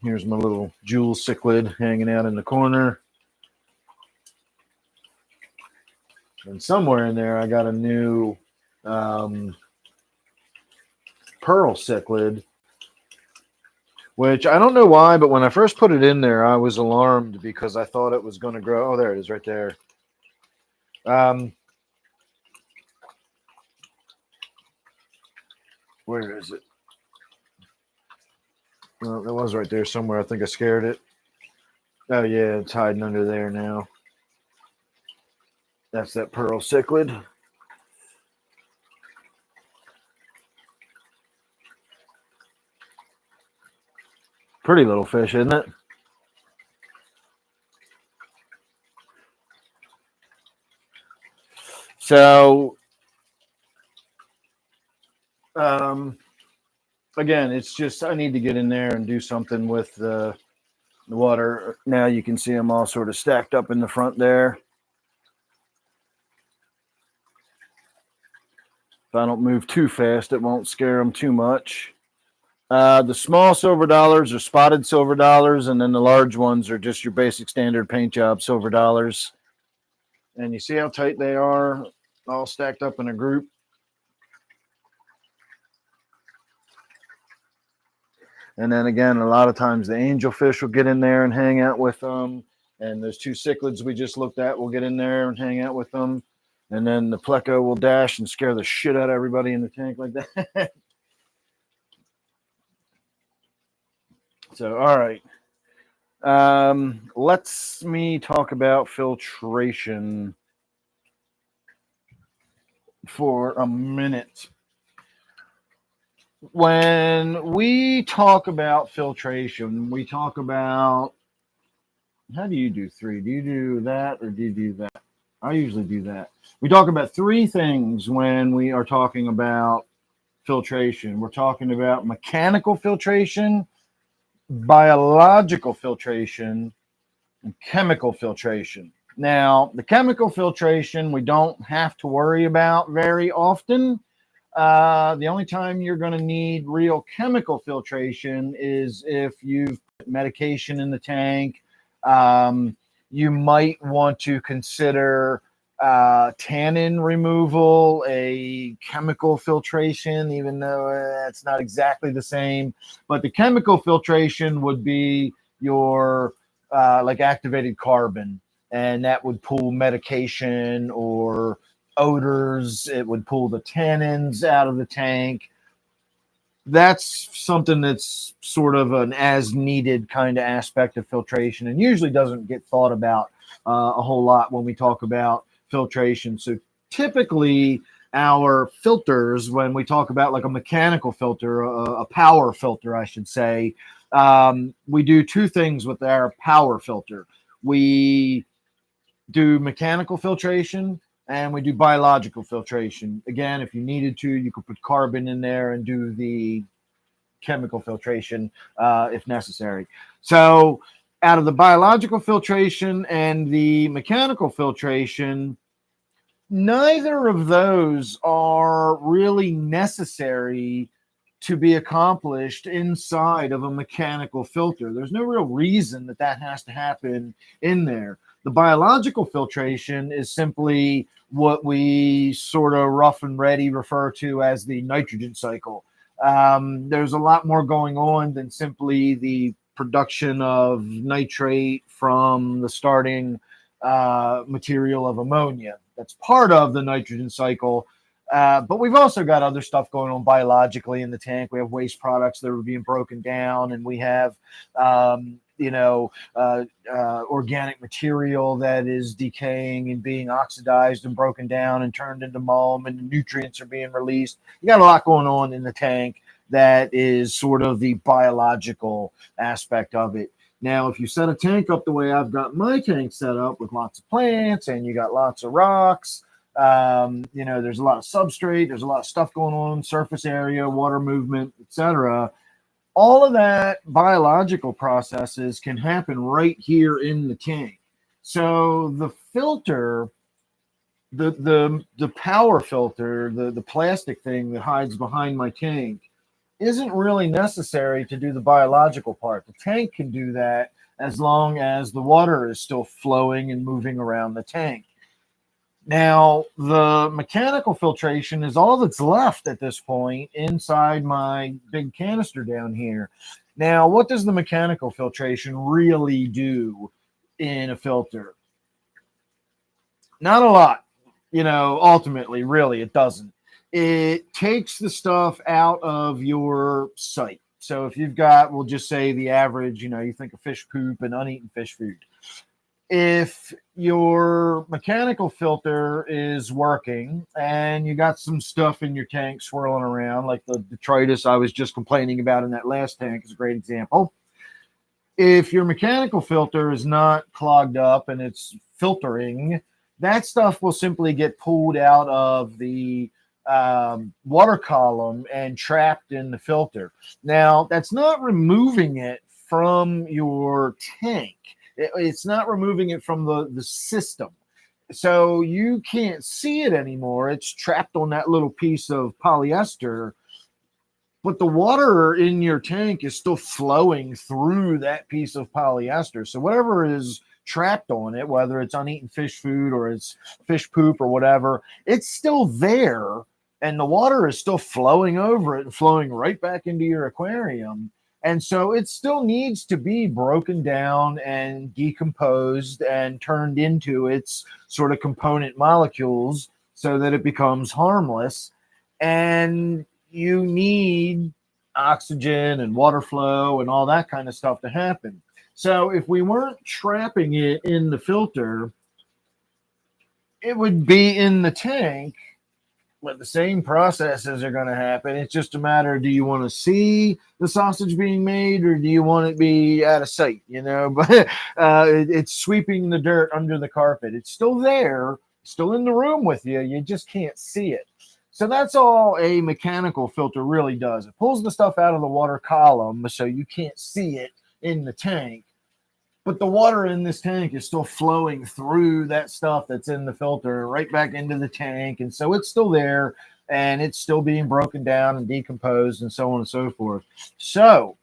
Here's my little jewel cichlid hanging out in the corner. And somewhere in there, I got a new pearl cichlid, which I don't know why, but when I first put it in there, I was alarmed because I thought it was going to grow. Oh, there it is right there. Where is it? Well, it was right there somewhere. I think I scared it. Oh, yeah, it's hiding under there now. That's that pearl cichlid. Pretty little fish, isn't it? So, again, it's just I need to get in there and do something with the water. Now you can see them all sort of stacked up in the front there. If I don't move too fast, it won't scare them too much. The small silver dollars are spotted silver dollars, and then the large ones are just your basic standard paint job silver dollars. And you see how tight they are, all stacked up in a group. And then again, a lot of times the angelfish will get in there and hang out with them. And those two cichlids we just looked at will get in there and hang out with them. And then the pleco will dash and scare the shit out of everybody in the tank like that. So, all right. Let's me talk about filtration for a minute. When we talk about filtration, we talk about, how do you do 3? Do you do that or do you do that? I usually do that. We talk about 3 things when we are talking about filtration. We're talking about mechanical filtration, biological filtration, and chemical filtration. Now, the chemical filtration we don't have to worry about very often. The only time you're going to need real chemical filtration is if you've put medication in the tank. You might want to consider tannin removal, a chemical filtration, even though it's not exactly the same. But the chemical filtration would be your like activated carbon, and that would pull medication or odors. It would pull the tannins out of the tank. That's something that's sort of an as needed kind of aspect of filtration, and usually doesn't get thought about a whole lot when we talk about filtration. So typically our filters, when we talk about like a mechanical filter, a power filter, I should say, we do 2 things with our power filter. We do mechanical filtration and we do biological filtration. Again, if you needed to, you could put carbon in there and do the chemical filtration if necessary. So out of the biological filtration and the mechanical filtration, neither of those are really necessary to be accomplished inside of a mechanical filter. There's no real reason that that has to happen in there. The biological filtration is simply what we sort of rough and ready refer to as the nitrogen cycle. There's a lot more going on than simply the production of nitrate from the starting material of ammonia. That's part of the nitrogen cycle. But we've also got other stuff going on biologically in the tank. We have waste products that are being broken down, and we have, organic material that is decaying and being oxidized and broken down and turned into mulm, and the nutrients are being released. You got a lot going on in the tank that is sort of the biological aspect of it. Now, if you set a tank up the way I've got my tank set up with lots of plants and you got lots of rocks, there's a lot of substrate, there's a lot of stuff going on, surface area, water movement, etc. all of that biological processes can happen right here in the tank. So the filter, the power filter, the plastic thing that hides behind my tank isn't really necessary to do the biological part. The tank can do that as long as the water is still flowing and moving around the tank. Now, the mechanical filtration is all that's left at this point inside my big canister down here. Now, what does the mechanical filtration really do in a filter? Not a lot, ultimately, really, it doesn't. It takes the stuff out of your site. So if you've got, we'll just say the average, you think of fish poop and uneaten fish food. If your mechanical filter is working and you got some stuff in your tank swirling around, like the detritus I was just complaining about in that last tank is a great example. If your mechanical filter is not clogged up and it's filtering, that stuff will simply get pulled out of the water column and trapped in the filter. Now, that's not removing it from your tank. It's not removing it from the system. So you can't see it anymore. It's trapped on that little piece of polyester, but the water in your tank is still flowing through that piece of polyester. So whatever is trapped on it, whether it's uneaten fish food or it's fish poop or whatever, it's still there, and the water is still flowing over it and flowing right back into your aquarium. And so it still needs to be broken down and decomposed and turned into its sort of component molecules so that it becomes harmless. And you need oxygen and water flow and all that kind of stuff to happen. So if we weren't trapping it in the filter, it would be in the tank, but the same processes are going to happen. It's just a matter, do you want to see the sausage being made or do you want it to be out of sight? But it's sweeping the dirt under the carpet. It's still there, still in the room with you. You just can't see it. So that's all a mechanical filter really does. It pulls the stuff out of the water column so you can't see it in the tank. But the water in this tank is still flowing through that stuff that's in the filter right back into the tank. And so it's still there and it's still being broken down and decomposed and so on and so forth. So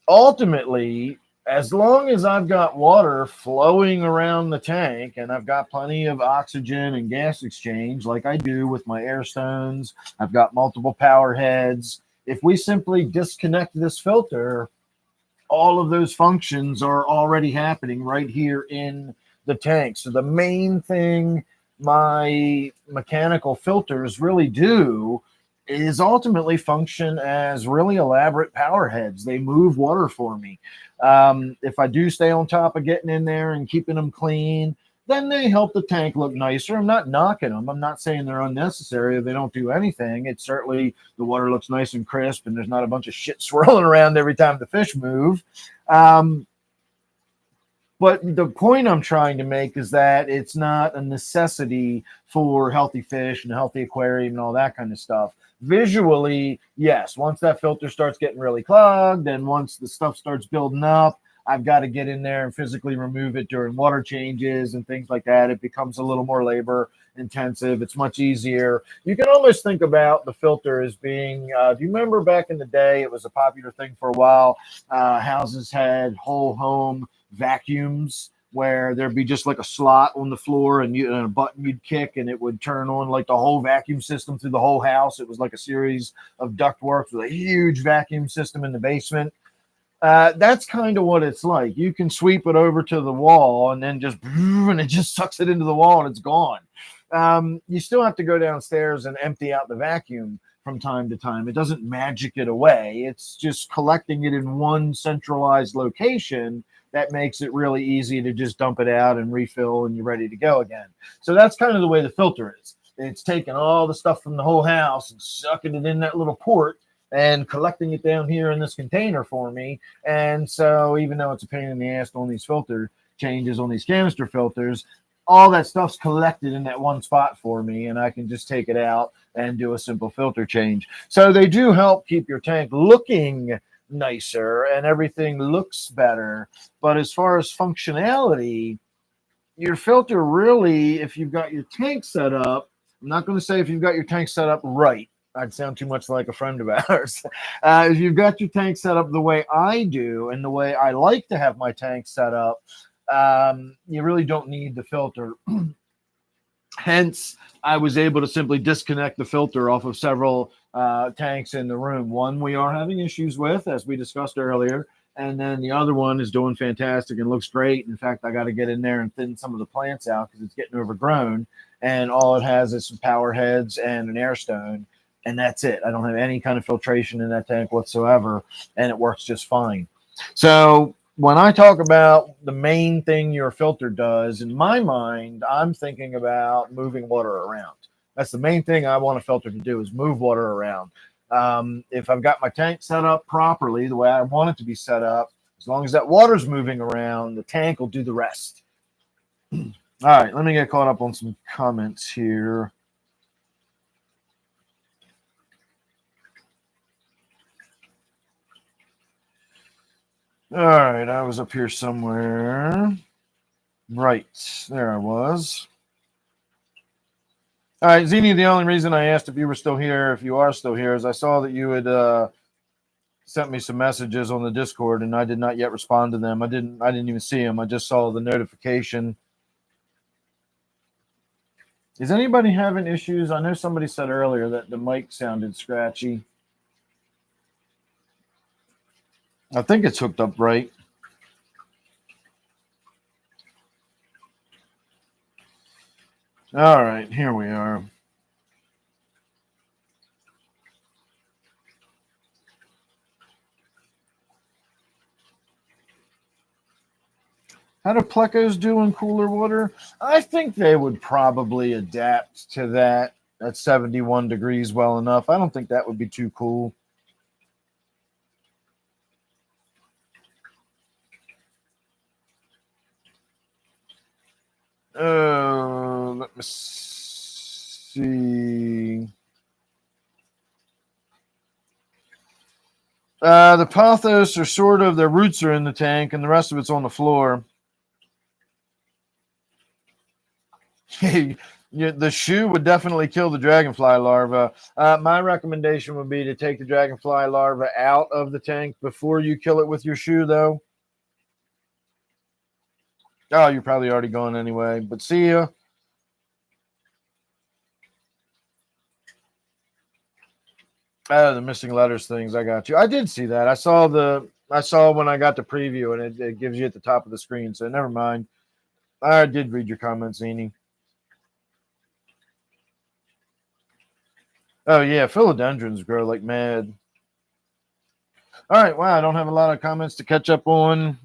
ultimately, as long as I've got water flowing around the tank and I've got plenty of oxygen and gas exchange like I do with my air stones, I've got multiple power heads. If we simply disconnect this filter, all of those functions are already happening right here in the tank. So the main thing my mechanical filters really do is ultimately function as really elaborate power heads. They move water for me. If I do stay on top of getting in there and keeping them clean, then they help the tank look nicer. I'm not knocking them. I'm not saying they're unnecessary. They don't do anything. It's certainly, the water looks nice and crisp and there's not a bunch of shit swirling around every time the fish move. But the point I'm trying to make is that it's not a necessity for healthy fish and a healthy aquarium and all that kind of stuff. Visually, yes, once that filter starts getting really clogged and once the stuff starts building up, I've got to get in there and physically remove it during water changes and things like that. It becomes a little more labor intensive. It's much easier. You can almost think about the filter as being, do you remember back in the day, it was a popular thing for a while. Houses had whole home vacuums where there'd be just like a slot on the floor and a button you'd kick and it would turn on like the whole vacuum system through the whole house. It was like a series of ductwork with a huge vacuum system in the basement. That's kind of what it's like. You can sweep it over to the wall and then and it just sucks it into the wall and it's gone. You still have to go downstairs and empty out the vacuum from time to time. It doesn't magic it away. It's just collecting it in one centralized location that makes it really easy to just dump it out and refill and you're ready to go again. So that's kind of the way the filter is. It's taking all the stuff from the whole house and sucking it in that little port and collecting it down here in this container for me. And so even though it's a pain in the ass on these filter changes on these canister filters, all that stuff's collected in that one spot for me, and I can just take it out and do a simple filter change. So they do help keep your tank looking nicer and everything looks better. But as far as functionality, your filter really, if you've got your tank set up, I'm not going to say if you've got your tank set up right. I'd sound too much like a friend of ours. If you've got your tank set up the way I do and the way I like to have my tank set up, you really don't need the filter. Hence, I was able to simply disconnect the filter off of several tanks in the room. One we are having issues with, as we discussed earlier, and then the other one is doing fantastic and looks great. In fact, I got to get in there and thin some of the plants out because it's getting overgrown, and all it has is some power heads and an air stone, and that's it. I don't have any kind of filtration in that tank whatsoever, and it works just fine. So when I talk about the main thing your filter does, in my mind, I'm thinking about moving water around. That's the main thing I want a filter to do, is move water around. If I've got my tank set up properly, the way I want it to be set up, as long as that water's moving around, the tank will do the rest. All right, let me get caught up on some comments here. All right, I was up here somewhere. Right, there I was. All right, Zini, the only reason I asked if you were still here, if you are still here, is I saw that you had sent me some messages on the Discord, and I did not yet respond to them. I didn't even see them. I just saw the notification. Is anybody having issues? I know somebody said earlier that the mic sounded scratchy. I think it's hooked up right. All right, here we are. How do plecos do in cooler water? I think they would probably adapt to that at 71 degrees well enough. I don't think that would be too cool. Let me see. The pothos are sort of, their roots are in the tank and the rest of it's on the floor. The shoe would definitely kill the dragonfly larva. My recommendation would be to take the dragonfly larva out of the tank before you kill it with your shoe, though. Oh, you're probably already gone anyway, but see ya. Oh, the missing letters things. I got you. I did see that. I saw when I got the preview, and it gives you at the top of the screen. So never mind. I did read your comments, Zini. Oh yeah, philodendrons grow like mad. All right, wow. I don't have a lot of comments to catch up on.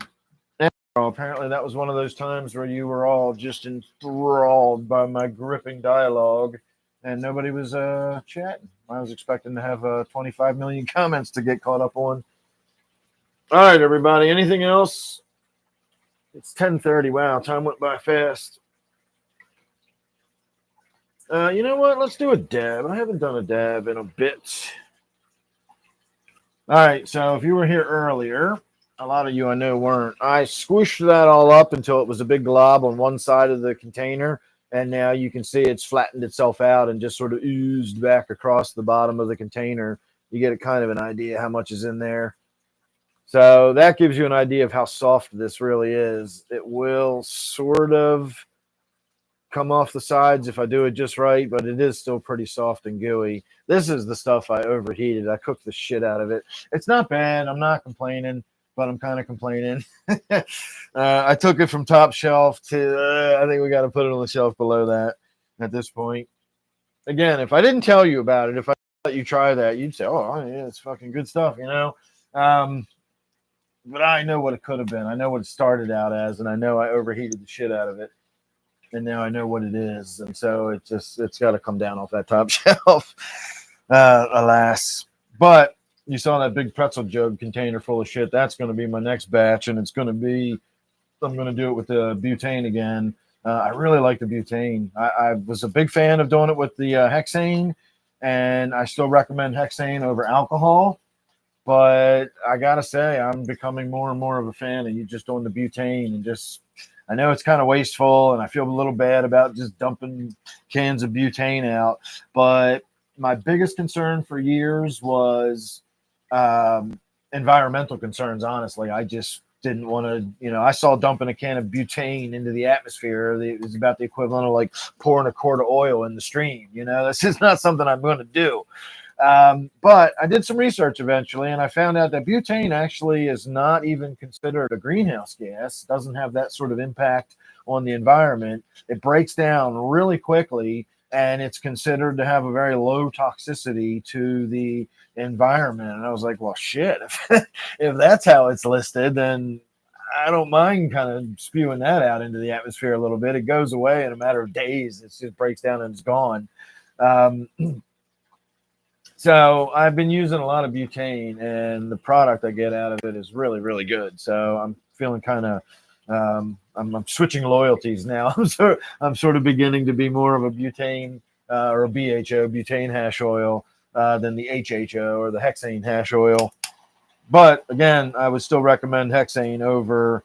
Apparently, that was one of those times where you were all just enthralled by my gripping dialogue, and nobody was chatting. I was expecting to have 25 million comments to get caught up on. All right, everybody. Anything else? It's 10:30. Wow, time went by fast. You know what? Let's do a dab. I haven't done a dab in a bit. All right, so if you were here earlier, a lot of you I know weren't. I squished that all up until it was a big glob on one side of the container, and now you can see it's flattened itself out and just sort of oozed back across the bottom of the container. You get a kind of an idea how much is in there. So that gives you an idea of how soft this really is. It will sort of come off the sides if I do it just right, but it is still pretty soft and gooey. This is the stuff I overheated. I cooked the shit out of it. It's not bad. I'm not complaining, but I'm kind of complaining. I took it from top shelf to, I think we got to put it on the shelf below that at this point. Again, if I didn't tell you about it, if I let you try that, you'd say, oh, yeah, it's fucking good stuff, you know? But I know what it could have been. I know what it started out as, and I know I overheated the shit out of it. And now I know what it is. And so it's got to come down off that top shelf, alas. But you saw that big pretzel jug container full of shit. That's going to be my next batch. And I'm going to do it with the butane again. I really like the butane. I was a big fan of doing it with the hexane. And I still recommend hexane over alcohol. But I gotta say, I'm becoming more and more of a fan of you just doing the butane and just. I know it's kind of wasteful, and I feel a little bad about just dumping cans of butane out. But my biggest concern for years was environmental concerns. Honestly, I just didn't want to. I saw dumping a can of butane into the atmosphere. It was about the equivalent of like pouring a quart of oil in the stream. That's just not something I'm going to do. But I did some research eventually, and I found out that butane actually is not even considered a greenhouse gas. It doesn't have that sort of impact on the environment. It breaks down really quickly, and it's considered to have a very low toxicity to the environment. And I was like, well, shit, if that's how it's listed, then I don't mind kind of spewing that out into the atmosphere a little bit. It goes away in a matter of days. It just breaks down and it's gone. So I've been using a lot of butane, and the product I get out of it is really, really good. So I'm feeling kind of, I'm switching loyalties now. I'm sort of beginning to be more of a butane or a BHO, butane hash oil, than the HHO or the hexane hash oil. But again, I would still recommend hexane over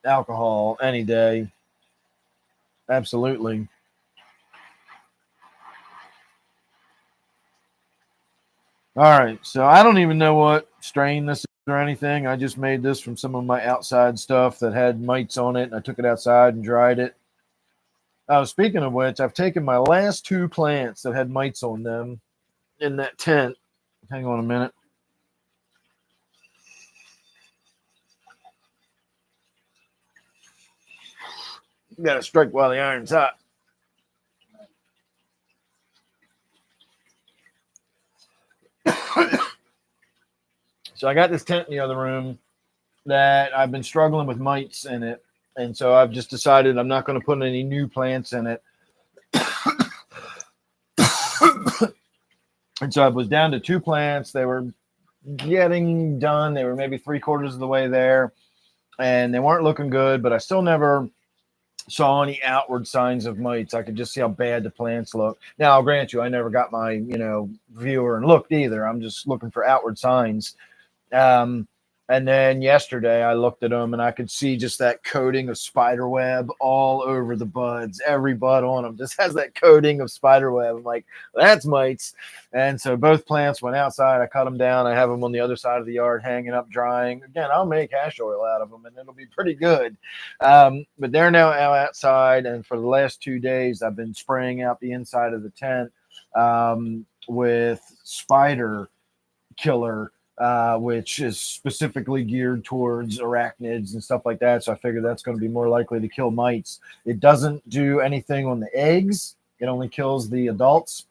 alcohol any day. Absolutely. All right, so I don't even know what strain this is or anything. I just made this from some of my outside stuff that had mites on it, and I took it outside and dried it. Speaking of which, I've taken my last 2 plants that had mites on them in that tent. Hang on a minute. You got to strike while the iron's hot. So I got this tent in the other room that I've been struggling with mites in it. And so I've just decided I'm not going to put any new plants in it. And so I was down to 2 plants. They were getting done. They were maybe 3/4 of the way there. And they weren't looking good, but I still never saw any outward signs of mites. I could just see how bad the plants look. Now, I'll grant you, I never got my, viewer and looked either. I'm just looking for outward signs. And then yesterday I looked at them and I could see just that coating of spider web all over the buds. Every bud on them just has that coating of spider web. I'm like, that's mites. And so both plants went outside. I cut them down. I have them on the other side of the yard hanging up drying. Again, I'll make hash oil out of them and it'll be pretty good. But they're now out outside. And for the last 2 days, I've been spraying out the inside of the tent with spider killer, which is specifically geared towards arachnids and stuff like that. So I figured that's going to be more likely to kill mites. It doesn't do anything on the eggs. It only kills the adults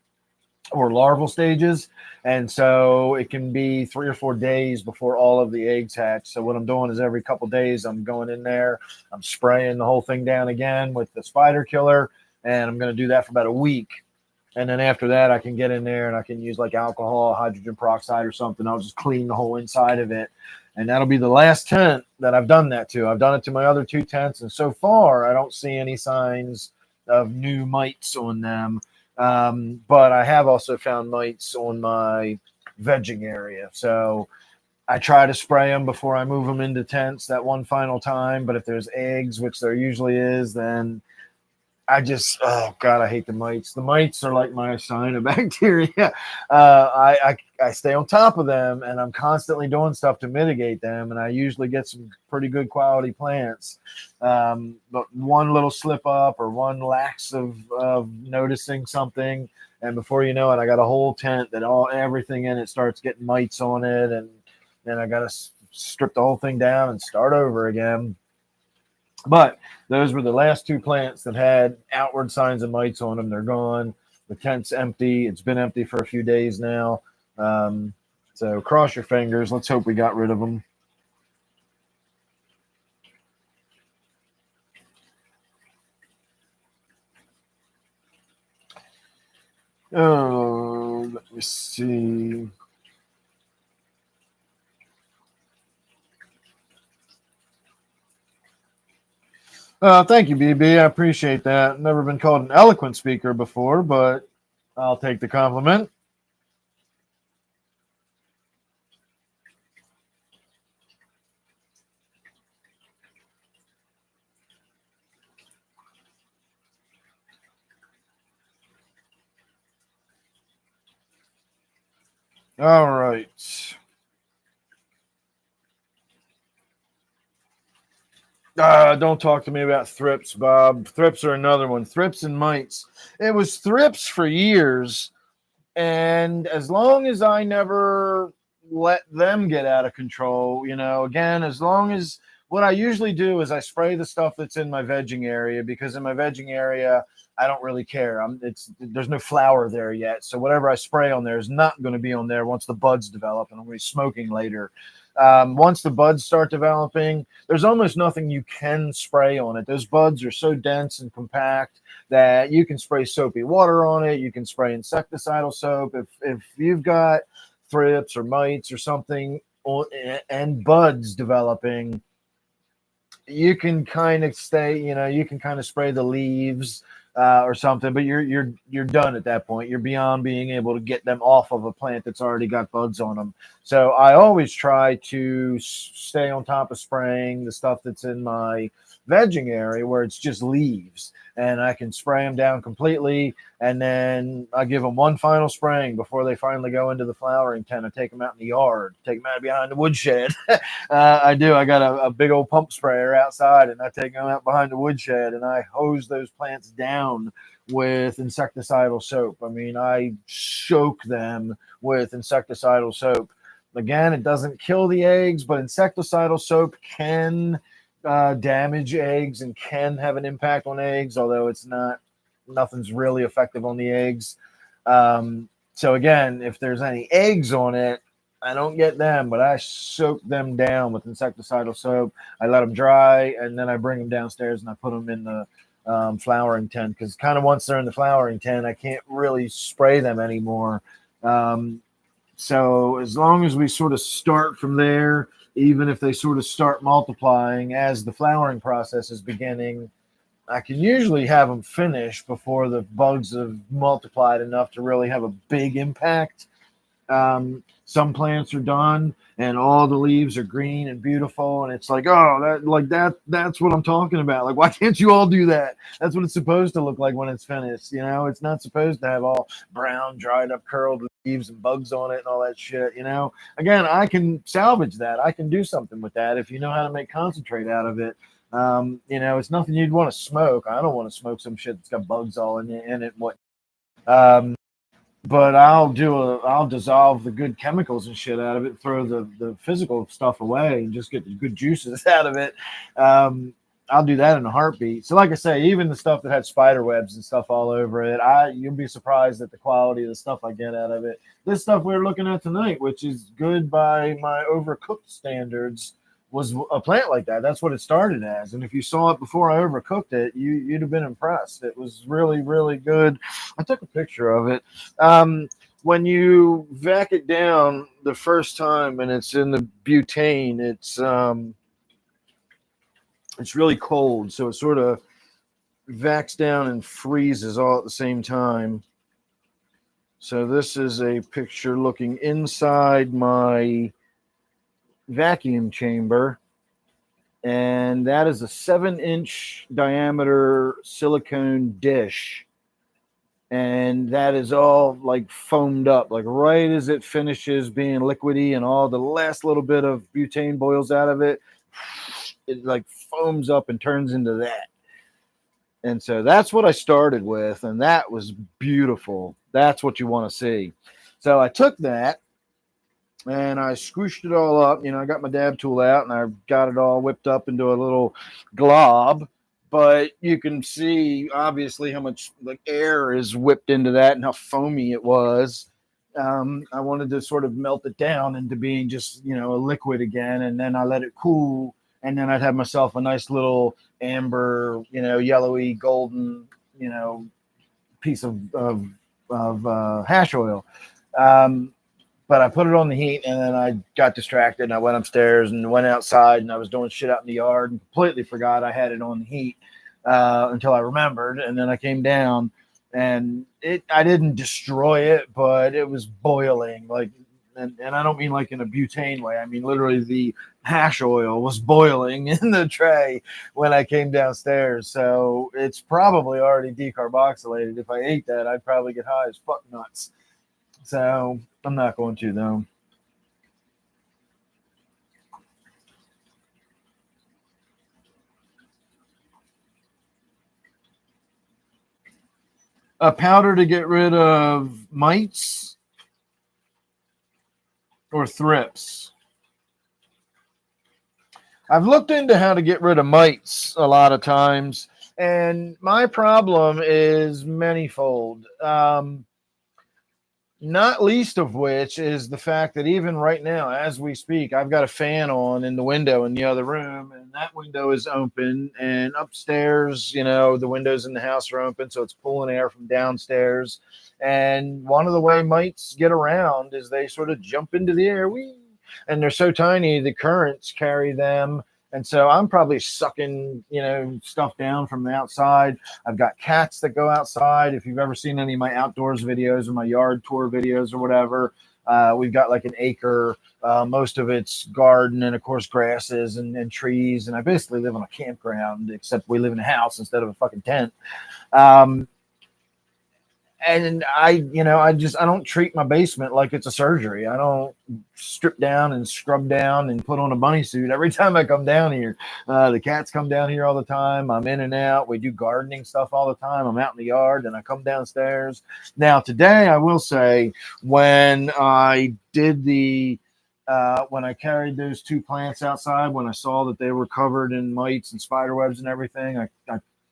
or larval stages. And so it can be 3 or 4 days before all of the eggs hatch. So what I'm doing is every couple of days, I'm going in there, I'm spraying the whole thing down again with the spider killer. And I'm going to do that for about a week. And then after that, I can get in there and I can use like alcohol, hydrogen peroxide or something. I'll just clean the whole inside of it. And that'll be the last tent that I've done that to. I've done it to my other 2 tents. And so far, I don't see any signs of new mites on them. But I have also found mites on my vegging area. So I try to spray them before I move them into tents that one final time. But if there's eggs, which there usually is, then oh God, I hate the mites. The mites are like my cyanobacteria. I stay on top of them and I'm constantly doing stuff to mitigate them. And I usually get some pretty good quality plants. But one little slip up or one lax of noticing something. And before you know it, I got a whole tent that everything in it starts getting mites on it. And then I got to strip the whole thing down and start over again. But those were the last 2 plants that had outward signs of mites on them. They're gone. The tent's empty. It's been empty for a few days now. So cross your fingers. Let's hope we got rid of them. Oh, let me see. Thank you, BB. I appreciate that. Never been called an eloquent speaker before, but I'll take the compliment. All right. Don't talk to me about thrips, Bob. Thrips are another one. Thrips and mites. It was thrips for years. And as long as I never let them get out of control, again, as long as what I usually do is I spray the stuff that's in my vegging area, because in my vegging area, I don't really care. There's no flower there yet. So whatever I spray on there is not going to be on there once the buds develop, and I'm going to be smoking later. Once the buds start developing, there's almost nothing you can spray on it. Those buds are so dense and compact that you can spray soapy water on it. You can spray insecticidal soap. If you've got thrips or mites or something and buds developing, you can kind of you can kind of spray the leaves or something, but you're done at that point. You're beyond being able to get them off of a plant that's already got buds on them. So I always try to stay on top of spraying the stuff that's in my vegging area where it's just leaves, and I can spray them down completely, and then I give them one final spraying before they finally go into the flowering tent. I take them out in the yard, take them out behind the woodshed. I do. I got a big old pump sprayer outside, and I take them out behind the woodshed, and I hose those plants down with insecticidal soap. I mean, I soak them with insecticidal soap. Again, it doesn't kill the eggs, but insecticidal soap can damage eggs and can have an impact on eggs, although nothing's really effective on the eggs. So again, if there's any eggs on it, I don't get them, but I soak them down with insecticidal soap. I let them dry, and then I bring them downstairs and I put them in the flowering tent, because kind of once they're in the flowering tent, I can't really spray them anymore. So as long as we sort of start from there, even if they sort of start multiplying as the flowering process is beginning, I can usually have them finish before the bugs have multiplied enough to really have a big impact. Some plants are done and all the leaves are green and beautiful, and it's like, that's what I'm talking about. Like, why can't you all do that? That's what it's supposed to look like when it's finished. It's not supposed to have all brown, dried up, curled leaves and bugs on it and all that shit. Again, I can salvage that. I can do something with that if you know how to make concentrate out of it. It's nothing you'd want to smoke. I don't want to smoke some shit that's got bugs all in it. But I'll dissolve the good chemicals and shit out of it, throw the physical stuff away, and just get the good juices out of it. I'll do that in a heartbeat. So like I say, even the stuff that had spider webs and stuff all over it, you'll be surprised at the quality of the stuff I get out of it. This stuff we're looking at tonight, which is good by my overcooked standards, was a plant like that. That's what it started as. And if you saw it before I overcooked it, you'd have been impressed. It was really, really good. I took a picture of it. When you vac it down the first time and it's in the butane, it's really cold. So it sort of vacs down and freezes all at the same time. So this is a picture looking inside my vacuum chamber, and that is a 7-inch diameter silicone dish, and that is all like foamed up, like right as it finishes being liquidy and all the last little bit of butane boils out of it, it like foams up and turns into that. And so that's what I started with, and that was beautiful. That's what you want to see. So I took that and I squished it all up. I got my dab tool out and I got it all whipped up into a little glob. But you can see obviously how much like air is whipped into that and how foamy it was. I wanted to sort of melt it down into being just a liquid again, and then I let it cool, and then I'd have myself a nice little amber, yellowy golden, piece of hash oil. But I put it on the heat, and then I got distracted, and I went upstairs and went outside, and I was doing shit out in the yard and completely forgot I had it on the heat until I remembered. And then I came down, and I didn't destroy it, but it was boiling. And I don't mean like in a butane way. I mean literally the hash oil was boiling in the tray when I came downstairs. So it's probably already decarboxylated. If I ate that, I'd probably get high as fuck nuts. So I'm not going to, though. A powder to get rid of mites or thrips. I've looked into how to get rid of mites a lot of times, and my problem is manifold. Not least of which is the fact that even right now, as we speak, I've got a fan on in the window in the other room, and that window is open. And upstairs, the windows in the house are open, so it's pulling air from downstairs. And one of the way mites get around is they sort of jump into the air, and they're so tiny, the currents carry them. And so I'm probably sucking, stuff down from the outside. I've got cats that go outside. If you've ever seen any of my outdoors videos or my yard tour videos or whatever, we've got like an acre. Most of it's garden and, of course, grasses and trees. And I basically live on a campground, except we live in a house instead of a fucking tent. And I don't treat my basement like it's a surgery. I don't strip down and scrub down and put on a bunny suit every time I come down here. The cats come down here all the time. I'm in and out. We do gardening stuff all the time. I'm out in the yard and I come downstairs. Now, today, I will say, when I did when I carried those 2 plants outside, when I saw that they were covered in mites and spider webs and everything, I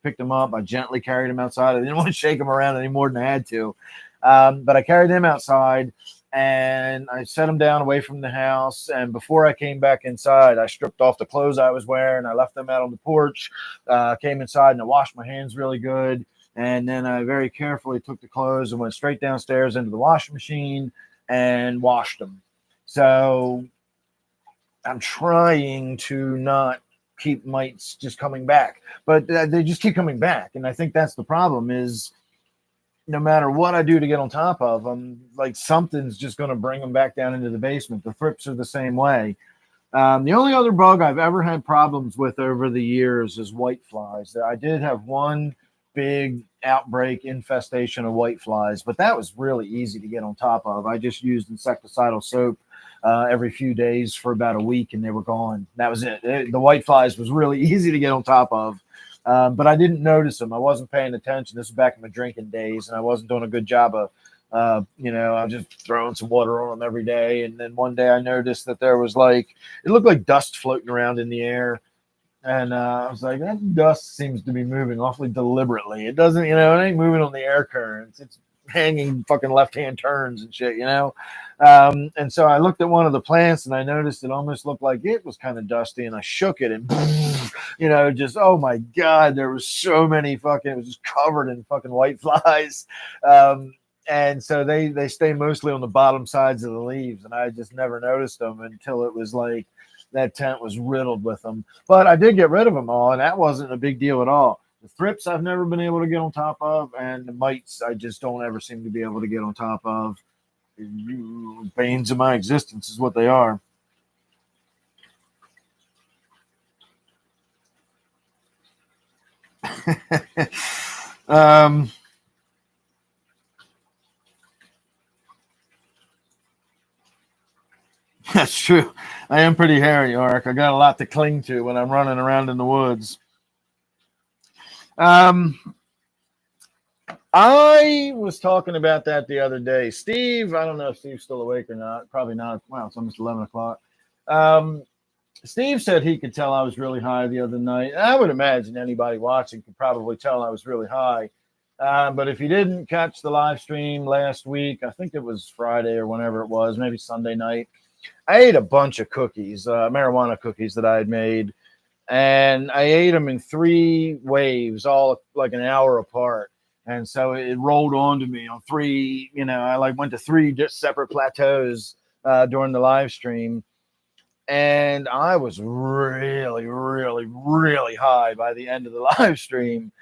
picked them up. I gently carried them outside. I didn't want to shake them around any more than I had to. But I carried them outside and I set them down away from the house. And before I came back inside, I stripped off the clothes I was wearing. I left them out on the porch, came inside and I washed my hands really good. And then I very carefully took the clothes and went straight downstairs into the washing machine and washed them. So I'm trying to not keep mites just coming back, but they just keep coming back. And I think that's the problem, is no matter what I do to get on top of them, like something's just going to bring them back down into the basement. The thrips are the same way. The only other bug I've ever had problems with over the years is white flies. I did have one big outbreak infestation of white flies, but that was really easy to get on top of. I just used insecticidal soap every few days for about a week and they were gone. That was it. The white flies was really easy to get on top of, but I didn't notice them. I wasn't paying attention. This was back in my drinking days and I wasn't doing a good job of, I was just throwing some water on them every day. And then one day I noticed that there was it looked like dust floating around in the air. And I was like, that dust seems to be moving awfully deliberately. It doesn't, it ain't moving on the air currents. It's hanging fucking left-hand turns and shit, and so I looked at one of the plants and I noticed it almost looked like it was kind of dusty, and I shook it and just, oh my god, there was so many it was just covered in fucking white flies. And so they stay mostly on the bottom sides of the leaves, and I just never noticed them until it was like that tent was riddled with them. But I did get rid of them all, and that wasn't a big deal at all. The thrips I've never been able to get on top of, and the mites I just don't ever seem to be able to get on top of. Banes of my existence is what they are. That's true. I am pretty hairy, Ark. I got a lot to cling to when I'm running around in the woods. I was talking about that the other day. Steve, I don't know if Steve's still awake or not. Probably not. Wow, it's almost 11 o'clock. Steve said he could tell I was really high the other night. I would imagine anybody watching could probably tell I was really high. But if you didn't catch the live stream last week, I think it was Friday or whenever it was, maybe Sunday night, I ate a bunch of cookies, marijuana cookies that I had made. And I ate them in 3 waves, all like an hour apart. And so it rolled onto me on 3, I went to 3 separate plateaus during the live stream. And I was really, really, really high by the end of the live stream.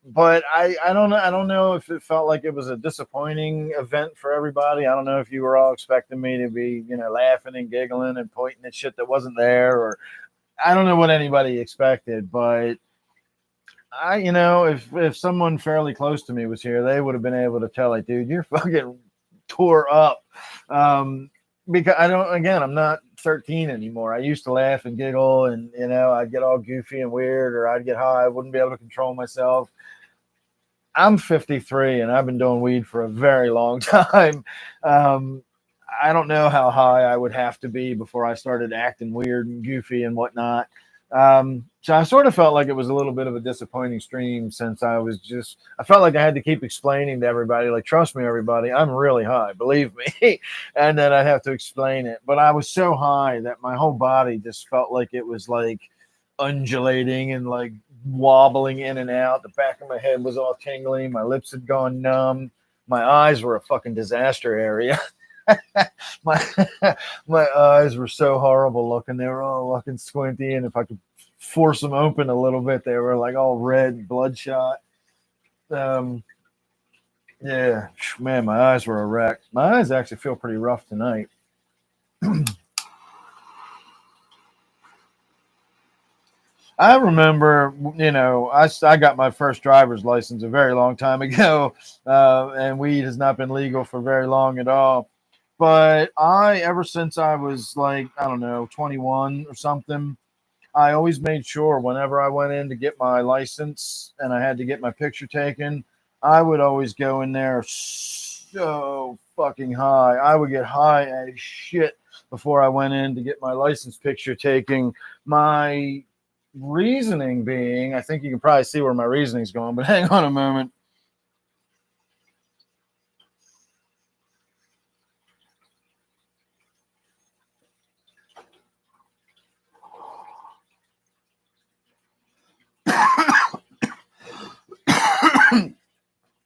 But I don't know if it felt like it was a disappointing event for everybody. I don't know if you were all expecting me to be, laughing and giggling and pointing at shit that wasn't there, or I don't know what anybody expected, but if someone fairly close to me was here, they would have been able to tell, like, dude, you're fucking tore up. Because I'm not 13 anymore. I used to laugh and giggle, and I'd get all goofy and weird, or I'd get high. I wouldn't be able to control myself. I'm 53 and I've been doing weed for a very long time. I don't know how high I would have to be before I started acting weird and goofy and whatnot. So I sort of felt like it was a little bit of a disappointing stream, since I felt like I had to keep explaining to everybody, like, trust me, everybody, I'm really high, believe me. And then I'd have to explain it. But I was so high that my whole body just felt like it was like undulating and like wobbling in and out. The back of my head was all tingling. My lips had gone numb. My eyes were a fucking disaster area. my my eyes were so horrible looking. They were all looking squinty, and if I could force them open a little bit, they were like all red and bloodshot. Yeah, man, my eyes were a wreck. My eyes actually feel pretty rough tonight. I remember, I got my first driver's license a very long time ago, and weed has not been legal for very long at all. But ever since I was like, I don't know, 21 or something, I always made sure whenever I went in to get my license and I had to get my picture taken, I would always go in there so fucking high. I would get high as shit before I went in to get my license picture taken. My reasoning being, I think you can probably see where my reasoning's going, but hang on a moment.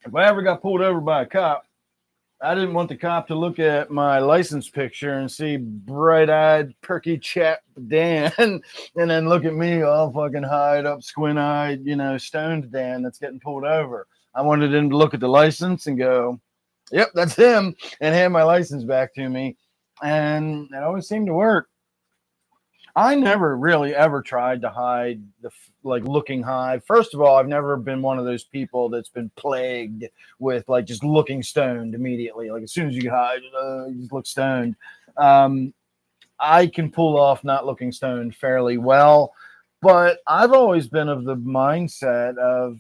If I ever got pulled over by a cop, I didn't want the cop to look at my license picture and see bright-eyed, perky chap Dan, and then look at me all fucking high up, squint-eyed, stoned Dan that's getting pulled over. I wanted him to look at the license and go, yep, that's him, and hand my license back to me. And it always seemed to work. I never really ever tried to hide looking high. First of all, I've never been one of those people that's been plagued with like just looking stoned immediately. Like as soon as you get high, you just look stoned. I can pull off not looking stoned fairly well, but I've always been of the mindset of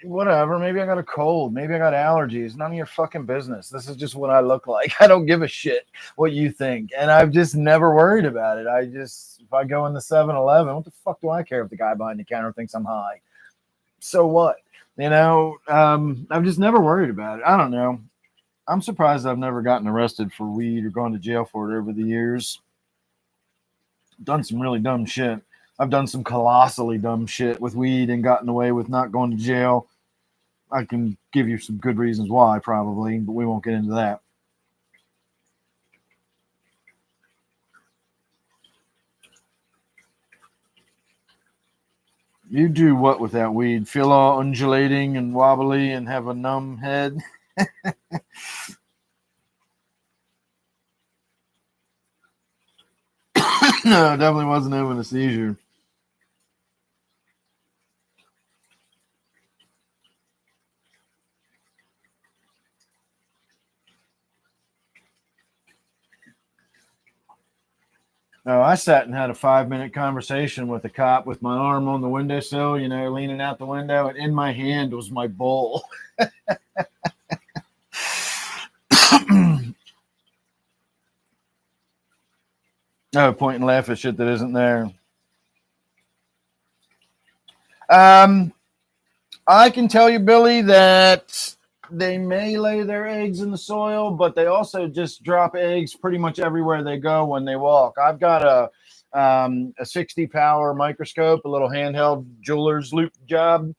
whatever, maybe I got a cold, maybe I got allergies, none of your fucking business. This is just what I look like. I don't give a shit what you think. And I've just never worried about it. If I go in the 7-Eleven, what the fuck do I care if the guy behind the counter thinks I'm high? So what? I've just never worried about it. I don't know. I'm surprised I've never gotten arrested for weed or gone to jail for it over the years. I've done some really dumb shit. I've done some colossally dumb shit with weed and gotten away with not going to jail. I can give you some good reasons why, probably, but we won't get into that. You do what with that weed? Feel all undulating and wobbly and have a numb head? No, definitely wasn't having a seizure. No, I sat and had a 5-minute conversation with a cop with my arm on the windowsill, leaning out the window, and in my hand was my bowl. No point in laughing at shit that isn't there. I can tell you, Billy, that they may lay their eggs in the soil, but they also just drop eggs pretty much everywhere they go when they walk. I've got a 60 power microscope, a little handheld jeweler's loop job.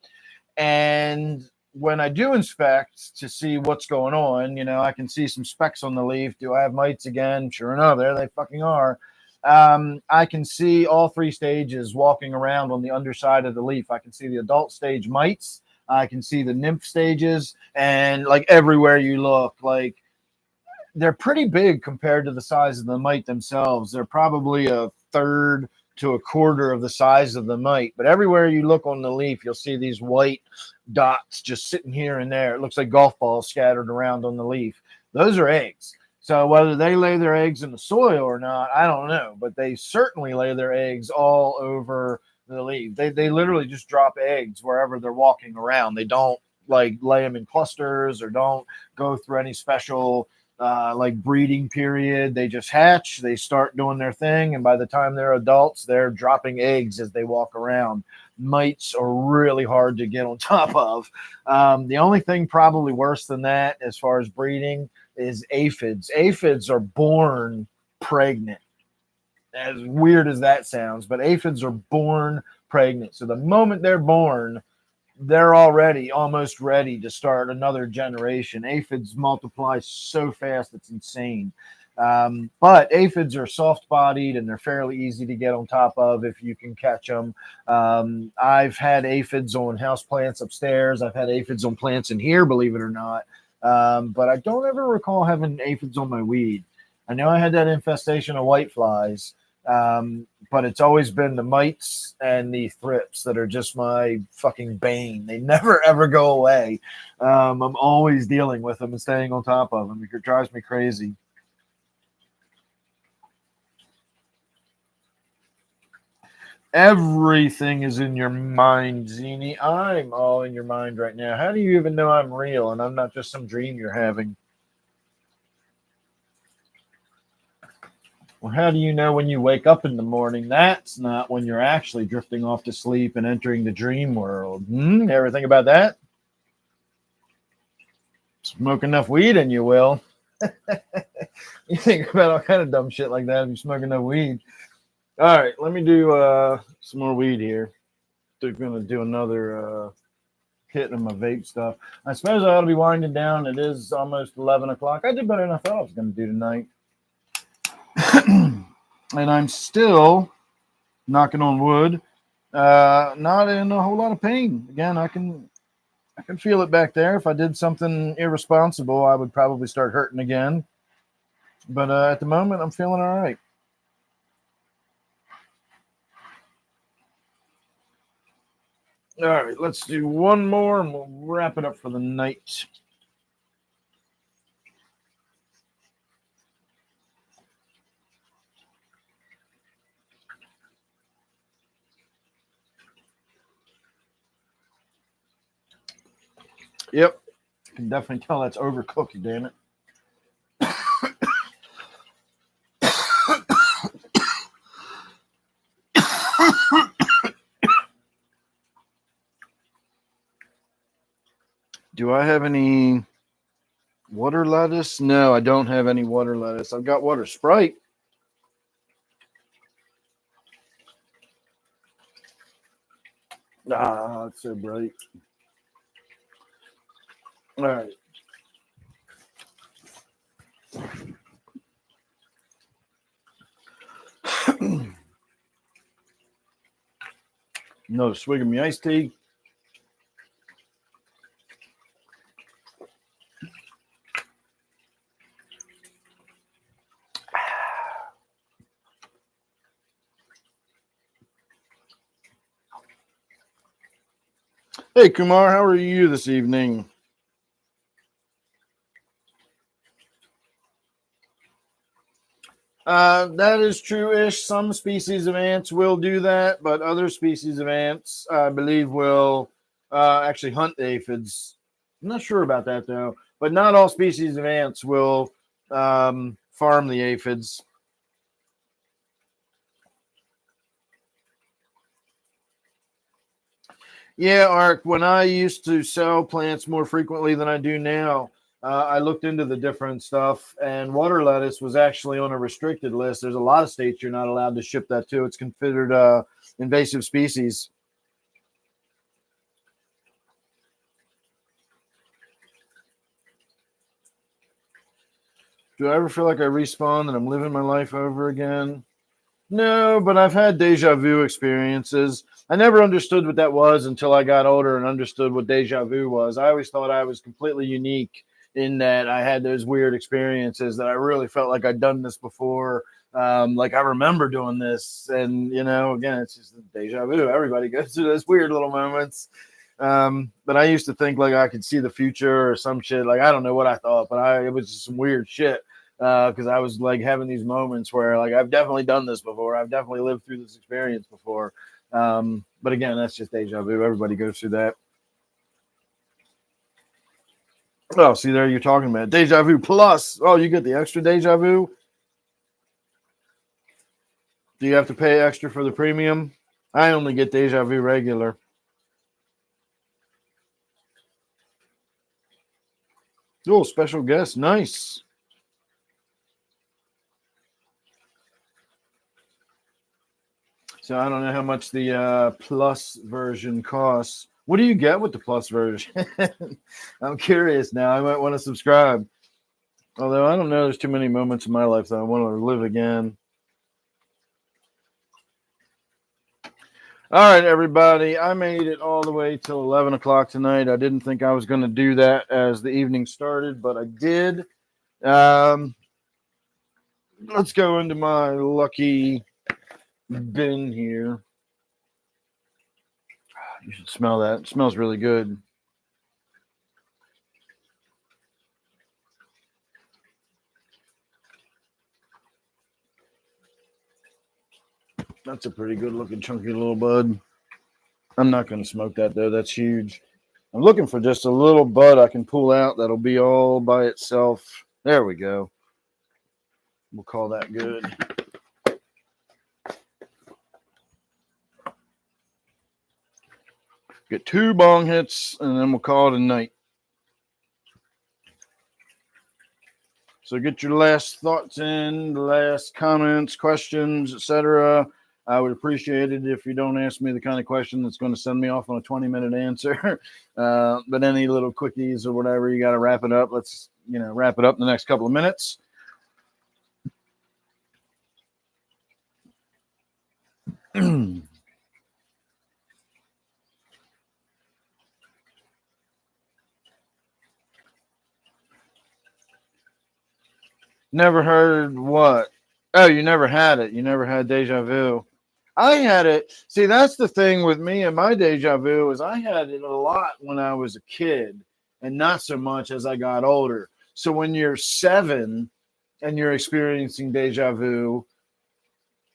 And when I do inspect to see what's going on, I can see some specks on the leaf. Do I have mites again? Sure enough, there they fucking are. I can see all 3 stages walking around on the underside of the leaf. I can see the adult stage mites. I can see the nymph stages, and like everywhere you look, like they're pretty big compared to the size of the mite themselves. They're probably a third to a quarter of the size of the mite. But everywhere you look on the leaf, you'll see these white dots just sitting here and there. It looks like golf balls scattered around on the leaf. Those are eggs. So whether they lay their eggs in the soil or not, I don't know. But they certainly lay their eggs all over the leaf. They literally just drop eggs wherever they're walking around. They don't like lay them in clusters or don't go through any special like breeding period. They just hatch, they start doing their thing, and by the time they're adults, they're dropping eggs as they walk around. Mites are really hard to get on top of. The only thing probably worse than that as far as breeding is aphids. Aphids are born pregnant. As weird as that sounds, but aphids are born pregnant. So the moment they're born, they're already almost ready to start another generation. Aphids multiply so fast, it's insane. But aphids are soft-bodied, and they're fairly easy to get on top of if you can catch them. I've had aphids on houseplants upstairs. I've had aphids on plants in here, believe it or not. But I don't ever recall having aphids on my weed. I know I had that infestation of whiteflies, but it's always been the mites and the thrips that are just my fucking bane. They never, ever go away. I'm always dealing with them and staying on top of them. It drives me crazy. Everything is in your mind, Zini. I'm all in your mind right now. How do you even know I'm real and I'm not just some dream you're having? Or how do you know when you wake up in the morning that's not when you're actually drifting off to sleep and entering the dream world? Ever think about that? Smoke enough weed and you will. You think about all kind of dumb shit like that if you smoke enough weed. All right, let me do some more weed here. They're going to do another hit of my vape stuff. I suppose I ought to be winding down. It is almost 11 o'clock. I did better than I thought I was going to do tonight. And I'm still, knocking on wood, not in a whole lot of pain. Again, I can feel it back there. If I did something irresponsible, I would probably start hurting again. But at the moment, I'm feeling all right. All right, let's do one more and we'll wrap it up for the night. Yep, I can definitely tell that's overcooked, damn it. Do I have any water lettuce? No, I don't have any water lettuce. I've got water Sprite. Ah, it's so bright. All right. Another swig of my iced tea. Hey, Kumar, how are you this evening? That is true-ish. Some species of ants will do that, but other species of ants, I believe, will actually hunt the aphids. I'm not sure about that, though. But not all species of ants will farm the aphids. Yeah, Ark, when I used to sell plants more frequently than I do now, I looked into the different stuff, and water lettuce was actually on a restricted list. There's a lot of states you're not allowed to ship that to. It's considered invasive species. Do I ever feel like I respawn and I'm living my life over again? No, but I've had deja vu experiences. I never understood what that was until I got older and understood what deja vu was. I always thought I was completely unique in that I had those weird experiences that I really felt like I'd done this before. Like I remember doing this, and again, it's just deja vu. Everybody goes through those weird little moments. But I used to think like I could see the future or some shit. Like I don't know what I thought, but it was just some weird shit. Because I was like having these moments where like I've definitely done this before. I've definitely lived through this experience before. But again, that's just deja vu. Everybody goes through that. Oh, see there, you're talking about deja vu plus. Oh, you get the extra deja vu. Do you have to pay extra for the premium? I only get deja vu regular. Oh, special guest. Nice. So I don't know how much the plus version costs. What do you get with the plus version? I'm curious now. I might want to subscribe. Although I don't know, there's too many moments in my life that I want to live again. All right, everybody. I made it all the way till 11 o'clock tonight. I didn't think I was going to do that as the evening started, but I did. Let's go into my lucky bin here. You should smell that. It smells really good. That's a pretty good looking chunky little bud. I'm not going to smoke that though. That's huge. I'm looking for just a little bud I can pull out that'll be all by itself. There we go. We'll call that good. Get 2 bong hits and then we'll call it a night. So get your last thoughts in, last comments, questions, etc. I would appreciate it if you don't ask me the kind of question that's going to send me off on a 20-minute answer. But any little quickies or whatever, you got to wrap it up. Let's wrap it up in the next couple of minutes. Never heard what? Oh, you never had it. You never had deja vu. I had it. See, that's the thing with me and my deja vu is I had it a lot when I was a kid and not so much as I got older. So when you're 7 and you're experiencing deja vu,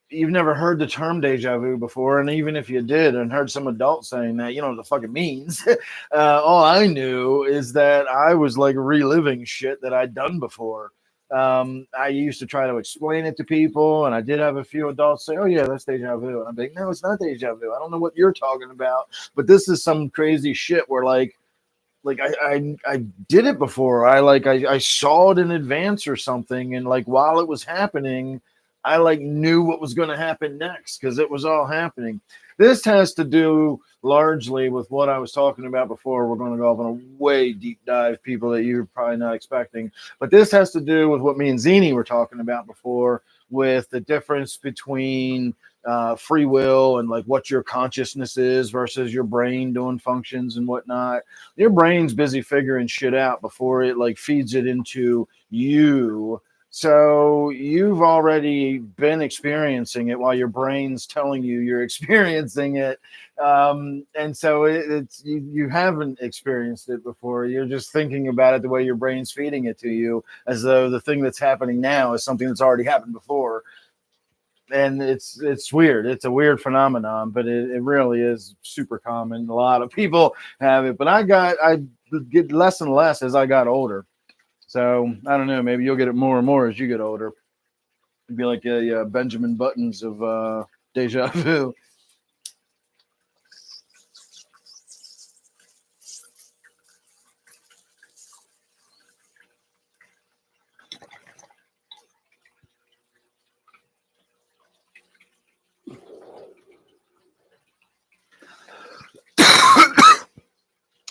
you've never heard the term deja vu before. And even if you did and heard some adult saying that, you know what the fuck it means. All I knew is that I was like reliving shit that I'd done before. I used to try to explain it to people, and I did have a few adults say, "Oh yeah, that's deja vu," and I'm like, "No, it's not deja vu. I don't know what you're talking about, but this is some crazy shit where like I did it before. I saw it in advance or something, and like while it was happening, I like knew what was going to happen next because it was all happening." This has to do largely with what I was talking about before. We're going to go off on a way deep dive, people that you're probably not expecting. But this has to do with what me and Zini were talking about before, with the difference between free will and like what your consciousness is versus your brain doing functions and whatnot. Your brain's busy figuring shit out before it like feeds it into you. So you've already been experiencing it while your brain's telling you you're experiencing it. And so it's you haven't experienced it before. You're just thinking about it the way your brain's feeding it to you, as though the thing that's happening now is something that's already happened before. And it's weird. It's a weird phenomenon, but it really is super common. A lot of people have it, but I get less and less as I got older. So I don't know. Maybe you'll get it more and more as you get older. It'd be like a Benjamin Buttons of deja vu.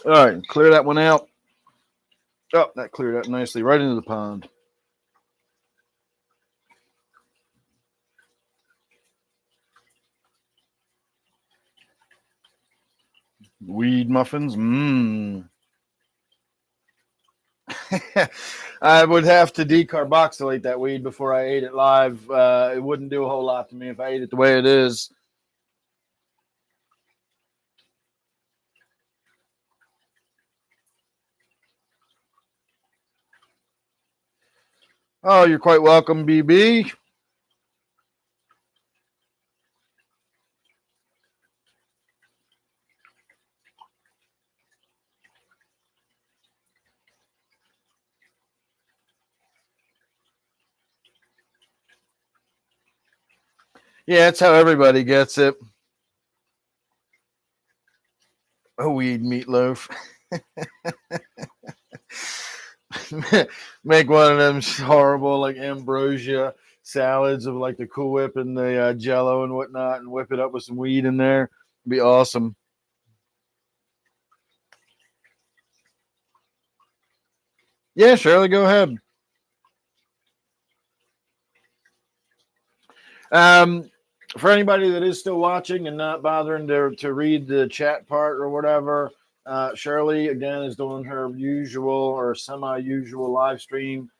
All right, clear that one out. Oh, that cleared out nicely right into the pond. Weed muffins. Mmm. I would have to decarboxylate that weed before I ate it live. It wouldn't do a whole lot to me if I ate it the way it is. Oh, you're quite welcome, BB. Yeah, that's how everybody gets it. A weed meatloaf. Make one of them horrible like ambrosia salads of like the Cool Whip and the Jello and whatnot, and whip it up with some weed in there. It'd be awesome. Yeah, Shirley, go ahead. For anybody that is still watching and not bothering to read the chat part or whatever, Shirley again is doing her usual or semi-usual live stream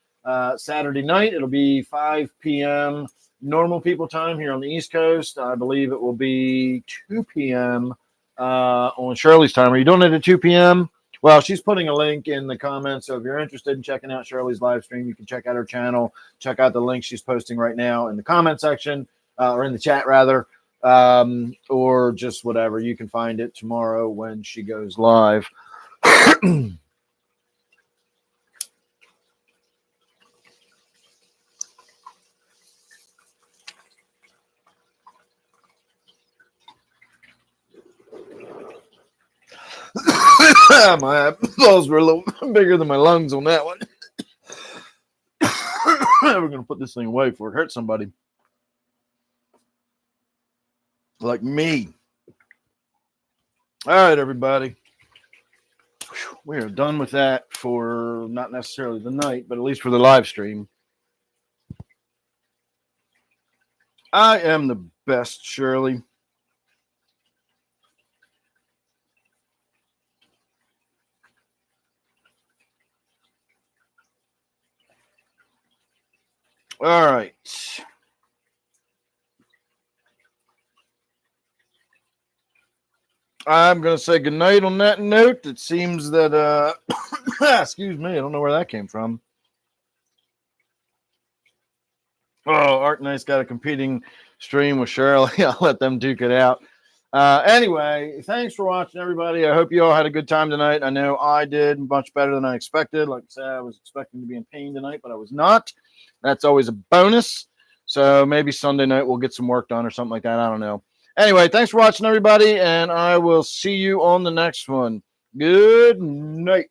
Saturday night. It'll be 5 p.m. normal people time here on the East Coast. I believe it will be 2 p.m. On Shirley's time. Are you doing it at 2 p.m.? Well, she's putting a link in the comments, so if you're interested in checking out Shirley's live stream, you can check out her channel. Check out the link she's posting right now in the comment section, or in the chat rather, or just whatever. You can find it tomorrow when she goes live. My eyeballs were a little bigger than my lungs on that one. We're going to put this thing away before it hurts somebody. Like me. All right, everybody. We are done with that for not necessarily the night, but at least for the live stream. I am the best, Shirley. All right. I'm going to say goodnight on that note. It seems that, excuse me, I don't know where that came from. Oh, Art Knight's got a competing stream with Shirley. I'll let them duke it out. Anyway, thanks for watching, everybody. I hope you all had a good time tonight. I know I did much better than I expected. Like I said, I was expecting to be in pain tonight, but I was not. That's always a bonus. So maybe Sunday night we'll get some work done or something like that. I don't know. Anyway, thanks for watching, everybody, and I will see you on the next one. Good night.